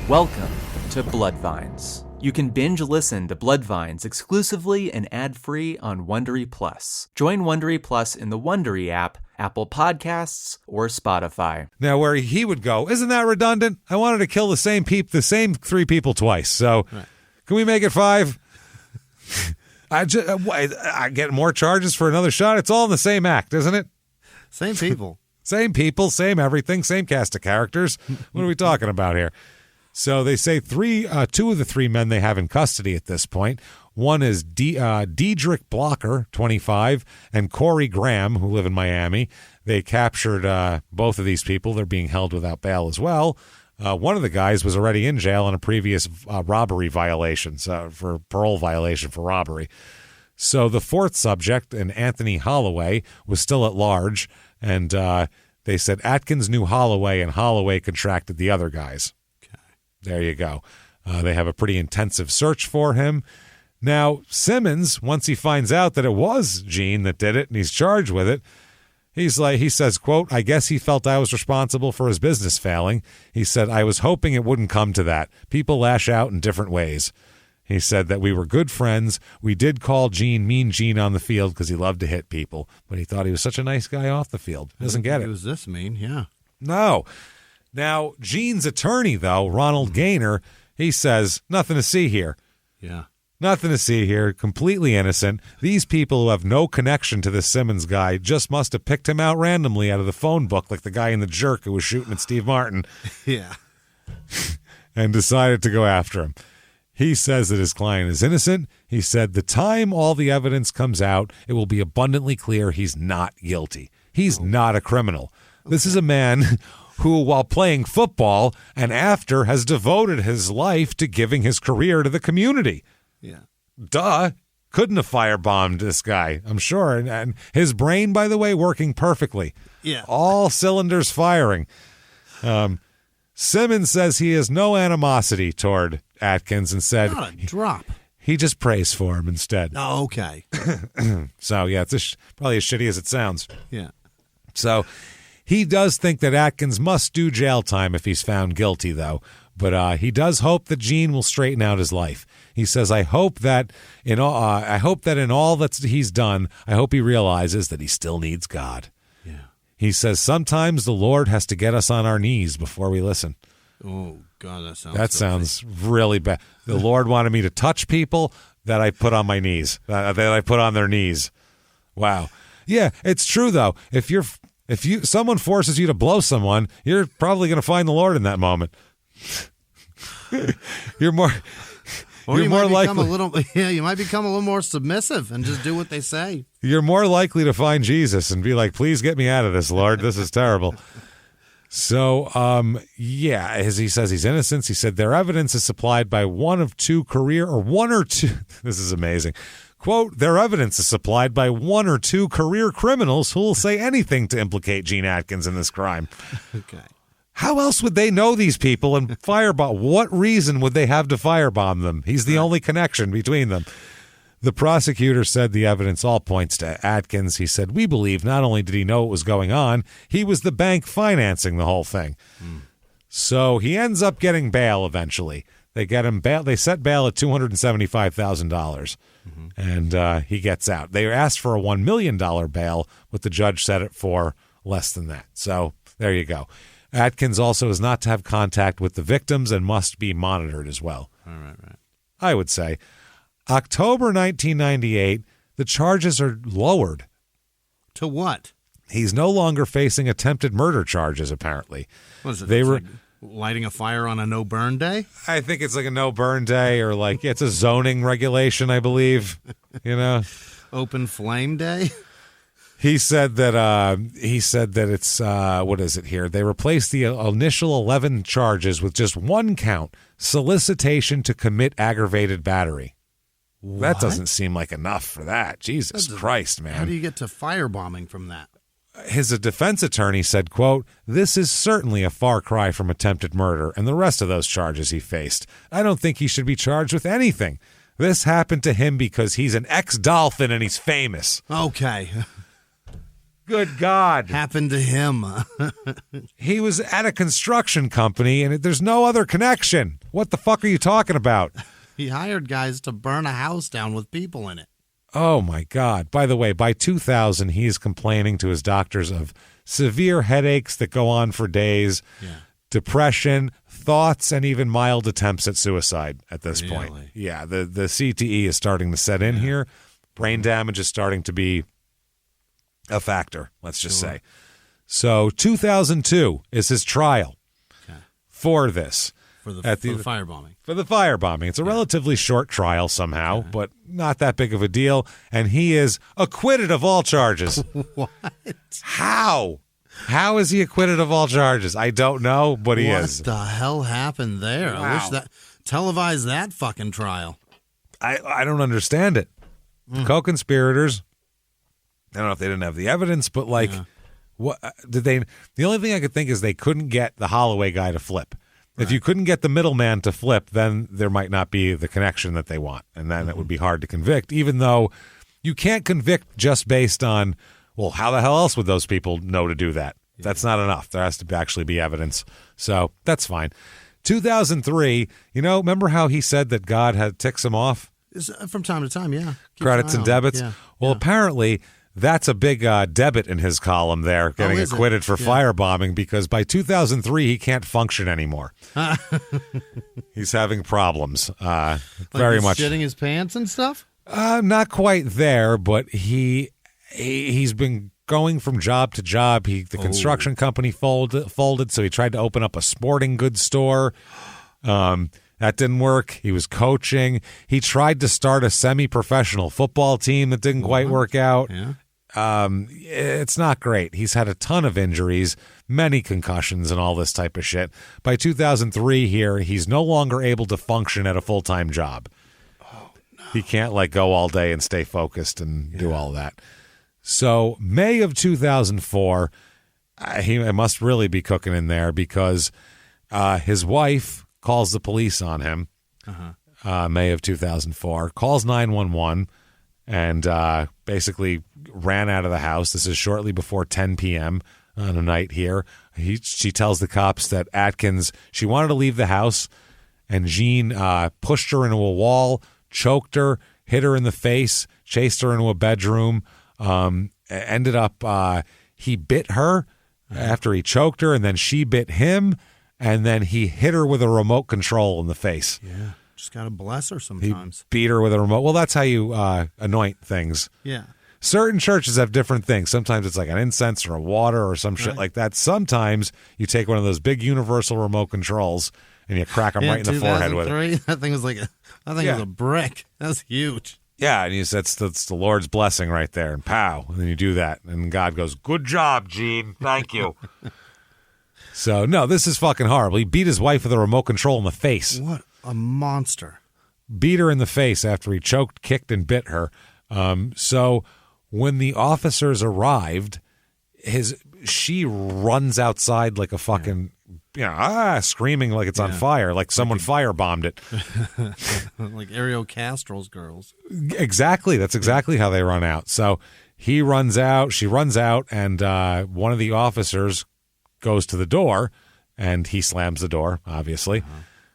Welcome to Bloodvines. You can binge listen to Bloodvines exclusively and ad-free on Wondery Plus. Join Wondery Plus in the Wondery app, Apple Podcasts, or Spotify. Now, where he would go, isn't that redundant? I wanted to kill the same 3 people twice, so can we make it 5? I get more charges for another shot. It's all in the same act, isn't it? Same people. Same people, same everything, same cast of characters. What are we talking about here? So they say 2 of the 3 men they have in custody at this point. One is Diedrich Blocker, 25, and Corey Graham, who live in Miami. They captured both of these people. They're being held without bail as well. One of the guys was already in jail on a previous robbery violation, for parole violation for robbery. So the 4th subject, an Anthony Holloway, was still at large, and they said Atkins knew Holloway, and Holloway contracted the other guys. There you go. They have a pretty intensive search for him. Now, Simmons, once he finds out that it was Gene that did it and he's charged with it, he says, quote, I guess he felt I was responsible for his business failing. He said, I was hoping it wouldn't come to that. People lash out in different ways. He said that we were good friends. We did call Gene Mean Gene on the field because he loved to hit people, but he thought he was such a nice guy off the field. Doesn't get it. He was this mean, yeah. No. Now, Gene's attorney, though, Ronald Gaynor, he says, nothing to see here. Yeah. Nothing to see here. Completely innocent. These people who have no connection to this Simmons guy just must have picked him out randomly out of the phone book, like the guy in The Jerk who was shooting at Steve Martin. Yeah. And decided to go after him. He says that his client is innocent. He said the time all the evidence comes out, it will be abundantly clear he's not guilty. He's not a criminal. Okay. This is a man who, while playing football and after, has devoted his life to giving his career to the community. Yeah. Duh. Couldn't have firebombed this guy, I'm sure. And his brain, by the way, working perfectly. Yeah. All cylinders firing. Simmons says he has no animosity toward Atkins and said not a drop. He just prays for him instead. Oh, okay. So, yeah, it's probably as shitty as it sounds. Yeah. So he does think that Atkins must do jail time if he's found guilty, though. But he does hope that Gene will straighten out his life. He says, I hope that in all that he's done, I hope he realizes that he still needs God. Yeah. He says, sometimes the Lord has to get us on our knees before we listen. Oh, God, that sounds really bad. The Lord wanted me to touch people that I put on my knees, that I put on their knees. Wow. Yeah, it's true, though. If someone forces you to blow someone, you're probably going to find the Lord in that moment. You're more likely. You might become a little more submissive and just do what they say. You're more likely to find Jesus and be like, please get me out of this, Lord. This is terrible. So, as he says he's innocent, he said their evidence is supplied by one or two. This is amazing. Quote, their evidence is supplied by one or two career criminals who will say anything to implicate Gene Atkins in this crime. Okay. How else would they know these people and firebomb? What reason would they have to firebomb them? He's the only connection between them. The prosecutor said the evidence all points to Atkins. He said, we believe not only did he know what was going on, he was the bank financing the whole thing. So he ends up getting bail eventually. They get him bail. They set bail at $275,000, and he gets out. They asked for a $1 million bail, but the judge set it for less than that. So there you go. Atkins also is not to have contact with the victims and must be monitored as well. All right. I would say. October 1998, the charges are lowered. To what? He's no longer facing attempted murder charges, apparently. What is it? Like lighting a fire on a no-burn day? I think it's like a no-burn day, or like it's a zoning regulation, I believe. Open flame day? He said that it's what is it here? They replaced the initial 11 charges with just one count: solicitation to commit aggravated battery. What? That doesn't seem like enough for that. Jesus Christ, man! How do you get to firebombing from that? His defense attorney said, quote, this is certainly a far cry from attempted murder and the rest of those charges he faced. I don't think he should be charged with anything. This happened to him because he's an ex-dolphin and he's famous. Okay. Good God. Happened to him. He was at a construction company and there's no other connection. What the fuck are you talking about? He hired guys to burn a house down with people in it. Oh, my God. By the way, by 2000, he's complaining to his doctors of severe headaches that go on for days, depression, thoughts, and even mild attempts at suicide at this point. Yeah, the CTE is starting to set in here. Brain damage is starting to be a factor, let's just say. So 2002 is his trial for this. For the firebombing. For the firebombing. It's a relatively short trial somehow, but not that big of a deal. And he is acquitted of all charges. What? How? How is he acquitted of all charges? I don't know, but he is. What the hell happened there? Wow. I wish that televise that fucking trial. I don't understand it. Co-conspirators, I don't know if they didn't have the evidence, but what did they? The only thing I could think is they couldn't get the Holloway guy to flip. If you couldn't get the middleman to flip, then there might not be the connection that they want, and then it would be hard to convict, even though you can't convict just based on, well, how the hell else would those people know to do that? That's not enough. There has to actually be evidence. So that's fine. 2003, remember how he said that God ticks him off? From time to time, yeah. Credits and debits. Yeah. Well, apparently that's a big debit in his column there, getting acquitted for firebombing, because by 2003 he can't function anymore. He's having problems. Very much shitting his pants and stuff. Not quite there, but he's been going from job to job. The construction company folded, so he tried to open up a sporting goods store. That didn't work. He was coaching. He tried to start a semi-professional football team that didn't quite work out. Yeah. It's not great. He's had a ton of injuries, many concussions, and all this type of shit. By 2003 here, he's no longer able to function at a full-time job. Oh, no. He can't go all day and stay focused and do all that. So May of 2004, he must really be cooking in there, because his wife calls the police on him. May of 2004, calls 911 and basically ran out of the house. This is shortly before 10 p.m. on a night here. She tells the cops that Atkins, she wanted to leave the house, and Jean pushed her into a wall, choked her, hit her in the face, chased her into a bedroom. Ended up, he bit her after he choked her, and then she bit him, and then he hit her with a remote control in the face. Yeah, just got to bless her sometimes. He beat her with a remote. Well, that's how you anoint things. Yeah. Certain churches have different things. Sometimes it's like an incense or a water or some shit like that. Sometimes you take one of those big universal remote controls and you crack them right in the forehead with it. That thing was it was a brick. That was huge. Yeah, and that's the Lord's blessing right there, and pow, and then you do that, and God goes, "Good job, Gene, thank you." So, no, this is fucking horrible. He beat his wife with a remote control in the face. What a monster. Beat her in the face after he choked, kicked, and bit her. So when the officers arrived, she runs outside like a fucking... screaming like it's on fire, like someone firebombed it. Like Ariel Castro's girls. Exactly. That's exactly how they run out. So she runs out, and one of the officers goes to the door, and he slams the door, obviously.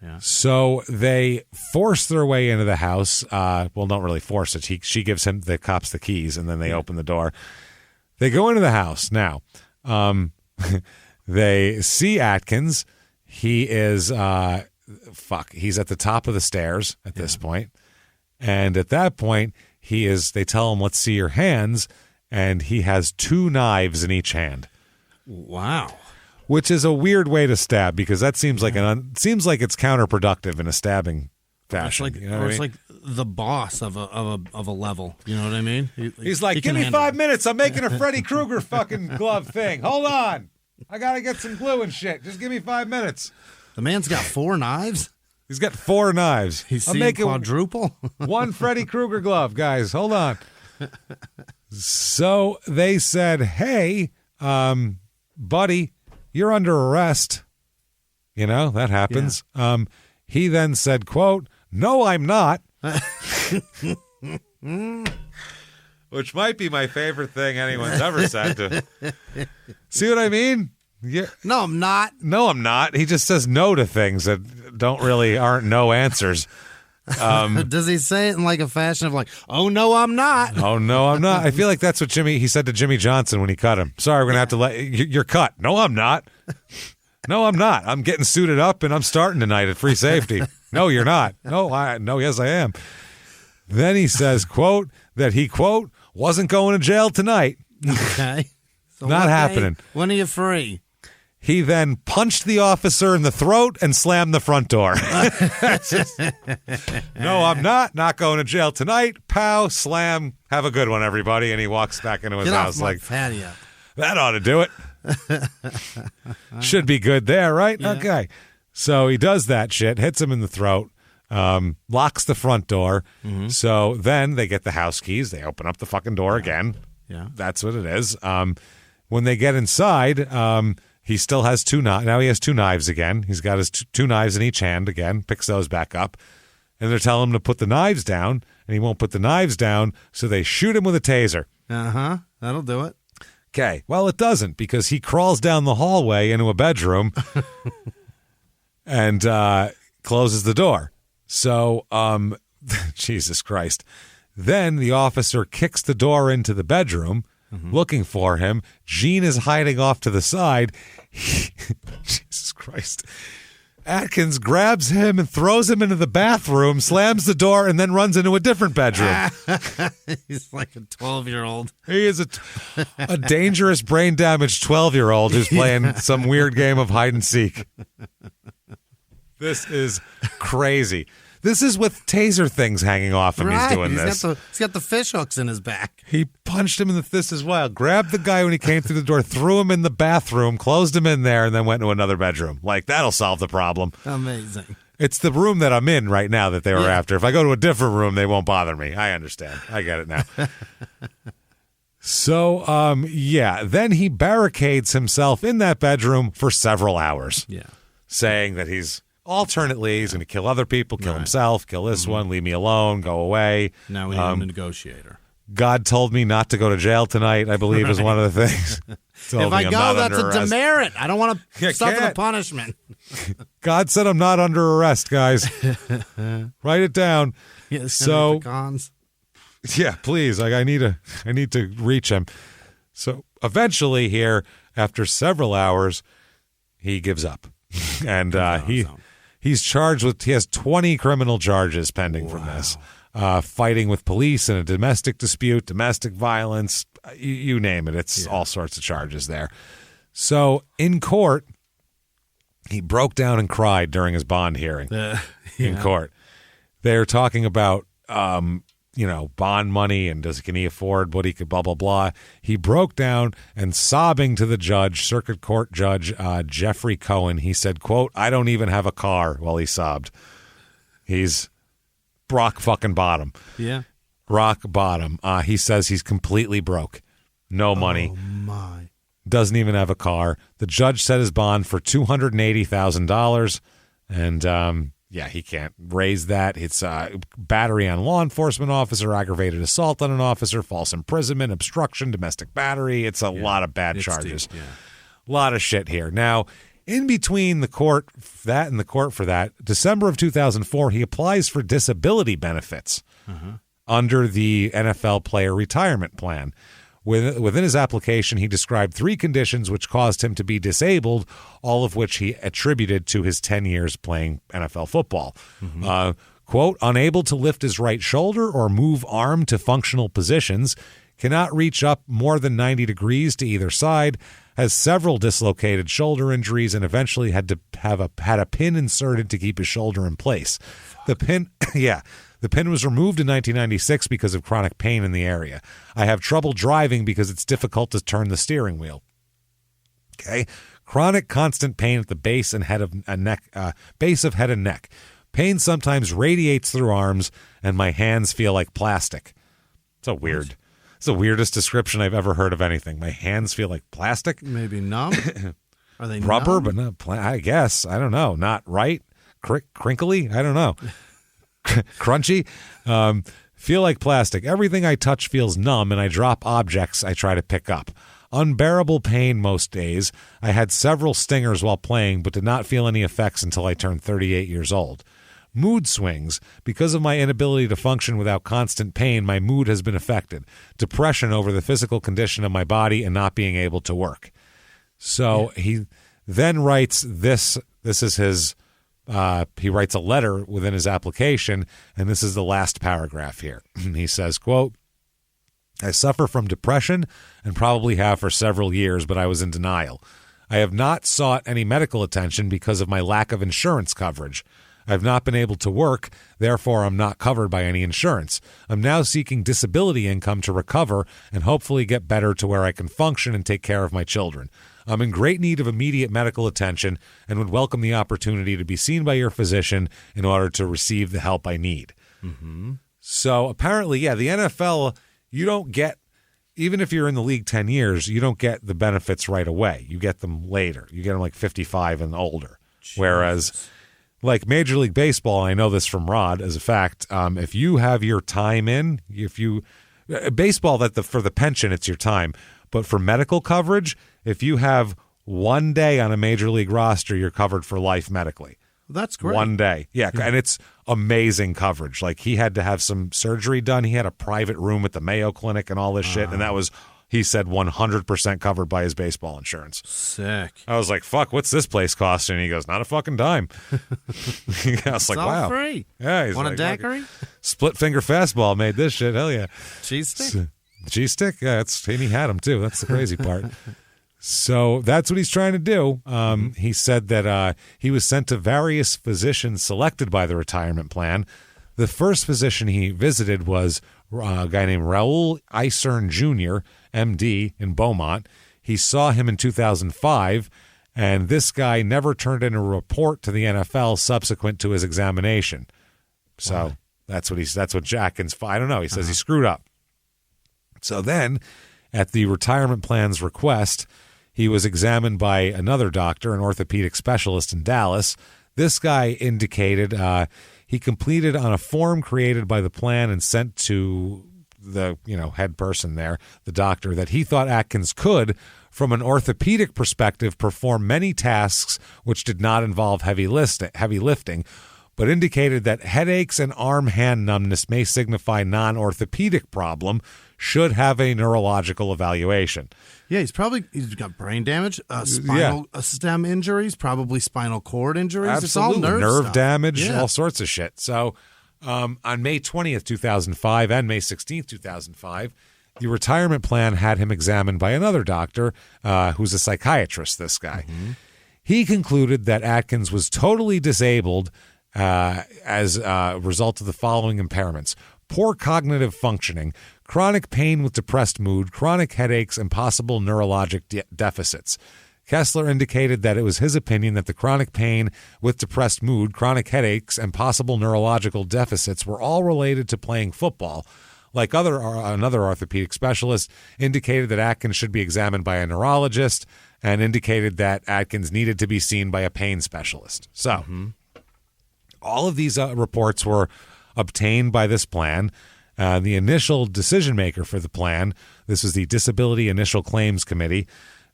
Yeah. So they force their way into the house. Well, don't really force it. She gives the cops the keys, and then they open the door. They go into the house. Now, they see Atkins. He is, he's at the top of the stairs at this point. And at that point, they tell him, "Let's see your hands." And he has 2 knives in each hand. Wow. Which is a weird way to stab, because that seems like seems like it's counterproductive in a stabbing fashion. It's like the boss of a level. You know what I mean? He's like, "Give me 5 minutes. I'm making a Freddy Krueger fucking glove thing. Hold on. I got to get some glue and shit. Just give me 5 minutes." The man's got 4 knives? He's got 4 knives. He's making quadruple? 1 Freddy Krueger glove, guys. Hold on. So they said, "Hey, buddy, you're under arrest." That happens. Yeah. He then said, quote, "No, I'm not." Which might be my favorite thing anyone's ever said. See what I mean? Yeah. No, I'm not. No, I'm not. He just says no to things that aren't no answers. Does he say it in like a fashion of like, "Oh, no, I'm not"? Oh, no, I'm not. I feel like that's what he said to Jimmy Johnson when he cut him. "Sorry, we're going to have to you're cut." "No, I'm not." "No, I'm not. I'm getting suited up and I'm starting tonight at free safety." "No, you're not." No, yes, I am." Then he says, quote, that he, quote, wasn't going to jail tonight. Okay. So not happening. When are you free? He then punched the officer in the throat and slammed the front door. "No, I'm not going to jail tonight." Pow, slam. "Have a good one, everybody." And he walks back into his house like, patio. That ought to do it. Should be good there, right? Yeah. Okay. So he does that shit, hits him in the throat, locks the front door. Mm-hmm. So then they get the house keys. They open up the fucking door again. Yeah. That's what it is. When they get inside, he still has 2 knives. Now he has 2 knives again. He's got his 2 knives in each hand again, picks those back up. And they're telling him to put the knives down, and he won't put the knives down, so they shoot him with a taser. Uh-huh. That'll do it. Okay. Well, it doesn't, because he crawls down the hallway into a bedroom and closes the door. So, Jesus Christ. Then the officer kicks the door into the bedroom, looking for him. Gene is hiding off to the side. Jesus Christ. Atkins grabs him and throws him into the bathroom, slams the door, and then runs into a different bedroom. He's like a 12-year-old. He is a dangerous, brain-damaged 12-year-old who's playing some weird game of hide and seek. This is crazy. This is with taser things hanging off him. He's doing this. He's got the fish hooks in his back. He punched him in the fist as well. Grabbed the guy when he came through the door, threw him in the bathroom, closed him in there, and then went to another bedroom. Like, that'll solve the problem. Amazing. It's the room that I'm in right now that they were after. If I go to a different room, they won't bother me. I understand. I get it now. So, then he barricades himself in that bedroom for several hours. Yeah. Saying that he's going to kill other people, kill himself, kill this one, leave me alone, go away. Now we need a negotiator. God told me not to go to jail tonight, I believe, is one of the things. If I go, that's a demerit. I don't want to suffer the punishment. God said I'm not under arrest, guys. Write it down. So, pecans. Yeah, please. Like, I need to reach him. So eventually here, after several hours, he gives up. And he has 20 criminal charges pending from this. Fighting with police in a domestic dispute, domestic violence, you name it. It's all sorts of charges there. So in court, he broke down and cried during his bond hearing in court. They're talking about, bond money and can he afford what he could, blah, blah, blah. He broke down and sobbing to the judge, circuit court judge, Jeffrey Cohen. He said, quote, "I don't even have a car," while he sobbed. He's rock fucking bottom. Yeah. Rock bottom. He says he's completely broke. No money. Oh, my. Doesn't even have a car. The judge set his bond for $280,000. And, he can't raise that. It's battery on law enforcement officer, aggravated assault on an officer, false imprisonment, obstruction, domestic battery. It's a lot of bad charges. A lot of shit here. Now, in between the court for that and the court for that, December of 2004, he applies for disability benefits under the NFL player retirement plan. Within his application, he described 3 conditions which caused him to be disabled, all of which he attributed to his 10 years playing NFL football. Quote, "Unable to lift his right shoulder or move arm to functional positions, cannot reach up more than 90 degrees to either side, has several dislocated shoulder injuries, and eventually had to have had a pin inserted to keep his shoulder in place." The pin, the pin was removed in 1996 because of chronic pain in the area. "I have trouble driving because it's difficult to turn the steering wheel." Okay, chronic constant pain at the base and head of base of head and neck. Pain sometimes radiates through arms, and my hands feel like plastic. It's the weirdest description I've ever heard of anything. My hands feel like plastic. Maybe numb. Are they rubber, numb? but not I guess. I don't know. Not right. Crinkly. I don't know. Crunchy. Feel like plastic. Everything I touch feels numb, and I drop objects I try to pick up. Unbearable pain most days. I had several stingers while playing, but did not feel any effects until I turned 38 years old. Mood swings. Because of my inability to function without constant pain, my mood has been affected. Depression over the physical condition of my body and not being able to work. So he then writes this. This is his, he writes a letter within his application, and this is the last paragraph here. He says, quote, "I suffer from depression and probably have for several years, but I was in denial. I have not sought any medical attention because of my lack of insurance coverage. I've not been able to work, therefore I'm not covered by any insurance. I'm now seeking disability income to recover and hopefully get better to where I can function and take care of my children. I'm in great need of immediate medical attention and would welcome the opportunity to be seen by your physician in order to receive the help I need." So apparently, the NFL, you don't get, even if you're in the league 10 years, you don't get the benefits right away. You get them later. You get them like 55 and older. Jesus. Whereas like Major League Baseball, I know this from Rod as a fact, if you have your time in, baseball, for the pension, it's your time. But for medical coverage, if you have one day on a Major League roster, you're covered for life medically. That's great. One day. Yeah, and it's amazing coverage. Like, he had to have some surgery done. He had a private room at the Mayo Clinic and all this shit, and that was, he said, 100% covered by his baseball insurance. Sick. I was like, fuck, what's this place costing? And he goes, not a fucking dime. I was like, all wow. free. Yeah, he's Want like, a daiquiri? Split finger fastball made this shit. Hell yeah. Cheese stick? Cheese stick? Yeah, and he had them too. That's the crazy part. So that's what he's trying to do. He said that he was sent to various physicians selected by the retirement plan. The first physician he visited was a guy named Raul Isern Jr., MD, in Beaumont. He saw him in 2005, and this guy never turned in a report to the NFL subsequent to his examination. So that's what Atkins, I don't know. He says he screwed up. So then, at the retirement plan's request, he was examined by another doctor, an orthopedic specialist in Dallas. This guy indicated he completed on a form created by the plan and sent to the head person there, the doctor, that he thought Atkins could, from an orthopedic perspective, perform many tasks which did not involve heavy lifting, but indicated that headaches and arm-hand numbness may signify non-orthopedic problem, should have a neurological evaluation. Yeah, he's got brain damage, spinal stem injuries, probably spinal cord injuries. Absolutely. It's all nerve stuff. damage, all sorts of shit. So on May 20th, 2005 and May 16th, 2005, the retirement plan had him examined by another doctor who's a psychiatrist, this guy. Mm-hmm. He concluded that Atkins was totally disabled as a result of the following impairments: poor cognitive functioning, chronic pain with depressed mood, chronic headaches, and possible neurologic deficits. Kessler indicated that it was his opinion that the chronic pain with depressed mood, chronic headaches, and possible neurological deficits were all related to playing football. Like another orthopedic specialist indicated that Atkins should be examined by a neurologist, and indicated that Atkins needed to be seen by a pain specialist. So all of these reports were obtained by this plan. The initial decision maker for the plan, this was the Disability Initial Claims Committee,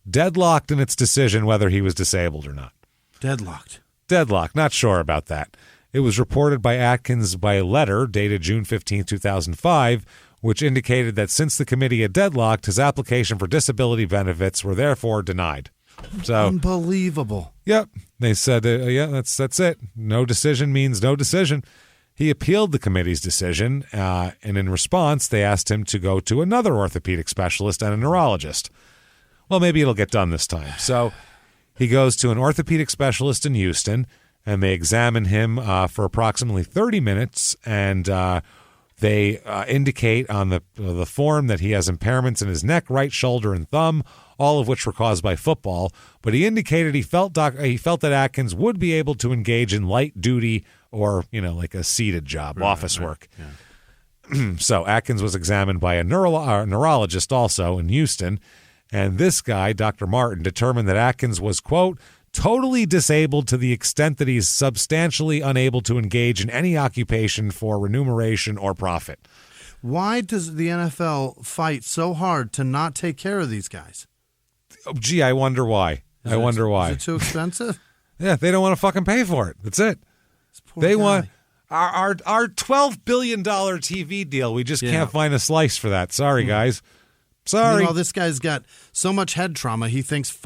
deadlocked in its decision whether he was disabled or not. Deadlocked. Not sure about that. It was reported by Atkins by letter dated June 15, 2005, which indicated that since the committee had deadlocked, his application for disability benefits were therefore denied. So unbelievable. Yep. They said, that's it. No decision means no decision. He appealed the committee's decision, and in response, they asked him to go to another orthopedic specialist and a neurologist. Well, maybe it'll get done this time. So he goes to an orthopedic specialist in Houston, and they examine him for approximately 30 minutes, and they indicate on the form that he has impairments in his neck, right shoulder, and thumb, all of which were caused by football. But he indicated he felt that Atkins would be able to engage in light duty or, like a seated job, office work. Yeah. So Atkins was examined by a neurologist also in Houston, and this guy, Dr. Martin, determined that Atkins was, quote, totally disabled to the extent that he's substantially unable to engage in any occupation for remuneration or profit. Why does the NFL fight so hard to not take care of these guys? Oh, gee, I wonder why. Is it too expensive? Yeah, they don't want to fucking pay for it. That's it. They want our $12 billion TV deal. We just can't find a slice for that. Sorry, guys. Sorry. This guy's got so much head trauma. He thinks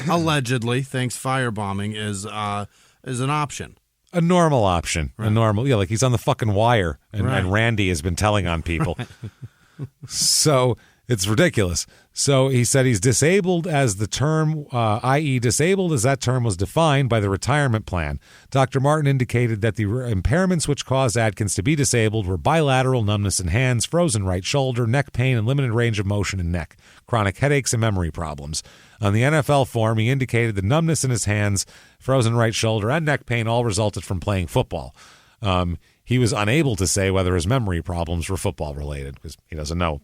allegedly thinks firebombing is an option. A normal option. Right. A normal, like he's on the fucking wire, and Randy has been telling on people. So it's ridiculous. So he said he's disabled as the term, i.e. disabled as that term was defined by the retirement plan. Dr. Martin indicated that the impairments which caused Atkins to be disabled were bilateral numbness in hands, frozen right shoulder, neck pain, and limited range of motion in neck, chronic headaches, and memory problems. On the NFL form, he indicated the numbness in his hands, frozen right shoulder, and neck pain all resulted from playing football. He was unable to say whether his memory problems were football related because he doesn't know.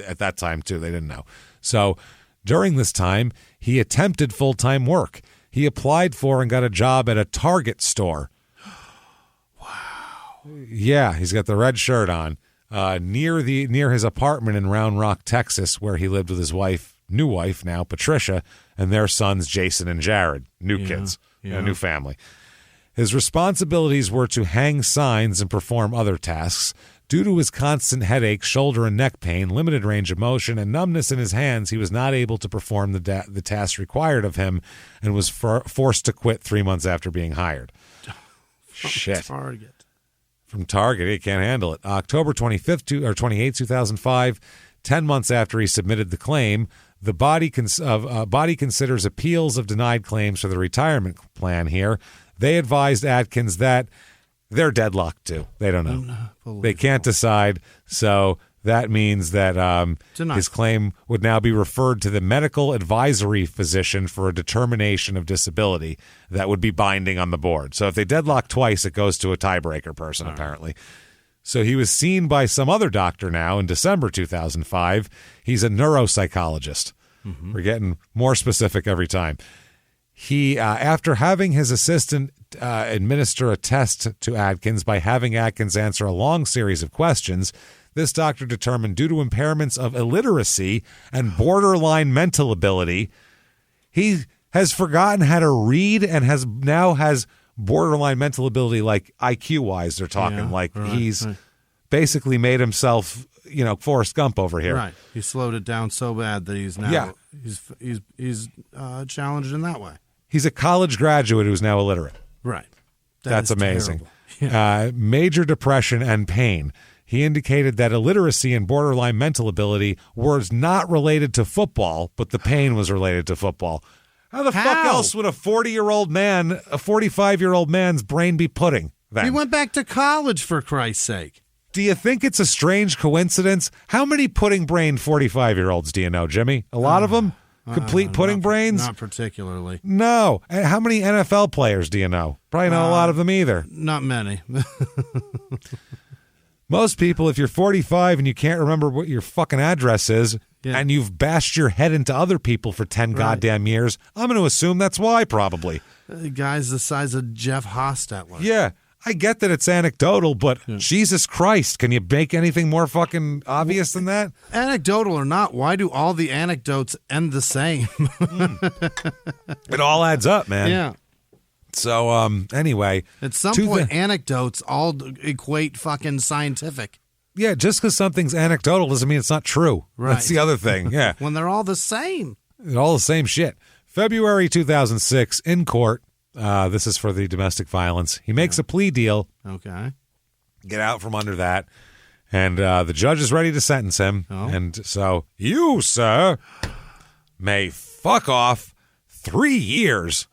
At that time, too, they didn't know. So during this time, he attempted full-time work. He applied for and got a job at a Target store. Wow. Yeah, he's got the red shirt on near his apartment in Round Rock, Texas, where he lived with his new wife now, Patricia, and their sons, Jason and Jared, new kids, a new family. His responsibilities were to hang signs and perform other tasks. Due to his constant headache, shoulder and neck pain, limited range of motion, and numbness in his hands, he was not able to perform the tasks required of him and was forced to quit 3 months after being hired. Shit. From Target. He can't handle it. October 28, 2005, 10 months after he submitted the claim, the body considers appeals of denied claims for the retirement plan here. They advised Atkins that they're deadlocked too. They don't know. They can't decide. So that means that his claim would now be referred to the medical advisory physician for a determination of disability that would be binding on the board. So if they deadlock twice, it goes to a tiebreaker person, apparently. So he was seen by some other doctor now in December 2005. He's a neuropsychologist. Mm-hmm. We're getting more specific every time. He, after having his assistant administer a test to Atkins by having Atkins answer a long series of questions, this doctor determined due to impairments of illiteracy and borderline mental ability, he has forgotten how to read and has borderline mental ability, like IQ-wise, they're talking. He's basically made himself, Forrest Gump over here. Right. He slowed it down so bad that he's now he's challenged in that way. He's a college graduate who's now illiterate. Right. That's amazing. Yeah. Major depression and pain. He indicated that illiteracy and borderline mental ability was not related to football, but the pain was related to football. How the fuck else would a 40-year-old man, a 45-year-old man's brain be pudding then? He went back to college, for Christ's sake. Do you think it's a strange coincidence? How many pudding-brained 45-year-olds do you know, Jimmy? A lot of them? Complete pudding brains? Not particularly. No. And how many NFL players do you know? Probably not a lot of them either. Not many. Most people, if you're 45 and you can't remember what your fucking address is, and you've bashed your head into other people for 10 goddamn years, I'm going to assume that's why, probably. The guy's the size of Jeff Hostetler. Yeah. I get that it's anecdotal, but Jesus Christ, can you make anything more fucking obvious than that? Anecdotal or not, why do all the anecdotes end the same? It all adds up, man. Yeah. So, anyway. At some point, anecdotes all equate fucking scientific. Yeah, just because something's anecdotal doesn't mean it's not true. Right. That's the other thing, yeah. When they're all the same. They're all the same shit. February 2006, in court. This is for the domestic violence. He makes a plea deal. Okay. Get out from under that. And the judge is ready to sentence him. Oh. And so you, sir, may fuck off 3 years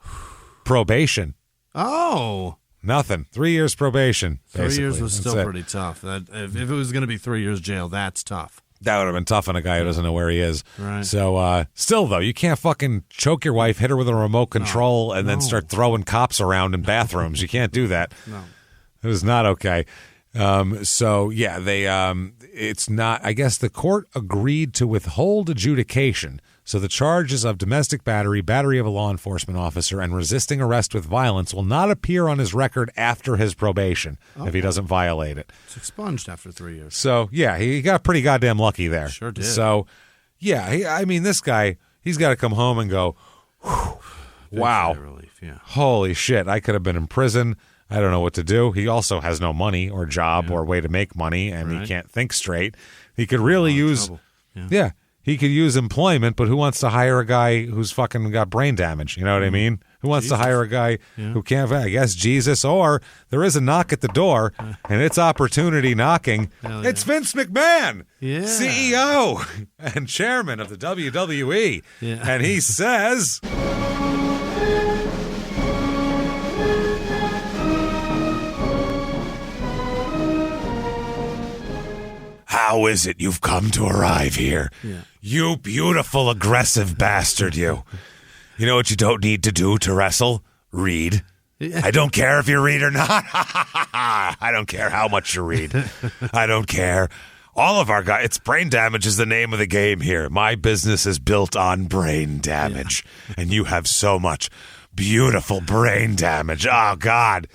probation. Oh. Nothing. 3 years probation. 3 years was still pretty tough. If it was going to be 3 years jail, that's tough. That would have been tough on a guy who doesn't know where he is. Right. So, still, though, you can't fucking choke your wife, hit her with a remote control, and then start throwing cops around in bathrooms. You can't do that. No. It was not okay. So, yeah, it's not, I guess the court agreed to withhold adjudication. So the charges of domestic battery, battery of a law enforcement officer, and resisting arrest with violence will not appear on his record after his probation if he doesn't violate it. It's expunged after 3 years. So, yeah, he got pretty goddamn lucky there. Sure did. So, yeah, this guy, he's got to come home and go, wow, relief, yeah. Holy shit, I could have been in prison. I don't know what to do. He also has no money or job or way to make money, and he can't think straight. He could really use, he could use employment, but who wants to hire a guy who's fucking got brain damage? You know what I mean? Who wants to hire a guy who can't, I guess, Jesus, or there is a knock at the door, and it's opportunity knocking. It's Vince McMahon, CEO and chairman of the WWE. Yeah. And he says... How is it you've come to arrive here? Yeah. You beautiful, aggressive bastard, you. You know what you don't need to do to wrestle? Read. Yeah. I don't care if you read or not. I don't care how much you read. I don't care. All of our guys, it's brain damage is the name of the game here. My business is built on brain damage. And you have so much beautiful brain damage. Oh, God.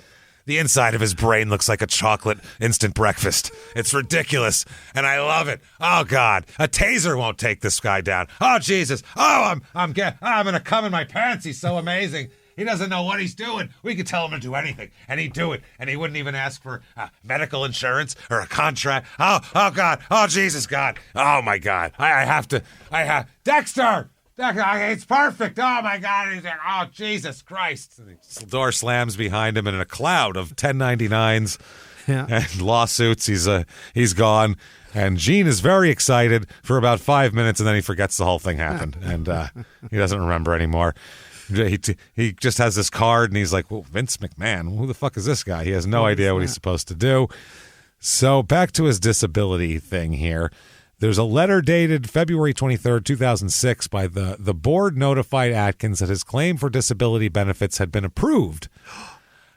The inside of his brain looks like a chocolate instant breakfast. It's ridiculous, and I love it. Oh, God. A taser won't take this guy down. Oh, Jesus. Oh, I'm going to come in my pants. He's so amazing. He doesn't know what he's doing. We could tell him to do anything, and he'd do it, and he wouldn't even ask for medical insurance or a contract. Oh, God. Oh, Jesus, God. Oh, my God. I have Dexter! It's perfect. Oh, my God. He's like, oh, Jesus Christ. The door slams behind him, and in a cloud of 1099s and lawsuits, he's gone. And Gene is very excited for about 5 minutes, and then he forgets the whole thing happened, and he doesn't remember anymore. He just has this card, and he's like, well, Vince McMahon, who the fuck is this guy? He has no idea what he's supposed to do. So back to his disability thing here. There's a letter dated February 23rd, 2006 by the board notified Atkins that his claim for disability benefits had been approved.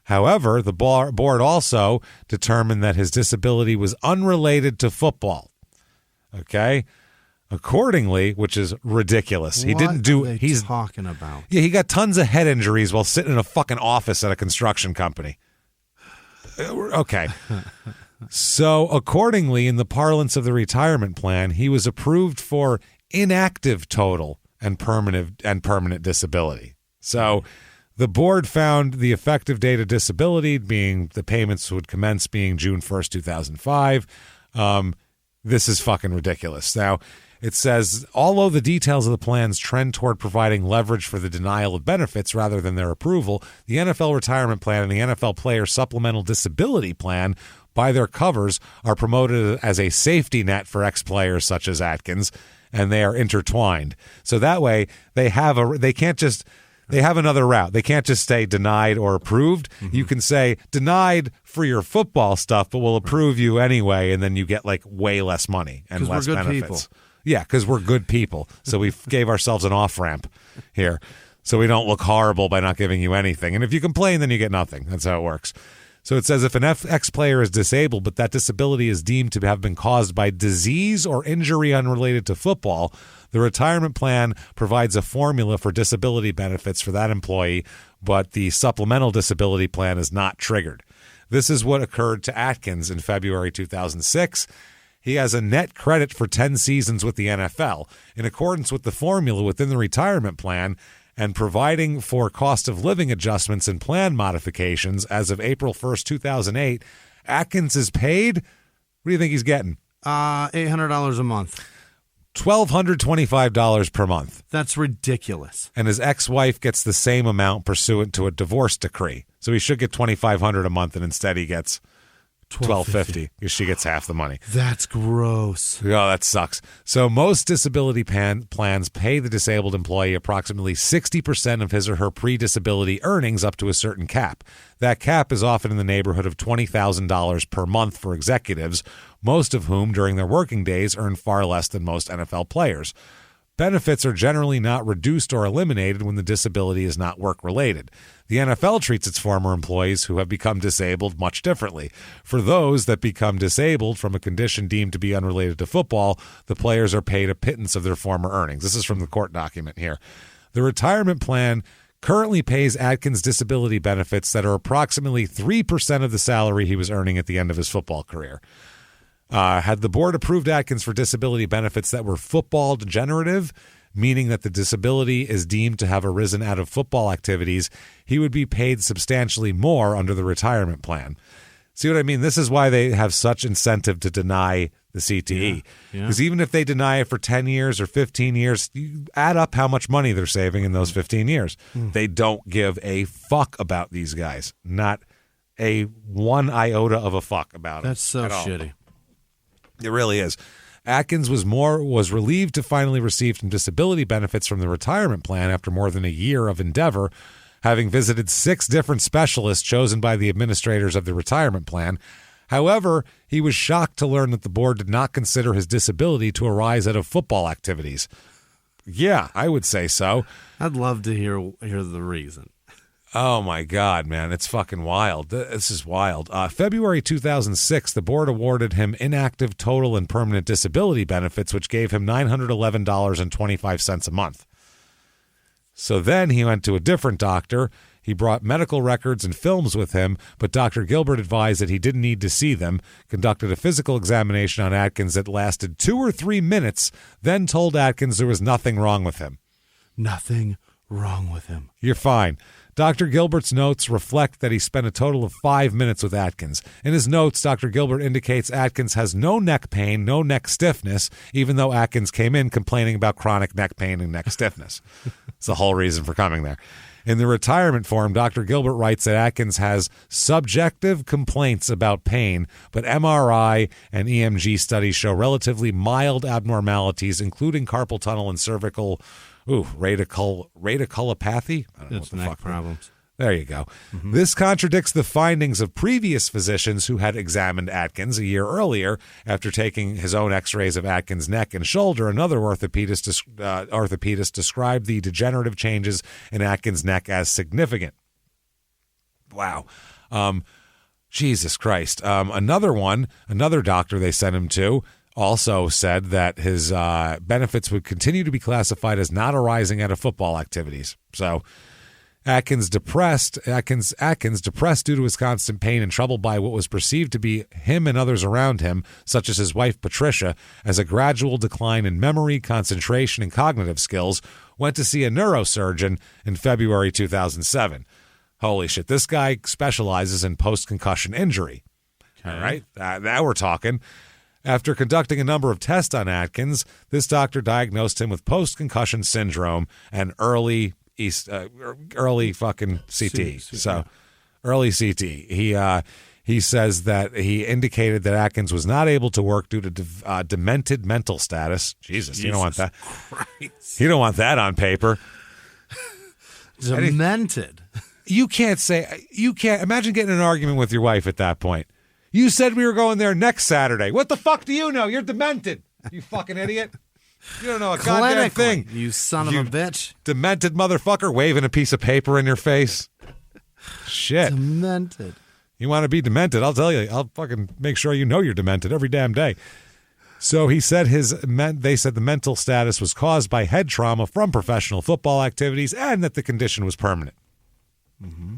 However, the board also determined that his disability was unrelated to football. Okay? Accordingly, which is ridiculous. He didn't do. What are they talking about? Yeah, he got tons of head injuries while sitting in a fucking office at a construction company. Okay. So, accordingly, in the parlance of the retirement plan, he was approved for inactive total and permanent disability. So, the board found the effective date of disability being the payments would commence being June 1st, 2005. This is fucking ridiculous. Now, it says, although the details of the plans trend toward providing leverage for the denial of benefits rather than their approval, the NFL retirement plan and the NFL player supplemental disability plan, by their covers, are promoted as a safety net for ex-players such as Atkins, and they are intertwined. So that way, they have another route. They can't just say denied or approved. Mm-hmm. You can say denied for your football stuff, but we'll approve you anyway, and then you get like way less money and less benefits. People. Yeah, because we're good people. So we gave ourselves an off-ramp here. So we don't look horrible by not giving you anything. And if you complain, then you get nothing. That's how it works. So it says if an ex-player is disabled, but that disability is deemed to have been caused by disease or injury unrelated to football, the retirement plan provides a formula for disability benefits for that employee, but the supplemental disability plan is not triggered. This is what occurred to Atkins in February 2006. He has a net credit for 10 seasons with the NFL. In accordance with the formula within the retirement plan, and providing for cost of living adjustments and plan modifications as of April 1st, 2008, Atkins is paid, what do you think he's getting? $800 a month. $1,225 per month. That's ridiculous. And his ex-wife gets the same amount pursuant to a divorce decree. So he should get $2,500 a month, and instead he gets $1,250 because she gets half the money. That's gross. Oh, that sucks. So most disability plans pay the disabled employee approximately 60% of his or her pre-disability earnings up to a certain cap. That cap is often in the neighborhood of $20,000 per month for executives, most of whom during their working days earn far less than most NFL players. Benefits are generally not reduced or eliminated when the disability is not work-related. The NFL treats its former employees who have become disabled much differently. For those that become disabled from a condition deemed to be unrelated to football, the players are paid a pittance of their former earnings. This is from the court document here. The retirement plan currently pays Atkins disability benefits that are approximately 3% of the salary he was earning at the end of his football career. Had the board approved Atkins for disability benefits that were football degenerative, meaning that the disability is deemed to have arisen out of football activities, he would be paid substantially more under the retirement plan. See what I mean? This is why they have such incentive to deny the CTE. Because even if they deny it for 10 years or 15 years, you add up how much money they're saving in those 15 years. They don't give a fuck about these guys. Not a one iota of a fuck about them. That's so shitty. It really is. Atkins was relieved to finally receive some disability benefits from the retirement plan after more than a year of endeavor, having visited 6 different specialists chosen by the administrators of the retirement plan. However, he was shocked to learn that the board did not consider his disability to arise out of football activities. Yeah, I would say so. I'd love to hear the reason. Oh, my God, man. It's fucking wild. This is wild. February 2006, the board awarded him inactive total and permanent disability benefits, which gave him $911.25 a month. So then he went to a different doctor. He brought medical records and films with him, but Dr. Gilbert advised that he didn't need to see them, conducted a physical examination on Atkins that lasted 2 or 3 minutes, then told Atkins there was nothing wrong with him. Nothing wrong with him? You're fine. Dr. Gilbert's notes reflect that he spent a total of 5 minutes with Atkins. In his notes, Dr. Gilbert indicates Atkins has no neck pain, no neck stiffness, even though Atkins came in complaining about chronic neck pain and neck stiffness. It's the whole reason for coming there. In the retirement form, Dr. Gilbert writes that Atkins has subjective complaints about pain, but MRI and EMG studies show relatively mild abnormalities, including carpal tunnel and cervical radiculopathy? I don't know It's what the neck fuck. problems. There you go. This contradicts the findings of previous physicians who had examined Atkins a year earlier. After taking his own x-rays of Atkins' neck and shoulder, another orthopedist described the degenerative changes in Atkins' neck as significant. Wow. Jesus Christ. Another doctor they sent him to also said that his benefits would continue to be classified as not arising out of football activities. So Atkins depressed due to his constant pain and troubled by what was perceived to be him and others around him, such as his wife Patricia, as a gradual decline in memory, concentration, and cognitive skills, went to see a neurosurgeon in February 2007. Holy shit, this guy specializes in post-concussion injury. Okay. All right, now we're talking. After conducting a number of tests on Atkins, this doctor diagnosed him with post-concussion syndrome and early fucking CT. Early CT. He says that he indicated that Atkins was not able to work due to demented mental status. Jesus, you don't want that. Christ. You don't want that on paper. Demented. You can't imagine getting in an argument with your wife at that point. You said we were going there next Saturday. What the fuck do you know? You're demented. You fucking idiot. You don't know a goddamn thing. You son of a bitch. Demented motherfucker waving a piece of paper in your face. Shit. Demented. You want to be demented? I'll tell you. I'll fucking make sure you know you're demented every damn day. So he said they said the mental status was caused by head trauma from professional football activities and that the condition was permanent.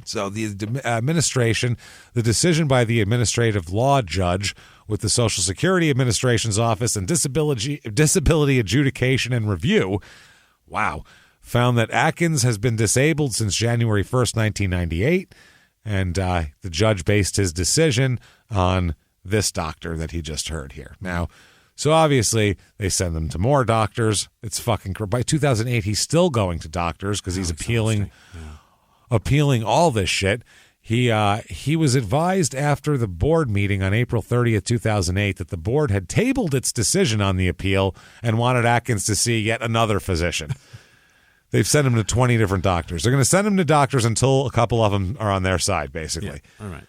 So the administration, the decision by the administrative law judge with the Social Security Administration's Office and Disability Adjudication and Review, found that Atkins has been disabled since January 1st, 1998, and the judge based his decision on this doctor that he just heard here. Now, so obviously they send him to more doctors. It's fucking by 2008 he's still going to doctors because he's appealing all this shit. He was advised after the board meeting on April 30th, 2008, that the board had tabled its decision on the appeal and wanted Atkins to see yet another physician. They've sent him to 20 different doctors. They're going to send him to doctors until a couple of them are on their side, basically. Yeah. All right.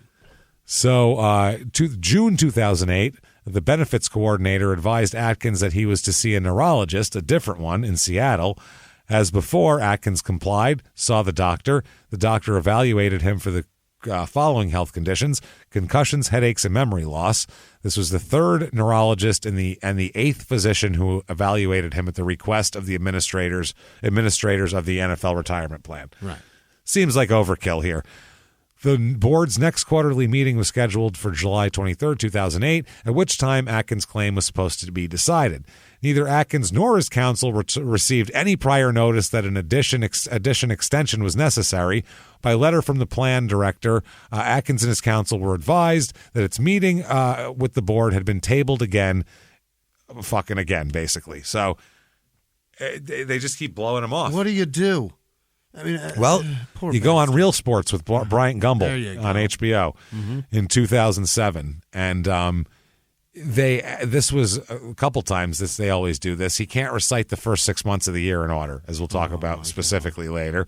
So June 2008, the benefits coordinator advised Atkins that he was to see a neurologist, a different one, in Seattle. As before, Atkins complied, saw the doctor. The doctor evaluated him for the following health conditions: concussions, headaches, and memory loss. This was the third neurologist and the eighth physician who evaluated him at the request of the administrators of the NFL retirement plan. Right. Seems like overkill here. The board's next quarterly meeting was scheduled for July 23rd, 2008, at which time Atkins' claim was supposed to be decided. Neither Atkins nor his counsel received any prior notice that an extension was necessary. By letter from the plan director, Atkins and his counsel were advised that its meeting with the board had been tabled again, basically. So they just keep blowing him off. What do you do? I mean, you go on Real Sports with Bryant Gumbel on HBO Mm-hmm. in 2007, and this was a couple times. They always do this. He can't recite the first 6 months of the year in order, as we'll talk about specifically later.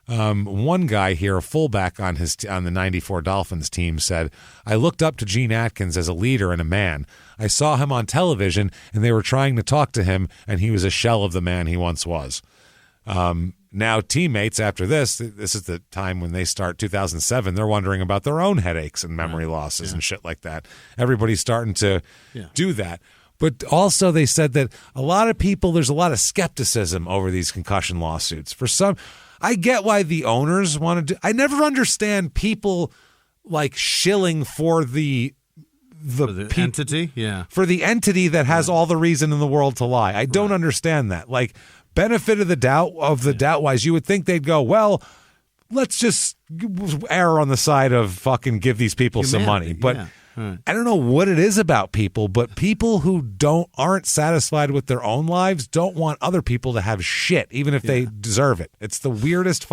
One guy here, a fullback on the '94 Dolphins team, said, "I looked up to Gene Atkins as a leader and a man. I saw him on television, and they were trying to talk to him, and he was a shell of the man he once was." Now, teammates, after this is the time when they start 2007, they're wondering about their own headaches and memory losses and shit like that. Everybody's starting to do that. But also they said that a lot of people, there's a lot of skepticism over these concussion lawsuits. For some, I get why the owners wanted to. I never understand people like shilling for the entity, for the entity that has all the reason in the world to lie. I don't understand that. Like, benefit of the doubt wise, you would think they'd go, well, let's just err on the side of fucking give these people some money. But I don't know what it is about people, but people who aren't satisfied with their own lives don't want other people to have shit, even if they deserve it. It's the weirdest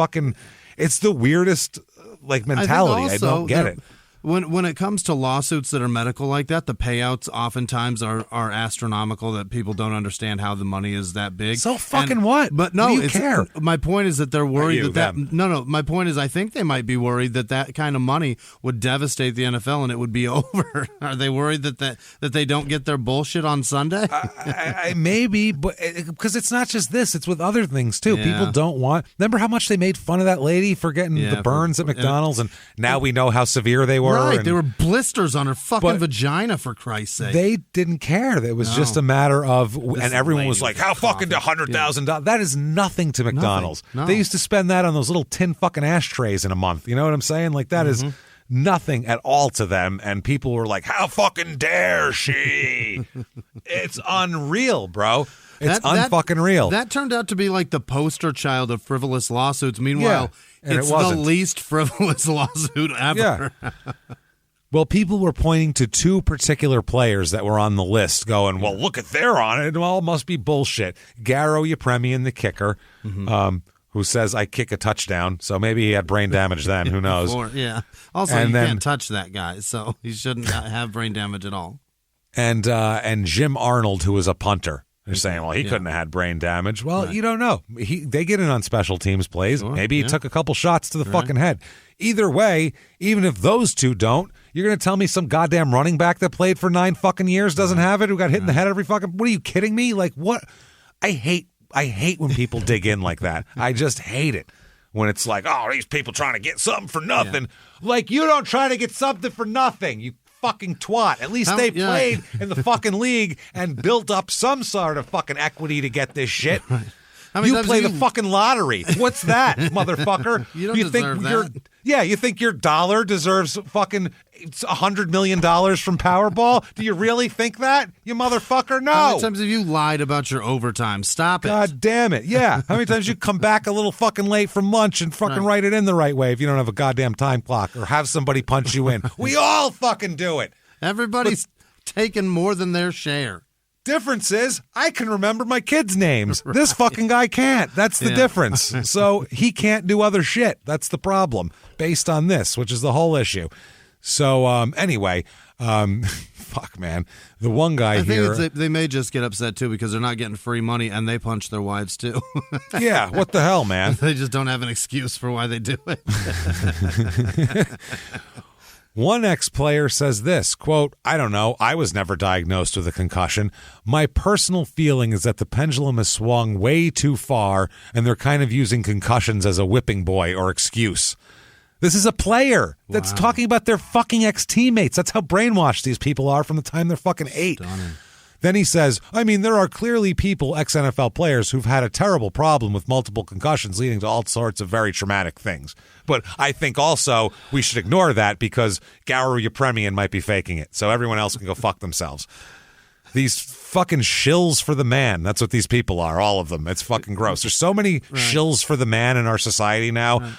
like mentality. I don't get it. When it comes to lawsuits that are medical like that, the payouts oftentimes are astronomical, that people don't understand how the money is that big. So fucking what? But no, what do you care? My point is that they're worried my point is I think they might be worried that kind of money would devastate the NFL and it would be over. Are they worried that they don't get their bullshit on Sunday? Maybe, but because it's not just this, it's with other things too. Yeah. People don't want. Remember how much they made fun of that lady for getting the burns at McDonald's, and now we know how severe they were. Right, there were blisters on her fucking vagina, for Christ's sake. They didn't care. It was just a matter of, and everyone was like, how fucking $100,000? That is nothing to McDonald's. No. They used to spend that on those little tin fucking ashtrays in a month. You know what I'm saying? Like, that is nothing at all to them, and people were like, how fucking dare she? It's unreal, bro. It's unfucking real. That turned out to be like the poster child of frivolous lawsuits. Meanwhile, it's the least frivolous lawsuit ever. Yeah. Well, people were pointing to two particular players that were on the list going, well, look at they're on it. Well, it must be bullshit. Garo Yepremian, the kicker, who says, I kick a touchdown. So maybe he had brain damage then. Who knows? Also, you can't touch that guy, so he shouldn't have brain damage at all. And Jim Arnold, who was a punter. They're saying, well, he couldn't have had brain damage. Well, you don't know. They get in on special teams plays. Sure, maybe he took a couple shots to the fucking head. Either way, even if those two don't, you're going to tell me some goddamn running back that played for 9 fucking years doesn't have it, who got hit in the head every fucking... What, are you kidding me? Like, what? I hate when people dig in like that. I just hate it. When it's like, oh, these people trying to get something for nothing. Like, you don't try to get something for nothing, you fucking twat. At least they played in the fucking league and built up some sort of fucking equity to get this shit. You play the fucking lottery. What's that, motherfucker? You don't deserve that. Yeah, you think your dollar deserves fucking $100 million from Powerball? Do you really think that, you motherfucker? No. How many times have you lied about your overtime? Stop it. God damn it. Yeah. How many times you come back a little fucking late from lunch and fucking write it in the right way if you don't have a goddamn time clock, or have somebody punch you in? We all fucking do it. Everybody's taking more than their share. Difference is, I can remember my kids' names. Right. This fucking guy can't. That's the difference. So he can't do other shit. That's the problem, based on this, which is the whole issue. So anyway, fuck, man. The one guy I here... think they may just get upset, too, because they're not getting free money, and they punch their wives, too. Yeah, what the hell, man? They just don't have an excuse for why they do it. One ex-player says this, quote, I don't know, I was never diagnosed with a concussion. My personal feeling is that the pendulum has swung way too far, and they're kind of using concussions as a whipping boy or excuse. This is a player that's talking about their fucking ex-teammates. That's how brainwashed these people are from the time they're fucking 8. Stunning. Then he says, I mean, there are clearly people, ex-NFL players, who've had a terrible problem with multiple concussions leading to all sorts of very traumatic things. But I think also we should ignore that because Garo Yepremian might be faking it. So everyone else can go fuck themselves. These fucking shills for the man. That's what these people are, all of them. It's fucking gross. There's so many shills for the man in our society now. Right.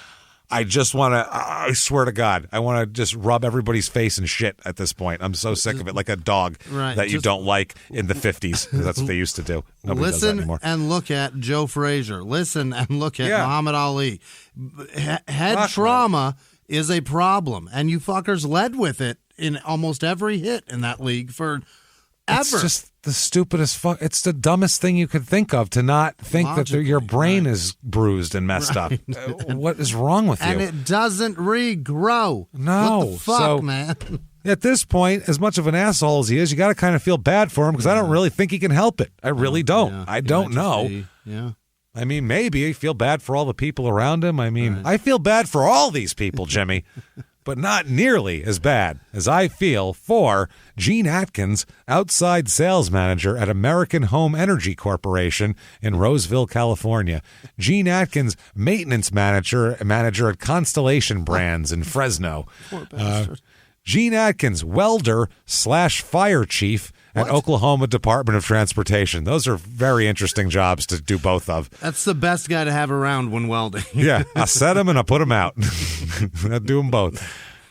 I just want to, I swear to God, I want to just rub everybody's face in shit at this point. I'm so sick of it, like a dog that you don't like in the 50s. That's what they used to do. Nobody does that anymore. And look at Joe Frazier. Listen and look at Muhammad Ali. Head trauma is a problem, and you fuckers led with it in almost every hit in that league for ever. It's just the stupidest fuck. It's the dumbest thing you could think of, to not think that your brain is bruised and messed up. What is wrong with you? And it doesn't regrow. No. What the fuck, man? At this point, as much of an asshole as he is, you got to kind of feel bad for him because I don't really think he can help it. I really don't. I don't know. I mean, maybe I feel bad for all the people around him. I mean, I feel bad for all these people, Jimmy. But not nearly as bad as I feel for Gene Atkins, outside sales manager at American Home Energy Corporation in Roseville, California. Gene Atkins, maintenance manager at Constellation Brands in Fresno. Poor bastard. Gene Atkins, welder / fire chief at Oklahoma Department of Transportation. Those are very interesting jobs to do both of. That's the best guy to have around when welding. Yeah, I set him and I put him out. I do them both.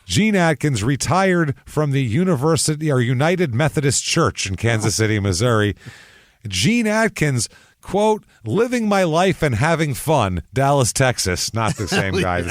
Gene Atkins retired from the United Methodist Church in Kansas City, Missouri. Gene Atkins, quote, living my life and having fun, Dallas, Texas. Not the same guy.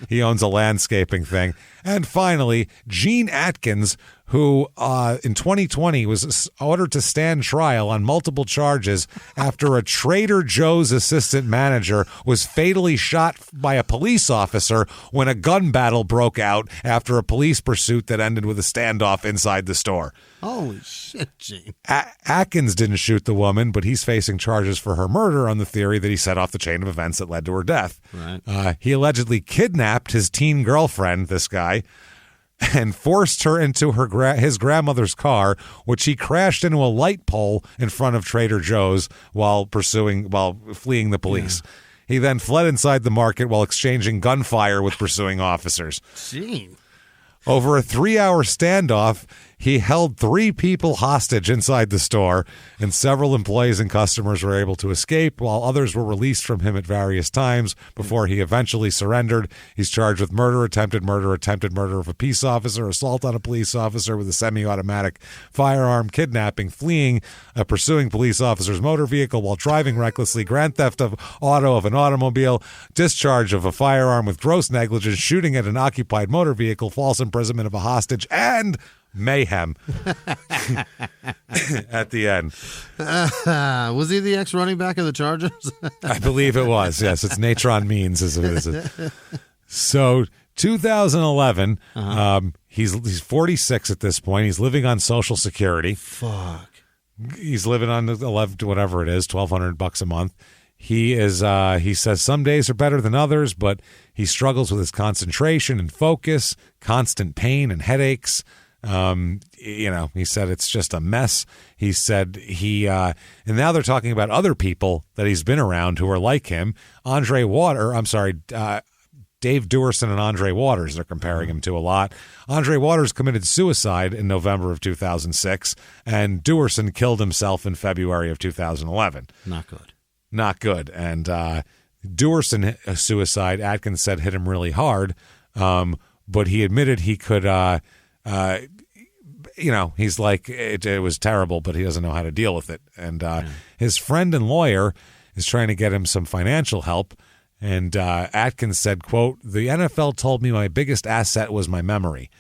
He owns a landscaping thing. And finally, Gene Atkins, who in 2020 was ordered to stand trial on multiple charges after a Trader Joe's assistant manager was fatally shot by a police officer when a gun battle broke out after a police pursuit that ended with a standoff inside the store. Holy shit, Gene. Atkins didn't shoot the woman, but he's facing charges for her murder on the theory that he set off the chain of events that led to her death. Right. He allegedly kidnapped his teen girlfriend, this guy, and forced her into his grandmother's car, which he crashed into a light pole in front of Trader Joe's while fleeing the police. Yeah. He then fled inside the market while exchanging gunfire with pursuing officers. Gee. Over a 3-hour standoff, he held 3 people hostage inside the store, and several employees and customers were able to escape, while others were released from him at various times before he eventually surrendered. He's charged with murder of a peace officer, assault on a police officer with a semi-automatic firearm, kidnapping, fleeing a pursuing police officer's motor vehicle while driving recklessly, grand theft of an automobile, discharge of a firearm with gross negligence, shooting at an occupied motor vehicle, false imprisonment of a hostage, and mayhem at the end. Was he the ex-running back of the Chargers? I believe it was. Yes, it's Natron Means. So 2011, he's 46 at this point. He's living on Social Security. Fuck. He's living on whatever it is, $1,200 a month. He is. He says some days are better than others, but he struggles with his concentration and focus, constant pain and headaches. He said it's just a mess. He said and now they're talking about other people that he's been around who are like him. Dave Duerson and Andre Waters, they're comparing him to a lot. Andre Waters committed suicide in November of 2006, and Duerson killed himself in February of 2011. Not good. And Duerson suicide, Atkins said, hit him really hard, but he admitted he could he's like, it was terrible, but he doesn't know how to deal with it. And his friend and lawyer is trying to get him some financial help. And Atkins said, quote, the NFL told me my biggest asset was my memory.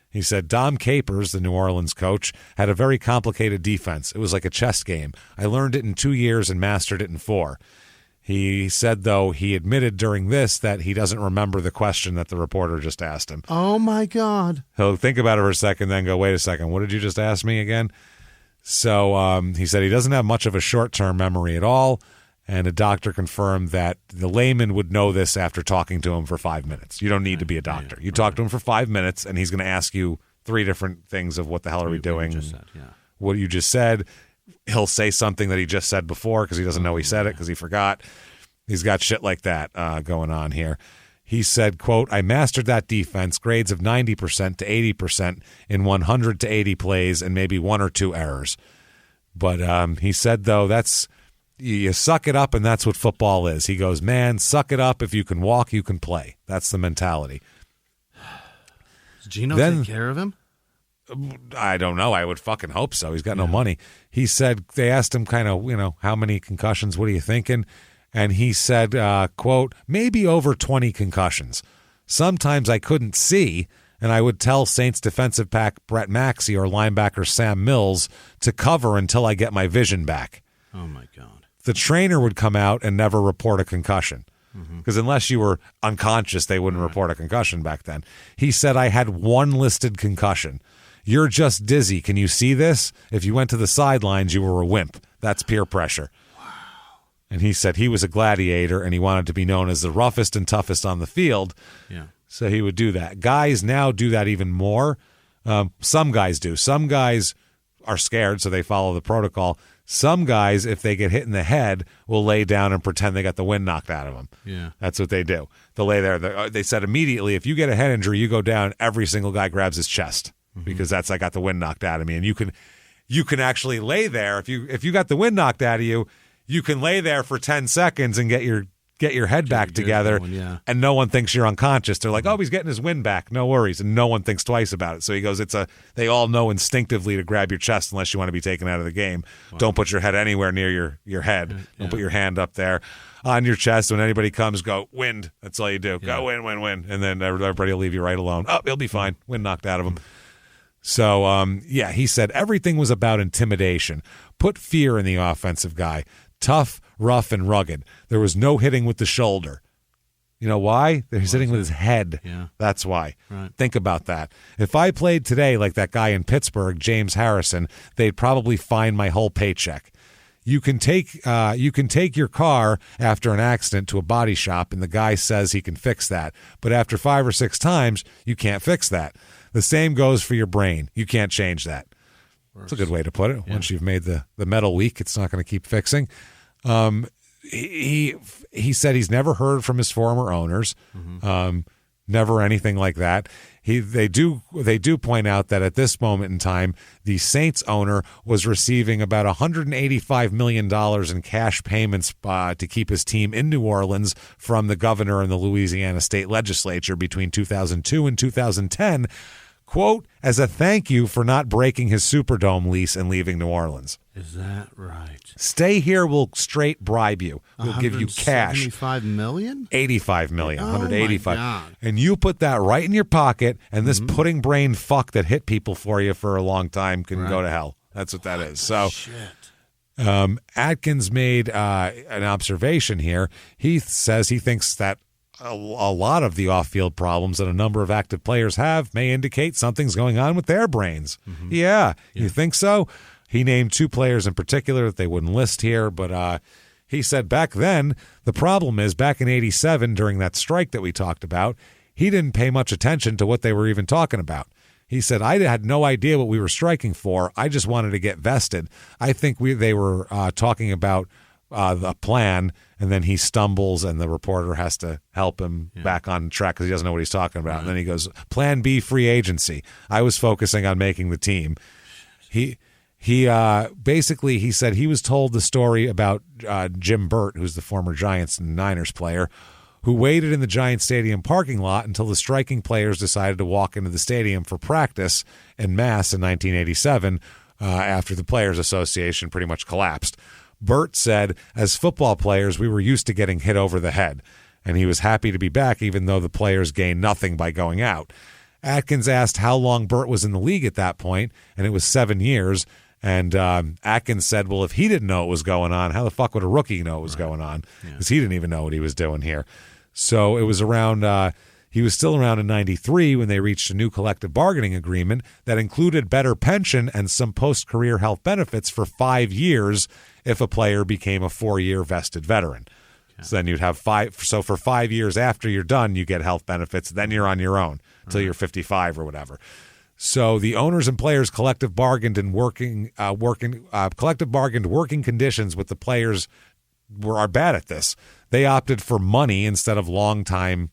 He said, Dom Capers, the New Orleans coach, had a very complicated defense. It was like a chess game. I learned it in 2 years and mastered it in 4. He said, though, he admitted during this that he doesn't remember the question that the reporter just asked him. Oh, my God. He'll think about it for a second, then go, wait a second, what did you just ask me again? So he said he doesn't have much of a short-term memory at all, and a doctor confirmed that the layman would know this after talking to him for 5 minutes. You don't need to be a doctor. You talk to him for 5 minutes, and he's going to ask you 3 different things of what the hell are we doing, what you just said. He'll say something that he just said before because he doesn't know he said it because he forgot. He's got shit like that going on here. He said, quote, I mastered that defense, grades of 90% to 80% in 100 to 80 plays and maybe 1 or 2 errors. But he said, though, you suck it up, and that's what football is. He goes, man, suck it up. If you can walk, you can play. That's the mentality. Does Gino take care of him? I don't know. I would fucking hope so. He's got no money. He said, they asked him kind of, how many concussions, what are you thinking? And he said, quote, maybe over 20 concussions. Sometimes I couldn't see, and I would tell Saints defensive back Brett Maxey or linebacker Sam Mills to cover until I get my vision back. Oh, my God. The trainer would come out and never report a concussion. Because unless you were unconscious, they wouldn't report a concussion back then. He said, I had 1 listed concussion. You're just dizzy. Can you see this? If you went to the sidelines, you were a wimp. That's peer pressure. Wow. And he said he was a gladiator and he wanted to be known as the roughest and toughest on the field. Yeah. So he would do that. Guys now do that even more. Some guys do. Some guys are scared, so they follow the protocol. Some guys, if they get hit in the head, will lay down and pretend they got the wind knocked out of them. Yeah. That's what they do. They'll lay there. They said immediately, if you get a head injury, you go down, every single guy grabs his chest because that's, I got the wind knocked out of me. And you can actually lay there. If you got the wind knocked out of you, you can lay there for 10 seconds and get your head back together, and no one thinks you're unconscious. They're like, oh, he's getting his wind back. No worries. And no one thinks twice about it. So he goes, they all know instinctively to grab your chest unless you want to be taken out of the game. Wow. Don't put your head anywhere near your head. Don't put your hand up there on your chest. When anybody comes, go, wind. That's all you do. Go, wind. And then everybody will leave you right alone. Oh, he'll be fine. Wind knocked out of him. So, he said everything was about intimidation. Put fear in the offensive guy. Tough, rough, and rugged. There was no hitting with the shoulder. You know why? He's hitting with his head. Yeah. That's why. Right. Think about that. If I played today like that guy in Pittsburgh, James Harrison, they'd probably fine my whole paycheck. You can take your car after an accident to a body shop, and the guy says he can fix that. But after 5 or 6 times, you can't fix that. The same goes for your brain. You can't change that. That's a good way to put it. Yeah. Once you've made the metal weak, it's not going to keep fixing. He said he's never heard from his former owners, never anything like that. They do point out that at this moment in time, the Saints owner was receiving about $185 million in cash payments to keep his team in New Orleans from the governor and the Louisiana state legislature between 2002 and 2010. Quote, as a thank you for not breaking his Superdome lease and leaving New Orleans. Is that right? Stay here, we'll straight bribe you. We'll give you cash. $75 million? $85 million, Oh, 185. my God. And you put that right in your pocket, and this pudding brain fuck that hit people for you for a long time can go to hell. That's what that is. So, shit. Atkins made an observation here. He says he thinks that a lot of the off-field problems that a number of active players have may indicate something's going on with their brains. Yeah, you think so? He named 2 players in particular that they wouldn't list here, but he said back then, the problem is back in 87 during that strike that we talked about, he didn't pay much attention to what they were even talking about. He said, I had no idea what we were striking for. I just wanted to get vested. I think they were talking about the plan, and then he stumbles and the reporter has to help him back on track because he doesn't know what he's talking about. And then he goes, plan B, free agency. I was focusing on making the team. He basically, he said he was told the story about Jim Burt, who's the former Giants and Niners player, who waited in the Giants stadium parking lot until the striking players decided to walk into the stadium for practice en masse in 1987 after the Players Association pretty much collapsed. Burt said, as football players, we were used to getting hit over the head, and he was happy to be back even though the players gained nothing by going out. Atkins asked how long Burt was in the league at that point, and it was 7 years. And Atkins said, well, if he didn't know what was going on, how the fuck would a rookie know what was going on? Because he didn't even know what he was doing here. So it was around he was still around in 93 when they reached a new collective bargaining agreement that included better pension and some post-career health benefits for 5 years if a player became a 4-year vested veteran. Okay. So then you'd have 5. So for 5 years after you're done, you get health benefits. Then you're on your own until you're 55 or whatever. So the owners and players collective bargained working conditions with the players are bad at this. They opted for money instead of long-term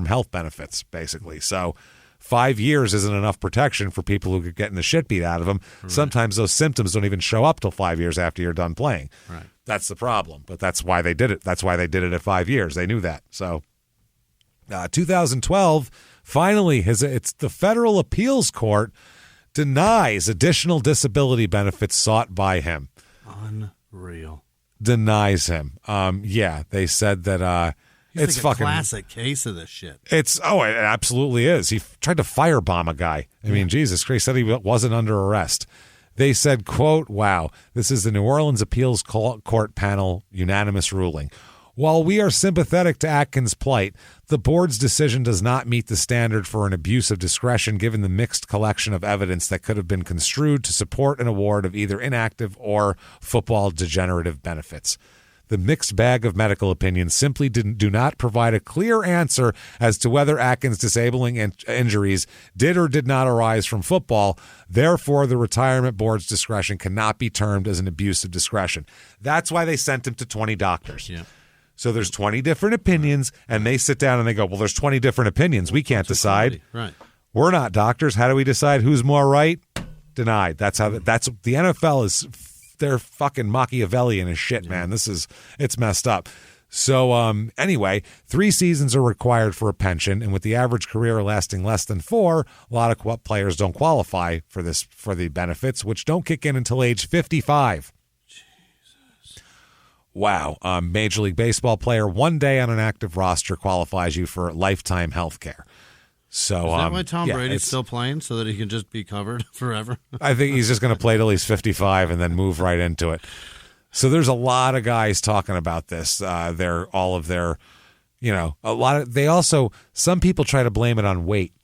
health benefits, basically. So 5 years isn't enough protection for people who could get the shit beat out of them. Right. Sometimes those symptoms don't even show up till 5 years after you're done playing. Right. That's the problem. But that's why they did it. That's why they did it at 5 years. They knew that. So 2012, finally, it's the Federal Appeals Court denies additional disability benefits sought by him. Unreal. Denies him. They said that it's like fucking a classic case of this shit. It absolutely is. He tried to firebomb a guy. I mean, Jesus Christ, said he wasn't under arrest. They said, quote, wow, this is the New Orleans Appeals Court panel unanimous ruling. While we are sympathetic to Atkins' plight, the board's decision does not meet the standard for an abuse of discretion given the mixed collection of evidence that could have been construed to support an award of either inactive or football degenerative benefits. The mixed bag of medical opinions simply do not provide a clear answer as to whether Atkins' disabling injuries did or did not arise from football. Therefore, the retirement board's discretion cannot be termed as an abuse of discretion. That's why they sent him to 20 doctors. Yeah. So there's 20 different opinions, and they sit down and they go, well, there's 20 different opinions. We can't decide. Right. We're not doctors. How do we decide who's more right? Denied. That's the NFL is. They're fucking Machiavellian as shit, man. It's messed up. So anyway, 3 seasons are required for a pension, and with the average career lasting less than 4, a lot of players don't qualify for the benefits, which don't kick in until age 55. Jesus. Wow. Major League Baseball player, 1 day on an active roster qualifies you for lifetime health care. So, is that why Tom Brady's still playing, so that he can just be covered forever? I think he's just going to play till he's 55 and then move right into it. So there's a lot of guys talking about this. Some people try to blame it on weight,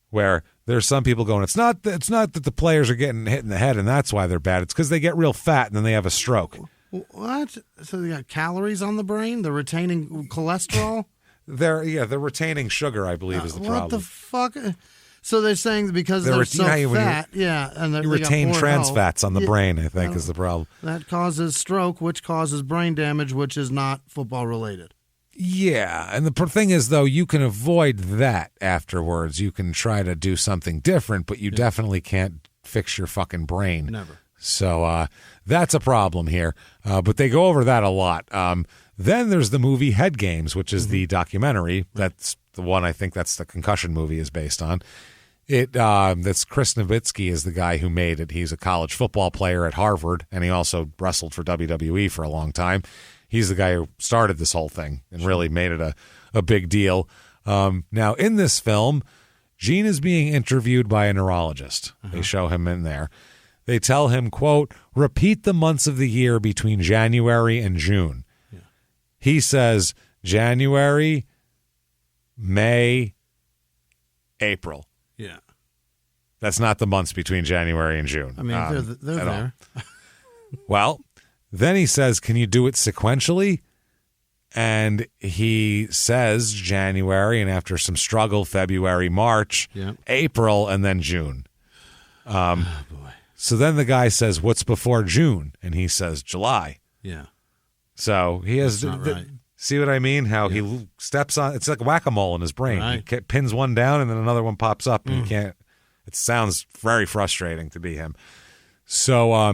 where there's some people going, it's not that the players are getting hit in the head and that's why they're bad. It's because they get real fat and then they have a stroke. What? So they got calories on the brain? They're retaining cholesterol? They're retaining sugar, I believe, is the problem. What the fuck? So they're saying because they're so fat, and you retain trans fats on the brain, I think, is the problem. That causes stroke, which causes brain damage, which is not football related. Yeah, and the thing is, though, you can avoid that afterwards. You can try to do something different, but you definitely can't fix your fucking brain. Never. So that's a problem here. But they go over that a lot. Then there's the movie Head Games, which is the documentary. That's the one I think that's the concussion movie is based on. That's Chris Nowitzki is the guy who made it. He's a college football player at Harvard, and he also wrestled for WWE for a long time. He's the guy who started this whole thing and really made it a big deal. Now, in this film, Gene is being interviewed by a neurologist. They show him in there. They tell him, quote, repeat the months of the year between January and June. Yeah. He says January, May, April. Yeah. That's not the months between January and June. I mean, they're there. Well, then he says, can you do it sequentially? And he says January, and after some struggle, February, March, April, and then June. Oh, boy. So then the guy says, what's before June? And he says July. Yeah. So he has right. See what I mean? How he steps on, it's like whack-a-mole in his brain. Right. He pins one down and then another one pops up and he can't. It sounds very frustrating to be him. So,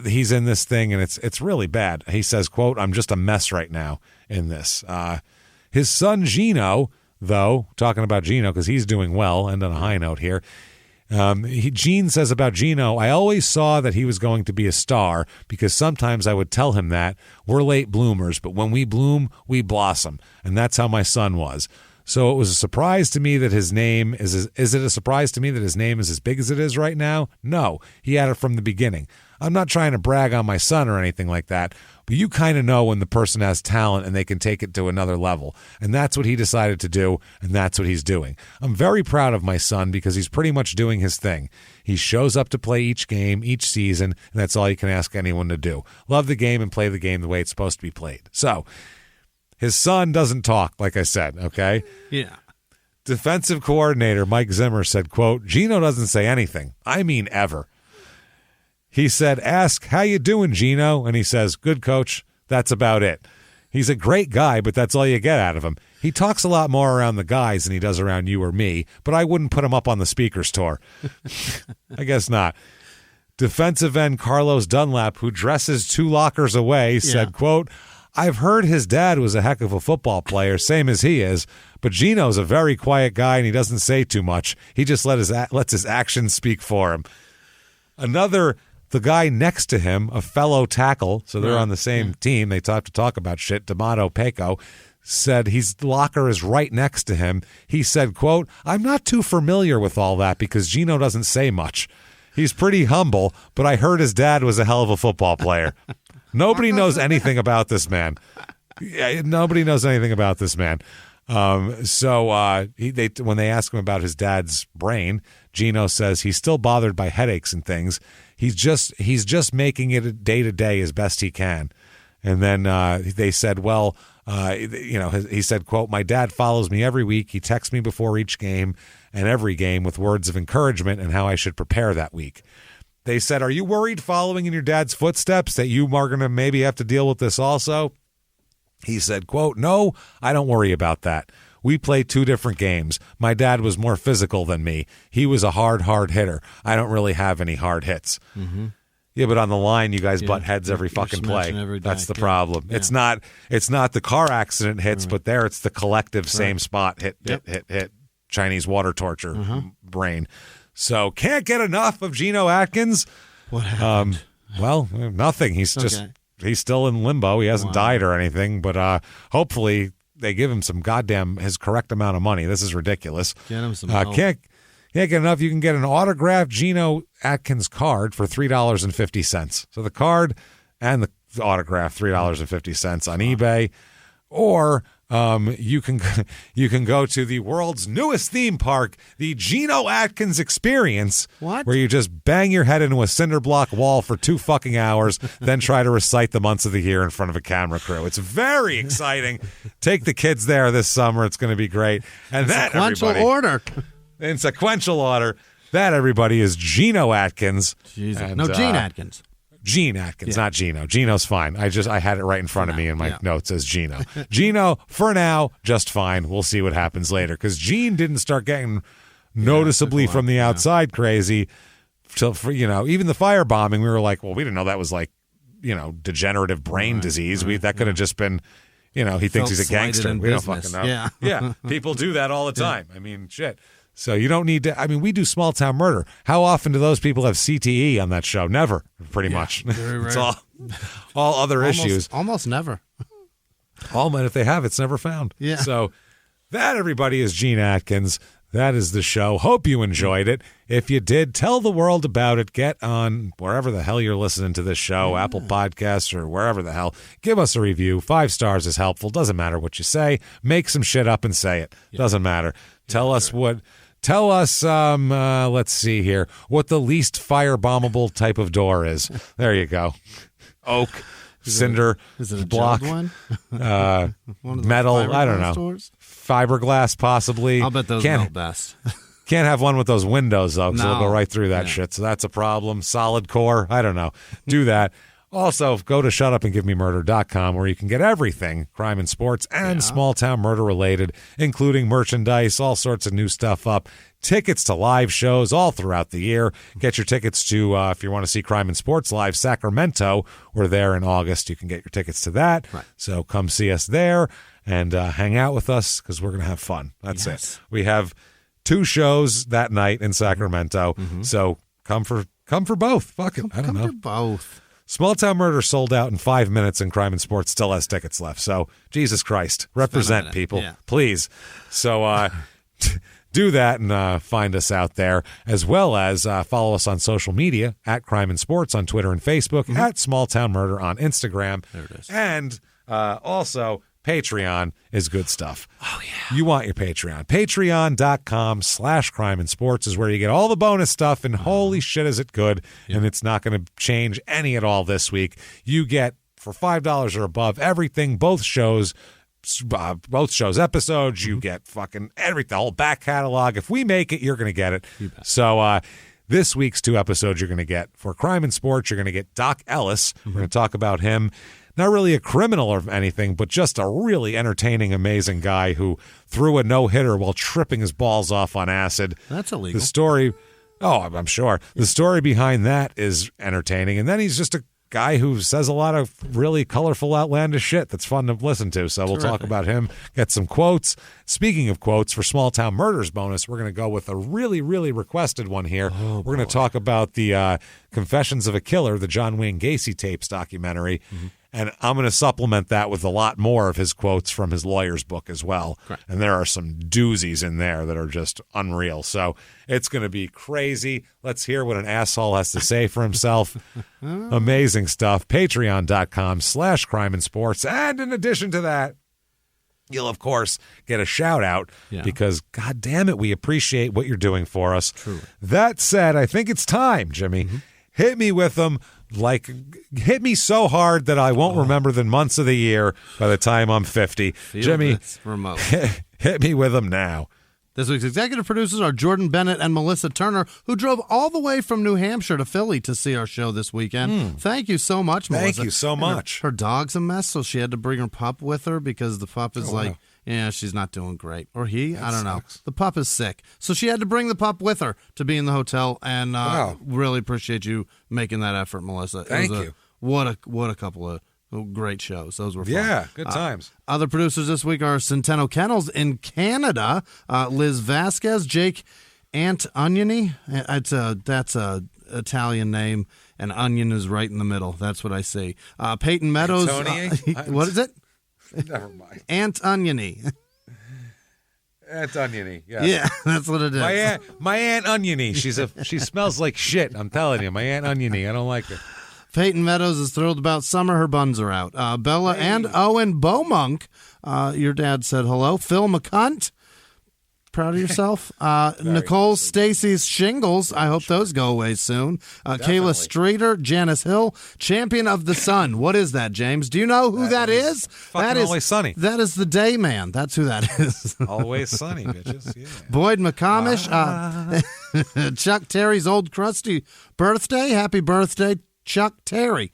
he's in this thing and it's really bad. He says, quote, I'm just a mess right now in this. His son Gino, though, talking about Gino because he's doing well, and on a high note here, Gene says about Gino, I always saw that he was going to be a star because sometimes I would tell him that we're late bloomers, but when we bloom, we blossom. And that's how my son was. So it was a surprise to me that his name is it a surprise to me that his name is as big as it is right now? No, he had it from the beginning. I'm not trying to brag on my son or anything like that, but you kind of know when the person has talent and they can take it to another level. And that's what he decided to do, and that's what he's doing. I'm very proud of my son because he's pretty much doing his thing. He shows up to play each game, each season, and that's all you can ask anyone to do. Love the game and play the game the way it's supposed to be played. So, his son doesn't talk, like I said, okay? Yeah. Defensive coordinator Mike Zimmer said, quote, Gino doesn't say anything. I mean ever. He said, ask, how you doing, Gino? And he says, good, coach. That's about it. He's a great guy, but that's all you get out of him. He talks a lot more around the guys than he does around you or me, but I wouldn't put him up on the speaker's tour. I guess not. Defensive end Carlos Dunlap, who dresses 2 lockers away, said, quote, I've heard his dad was a heck of a football player, same as he is, but Gino's a very quiet guy and he doesn't say too much. He just lets his actions speak for him. The guy next to him, a fellow tackle, so they're on the same team, they talk about shit, D'Amato Peco, said his locker is right next to him. He said, quote, I'm not too familiar with all that because Gino doesn't say much. He's pretty humble, but I heard his dad was a hell of a football player. Nobody knows anything about this man. Nobody knows anything about this man. So when they ask him about his dad's brain, Gino says he's still bothered by headaches and things. He's just making it day to day as best he can. And then they said, well, he said, quote, my dad follows me every week. He texts me before each game and every game with words of encouragement and how I should prepare that week. They said, are you worried following in your dad's footsteps that you are going to maybe have to deal with this also? He said, quote, no, I don't worry about that. We play 2 different games. My dad was more physical than me. He was a hard hitter. I don't really have any hard hits. Mm-hmm. Yeah, but on the line, you guys butt heads every fucking play. That's the problem. Yeah. It's not the car accident hits, but there it's the collective same spot hit. Chinese water torture brain. So can't get enough of Geno Atkins. What happened? Well, nothing. He's just he's still in limbo. He hasn't died or anything, but hopefully they give him some his correct amount of money. This is ridiculous. Get him some help. Can't get enough. You can get an autographed Geno Atkins card for $3.50. So the card and the autograph, $3.50 on eBay, or you can go to the world's newest theme park, the Geno Atkins Experience, where you just bang your head into a cinder block wall for 2 fucking hours, then try to recite the months of the year in front of a camera crew. It's very exciting. Take the kids there this summer. It's going to be great. And that, sequential order. In sequential order, that, everybody, is Geno Atkins. Jesus. Gene Atkins. Gene Atkins, not Geno. Geno's fine. I had it right in front of me in my notes as Geno. Geno, for now, just fine. We'll see what happens later. Because Gene didn't start getting noticeably from the outside crazy till, even the firebombing, we were like, well, we didn't know that was like, degenerative brain disease. That could have just been, he thinks he's a gangster. We don't fucking know. Yeah. People do that all the time. I mean, shit. So you don't need to. We do Small Town Murder. How often do those people have CTE on that show? Never, pretty much. It's all other issues. Almost never. But if they have, it's never found. Yeah. So that, everybody, is Gene Atkins. That is the show. Hope you enjoyed it. If you did, tell the world about it. Get on wherever the hell you're listening to this show, Apple Podcasts or wherever the hell. Give us a review. 5 stars is helpful. Doesn't matter what you say. Make some shit up and say it. Doesn't matter. Tell us, let's see here, what the least firebombable type of door is. There you go. Oak, cinder, block, one? metal, I don't know. Stores? Fiberglass, possibly. I'll bet those melt best. Can't have one with those windows, though, because it'll go right through that shit. So that's a problem. Solid core, I don't know. Do that. Also, go to shutupandgivememurder.com, where you can get everything crime and sports and small town murder related, including merchandise, all sorts of new stuff up, tickets to live shows all throughout the year. Get your tickets to, if you want to see Crime and Sports Live, Sacramento. We're there in August. You can get your tickets to that. Right. So come see us there and hang out with us, because we're going to have fun. That's it. We have 2 shows that night in Sacramento. So come for both. Fuck it. I don't know. Come to both. Small Town Murder sold out in 5 minutes, and Crime and Sports still has tickets left. So, Jesus Christ, represent people, please. So, do that and find us out there, as well as follow us on social media at Crime and Sports on Twitter and Facebook, at Small Town Murder on Instagram. There it is. And also, Patreon is good stuff. Oh, yeah. You want your Patreon. Patreon.com/crime and sports is where you get all the bonus stuff, and holy shit is it good. And it's not going to change any at all this week. You get, for $5 or above, everything, both shows episodes. You get fucking everything, the whole back catalog. If we make it, you're going to get it. So this week's 2 episodes you're going to get. For Crime and Sports, you're going to get Doc Ellis. We're going to talk about him. Not really a criminal or anything, but just a really entertaining, amazing guy who threw a no-hitter while tripping his balls off on acid. That's illegal. The story, I'm sure. The story behind that is entertaining. And then he's just a guy who says a lot of really colorful, outlandish shit that's fun to listen to. So we'll talk about him, get some quotes. Speaking of quotes, for Small Town Murders bonus, we're going to go with a really, really requested one here. We're going to talk about the Confessions of a Killer, the John Wayne Gacy tapes documentary. And I'm going to supplement that with a lot more of his quotes from his lawyer's book as well. Correct. And there are some doozies in there that are just unreal. So it's going to be crazy. Let's hear what an asshole has to say for himself. Amazing stuff. Patreon.com/crime and sports. And in addition to that, you'll, of course, get a shout out because, God damn it, we appreciate what you're doing for us. Truly. That said, I think it's time, Jimmy. Hit me with them. like hit me so hard that I won't remember the months of the year by the time I'm 50. Jimmy, remote. Hit me with them now. This week's executive producers are Jordan Bennett and Melissa Turner, who drove all the way from New Hampshire to Philly to see our show this weekend. Thank you so much, Melissa. Thank you so much. Her dog's a mess, so she had to bring her pup with her because the pup is she's not doing great. Or he, I don't know. The pup is sick. So she had to bring the pup with her to be in the hotel, and really appreciate you making that effort, Melissa. Thank you. What a couple of great shows. Those were fun. Yeah, good times. Other producers this week are Centeno Kennels in Canada, Liz Vasquez, Jake Antonioni. That's a Italian name, and onion is right in the middle. That's what I see. Peyton Meadows. What is it? Never mind. Antonioni. Antonioni. Yes. Yeah, that's what it is. My Aunt Oniony. She smells like shit. I'm telling you, my Aunt Oniony. I don't like her. Peyton Meadows is thrilled about summer. Her buns are out. Bella and Owen Beaumonk. Your dad said hello. Phil McCunt. Proud of yourself. Nicole Stacy's shingles. I hope those go away soon. Kayla Streeter, Janice Hill, Champion of the Sun. What is that, James? Do you know who that is? That is Always Sunny. That is the Day Man. That's who that is. Always Sunny, bitches. Yeah. Boyd McComish. Chuck Terry's old crusty birthday. Happy birthday, Chuck Terry.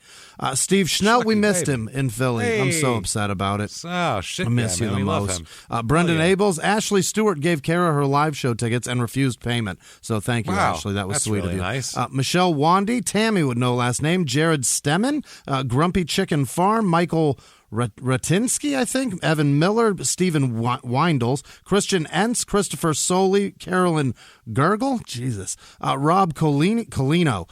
Steve Schnell, we missed him in Philly. Hey. I'm so upset about it. Oh, shit. I miss you the we most. Love him. Brendan Abels, Ashley Stewart gave Kara her live show tickets and refused payment. So thank you, Ashley. That was that's sweet really of you. Nice. Michelle Wandy, Tammy would know last name, Jared Stemmen, Grumpy Chicken Farm, Michael Ratinsky, I think, Evan Miller, Stephen Windles, Christian Entz, Christopher Soley, Carolyn Gergel, Jesus, Rob Colino,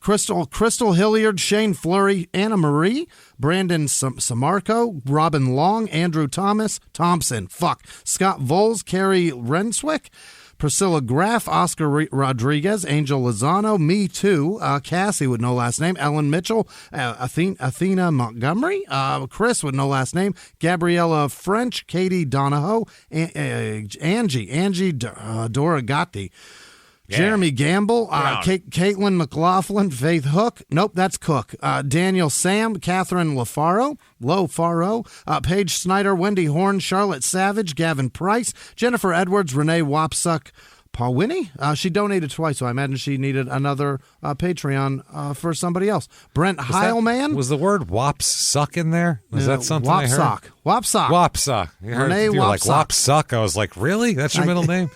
Crystal Hilliard, Shane Fleury, Anna Marie, Brandon Samarco, Robin Long, Andrew Thompson, Scott Voles, Carrie Renswick, Priscilla Graff, Oscar Rodriguez, Angel Lozano, Me Too, Cassie with no last name, Ellen Mitchell, Athena Montgomery, Chris with no last name, Gabriella French, Katie Donahoe, Angie Doragatti, Jeremy Gamble, Caitlin McLaughlin, Faith Hook. Nope, that's Cook. Daniel Sam, Catherine Lo Faro, Paige Snyder, Wendy Horn, Charlotte Savage, Gavin Price, Jennifer Edwards, Renee Wapsuck, Pawini. She donated twice, so I imagine she needed another Patreon for somebody else. Brent Heilman. Was the word wops suck in there? Was that something I heard? Wapsock. Wapsock. Renee Wapsock. Like Wapsuck. I was like, really? That's your middle name?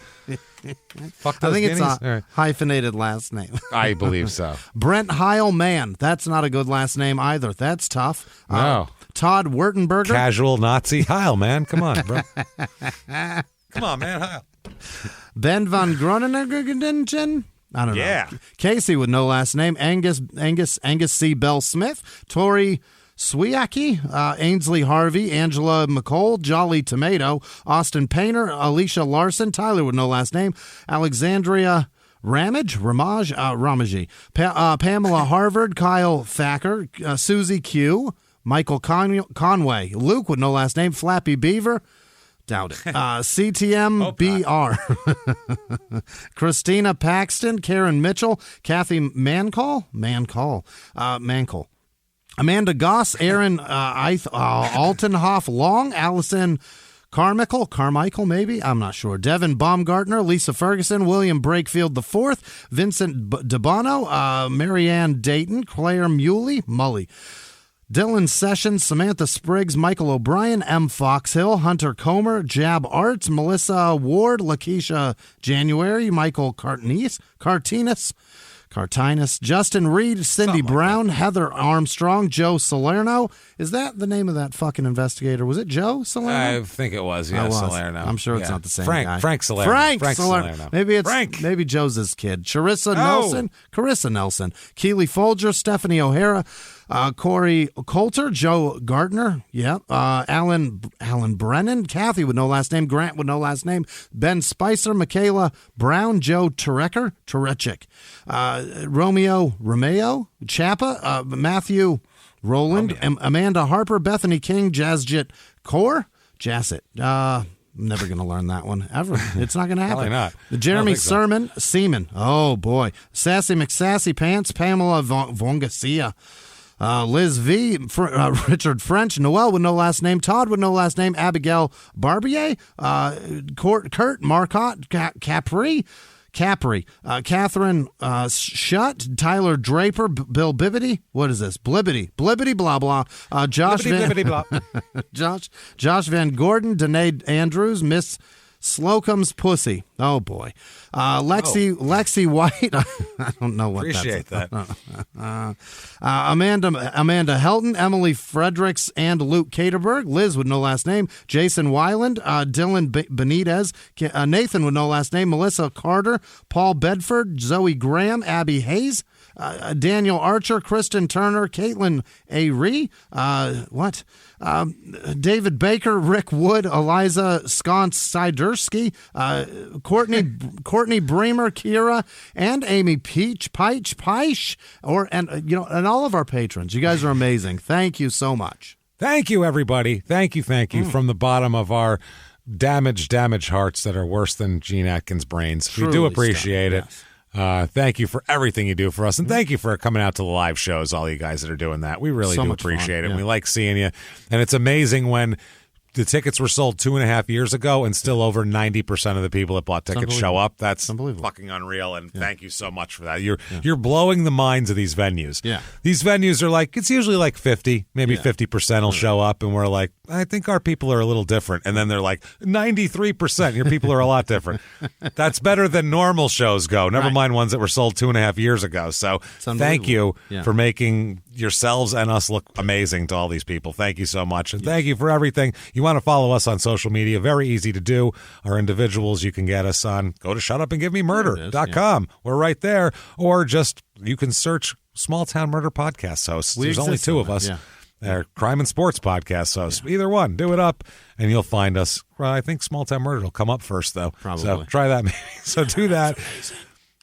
Fuck those I think guineas? it's a hyphenated last name. I believe so. Brent Heilman. That's not a good last name either. That's tough. No. Todd Wertenberger. Casual Nazi Heil, man. Come on, bro. Come on, man. Heil. Ben von Groningen. I don't know. Yeah. Casey with no last name. Angus C. Bell Smith. Tori Swiaki, Ainsley Harvey, Angela McCole, Jolly Tomato, Austin Painter, Alicia Larson, Tyler with no last name, Alexandria Ramaji, Pamela Harvard, Kyle Thacker, Susie Q, Michael Conway, Luke with no last name, Flappy Beaver, doubt it, CTMBR, Christina Paxton, Karen Mitchell, Kathy Mancall, Amanda Goss, Aaron Altenhoff Long, Allison Carmichael, maybe? I'm not sure. Devin Baumgartner, Lisa Ferguson, William Brakefield IV, Vincent DeBono, Marianne Dayton, Claire Mully, Dylan Sessions, Samantha Spriggs, Michael O'Brien, M. Foxhill, Hunter Comer, Jab Arts, Melissa Ward, Lakeisha January, Michael Cartinus, Justin Reed, Cindy Brown, Heather Armstrong, Joe Salerno. Is that the name of that fucking investigator? Was it Joe Salerno? I think it was, yeah, Salerno. I'm sure it's not the same guy. Frank Salerno. Frank Salerno. Maybe Joe's his kid. Carissa Nelson, Keely Folger, Stephanie O'Hara, Corey Coulter, Joe Gardner, Alan Brennan, Kathy with no last name, Grant with no last name, Ben Spicer, Michaela Brown, Joe Turechik, Romeo Chapa, Matthew Roland, Amanda Harper, Bethany King, Jazzit Core, never going to learn that one ever. It's not going to happen. Probably not. Jeremy Seaman. Oh, boy. Sassy McSassy Pants. Pamela Vongacia. Liz V, Richard French, Noel with no last name, Todd with no last name, Abigail Barbier, Kurt Marcotte, Capri, Catherine Shutt, Tyler Draper, Bill Bibbity. What is this? Blibbity, blah blah. Josh Van Gordon, Danae Andrews, Miss Slocum's pussy. Oh boy. Lexi White. I don't know what Appreciate that's. that. Amanda Helton, Emily Fredericks, and Luke Caterberg. Liz with no last name. Jason Weiland, Dylan Benitez, Nathan with no last name. Melissa Carter, Paul Bedford, Zoe Graham, Abby Hayes, Daniel Archer, Kristen Turner, Caitlin A. Ree, David Baker, Rick Wood, Eliza Skonsidersky, Courtney Bremer, Kira, and Amy Peisch, and all of our patrons. You guys are amazing. Thank you so much. Thank you, everybody. Thank you from the bottom of our damaged hearts that are worse than Gene Atkins' brains. Truly we do appreciate it. Yes. Thank you for everything you do for us, and thank you for coming out to the live shows, all you guys that are doing that. We really do appreciate it, and we like seeing you. And it's amazing when the tickets were sold 2.5 years ago, and still over 90% of the people that bought tickets show up. That's fucking unreal, and thank you so much for that. You're blowing the minds of these venues. Yeah. These venues are like, it's usually like 50, maybe 50% will show up, and we're like, I think our people are a little different. And then they're like, 93%, your people are a lot different. That's better than normal shows go, never mind ones that were sold 2.5 years ago. So thank you for making yourselves and us look amazing to all these people. Thank you so much. And thank you for everything. You want to follow us on social media, very easy to do. Our individuals, you can get us on, go to shutupandgivememurder.com. We're right there. Or just, you can search Small Town Murder Podcast hosts. There's only two of us. They're Crime and Sports Podcast hosts. Either one, do it up, and you'll find us. Well, I think Small Town Murder will come up first, though. Probably. So try that maybe. So do that.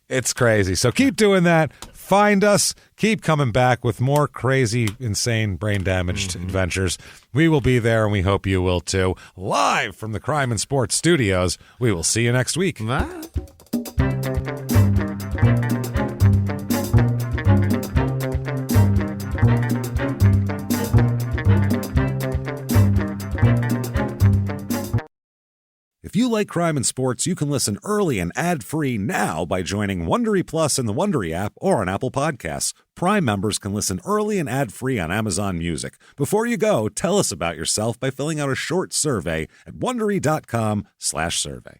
It's crazy. So keep doing that. Find us. Keep coming back with more crazy, insane, brain-damaged adventures. We will be there, and we hope you will, too. Live from the Crime and Sports Studios. We will see you next week. Bye. If you like crime and sports, you can listen early and ad-free now by joining Wondery Plus in the Wondery app or on Apple Podcasts. Prime members can listen early and ad-free on Amazon Music. Before you go, tell us about yourself by filling out a short survey at Wondery.com/survey.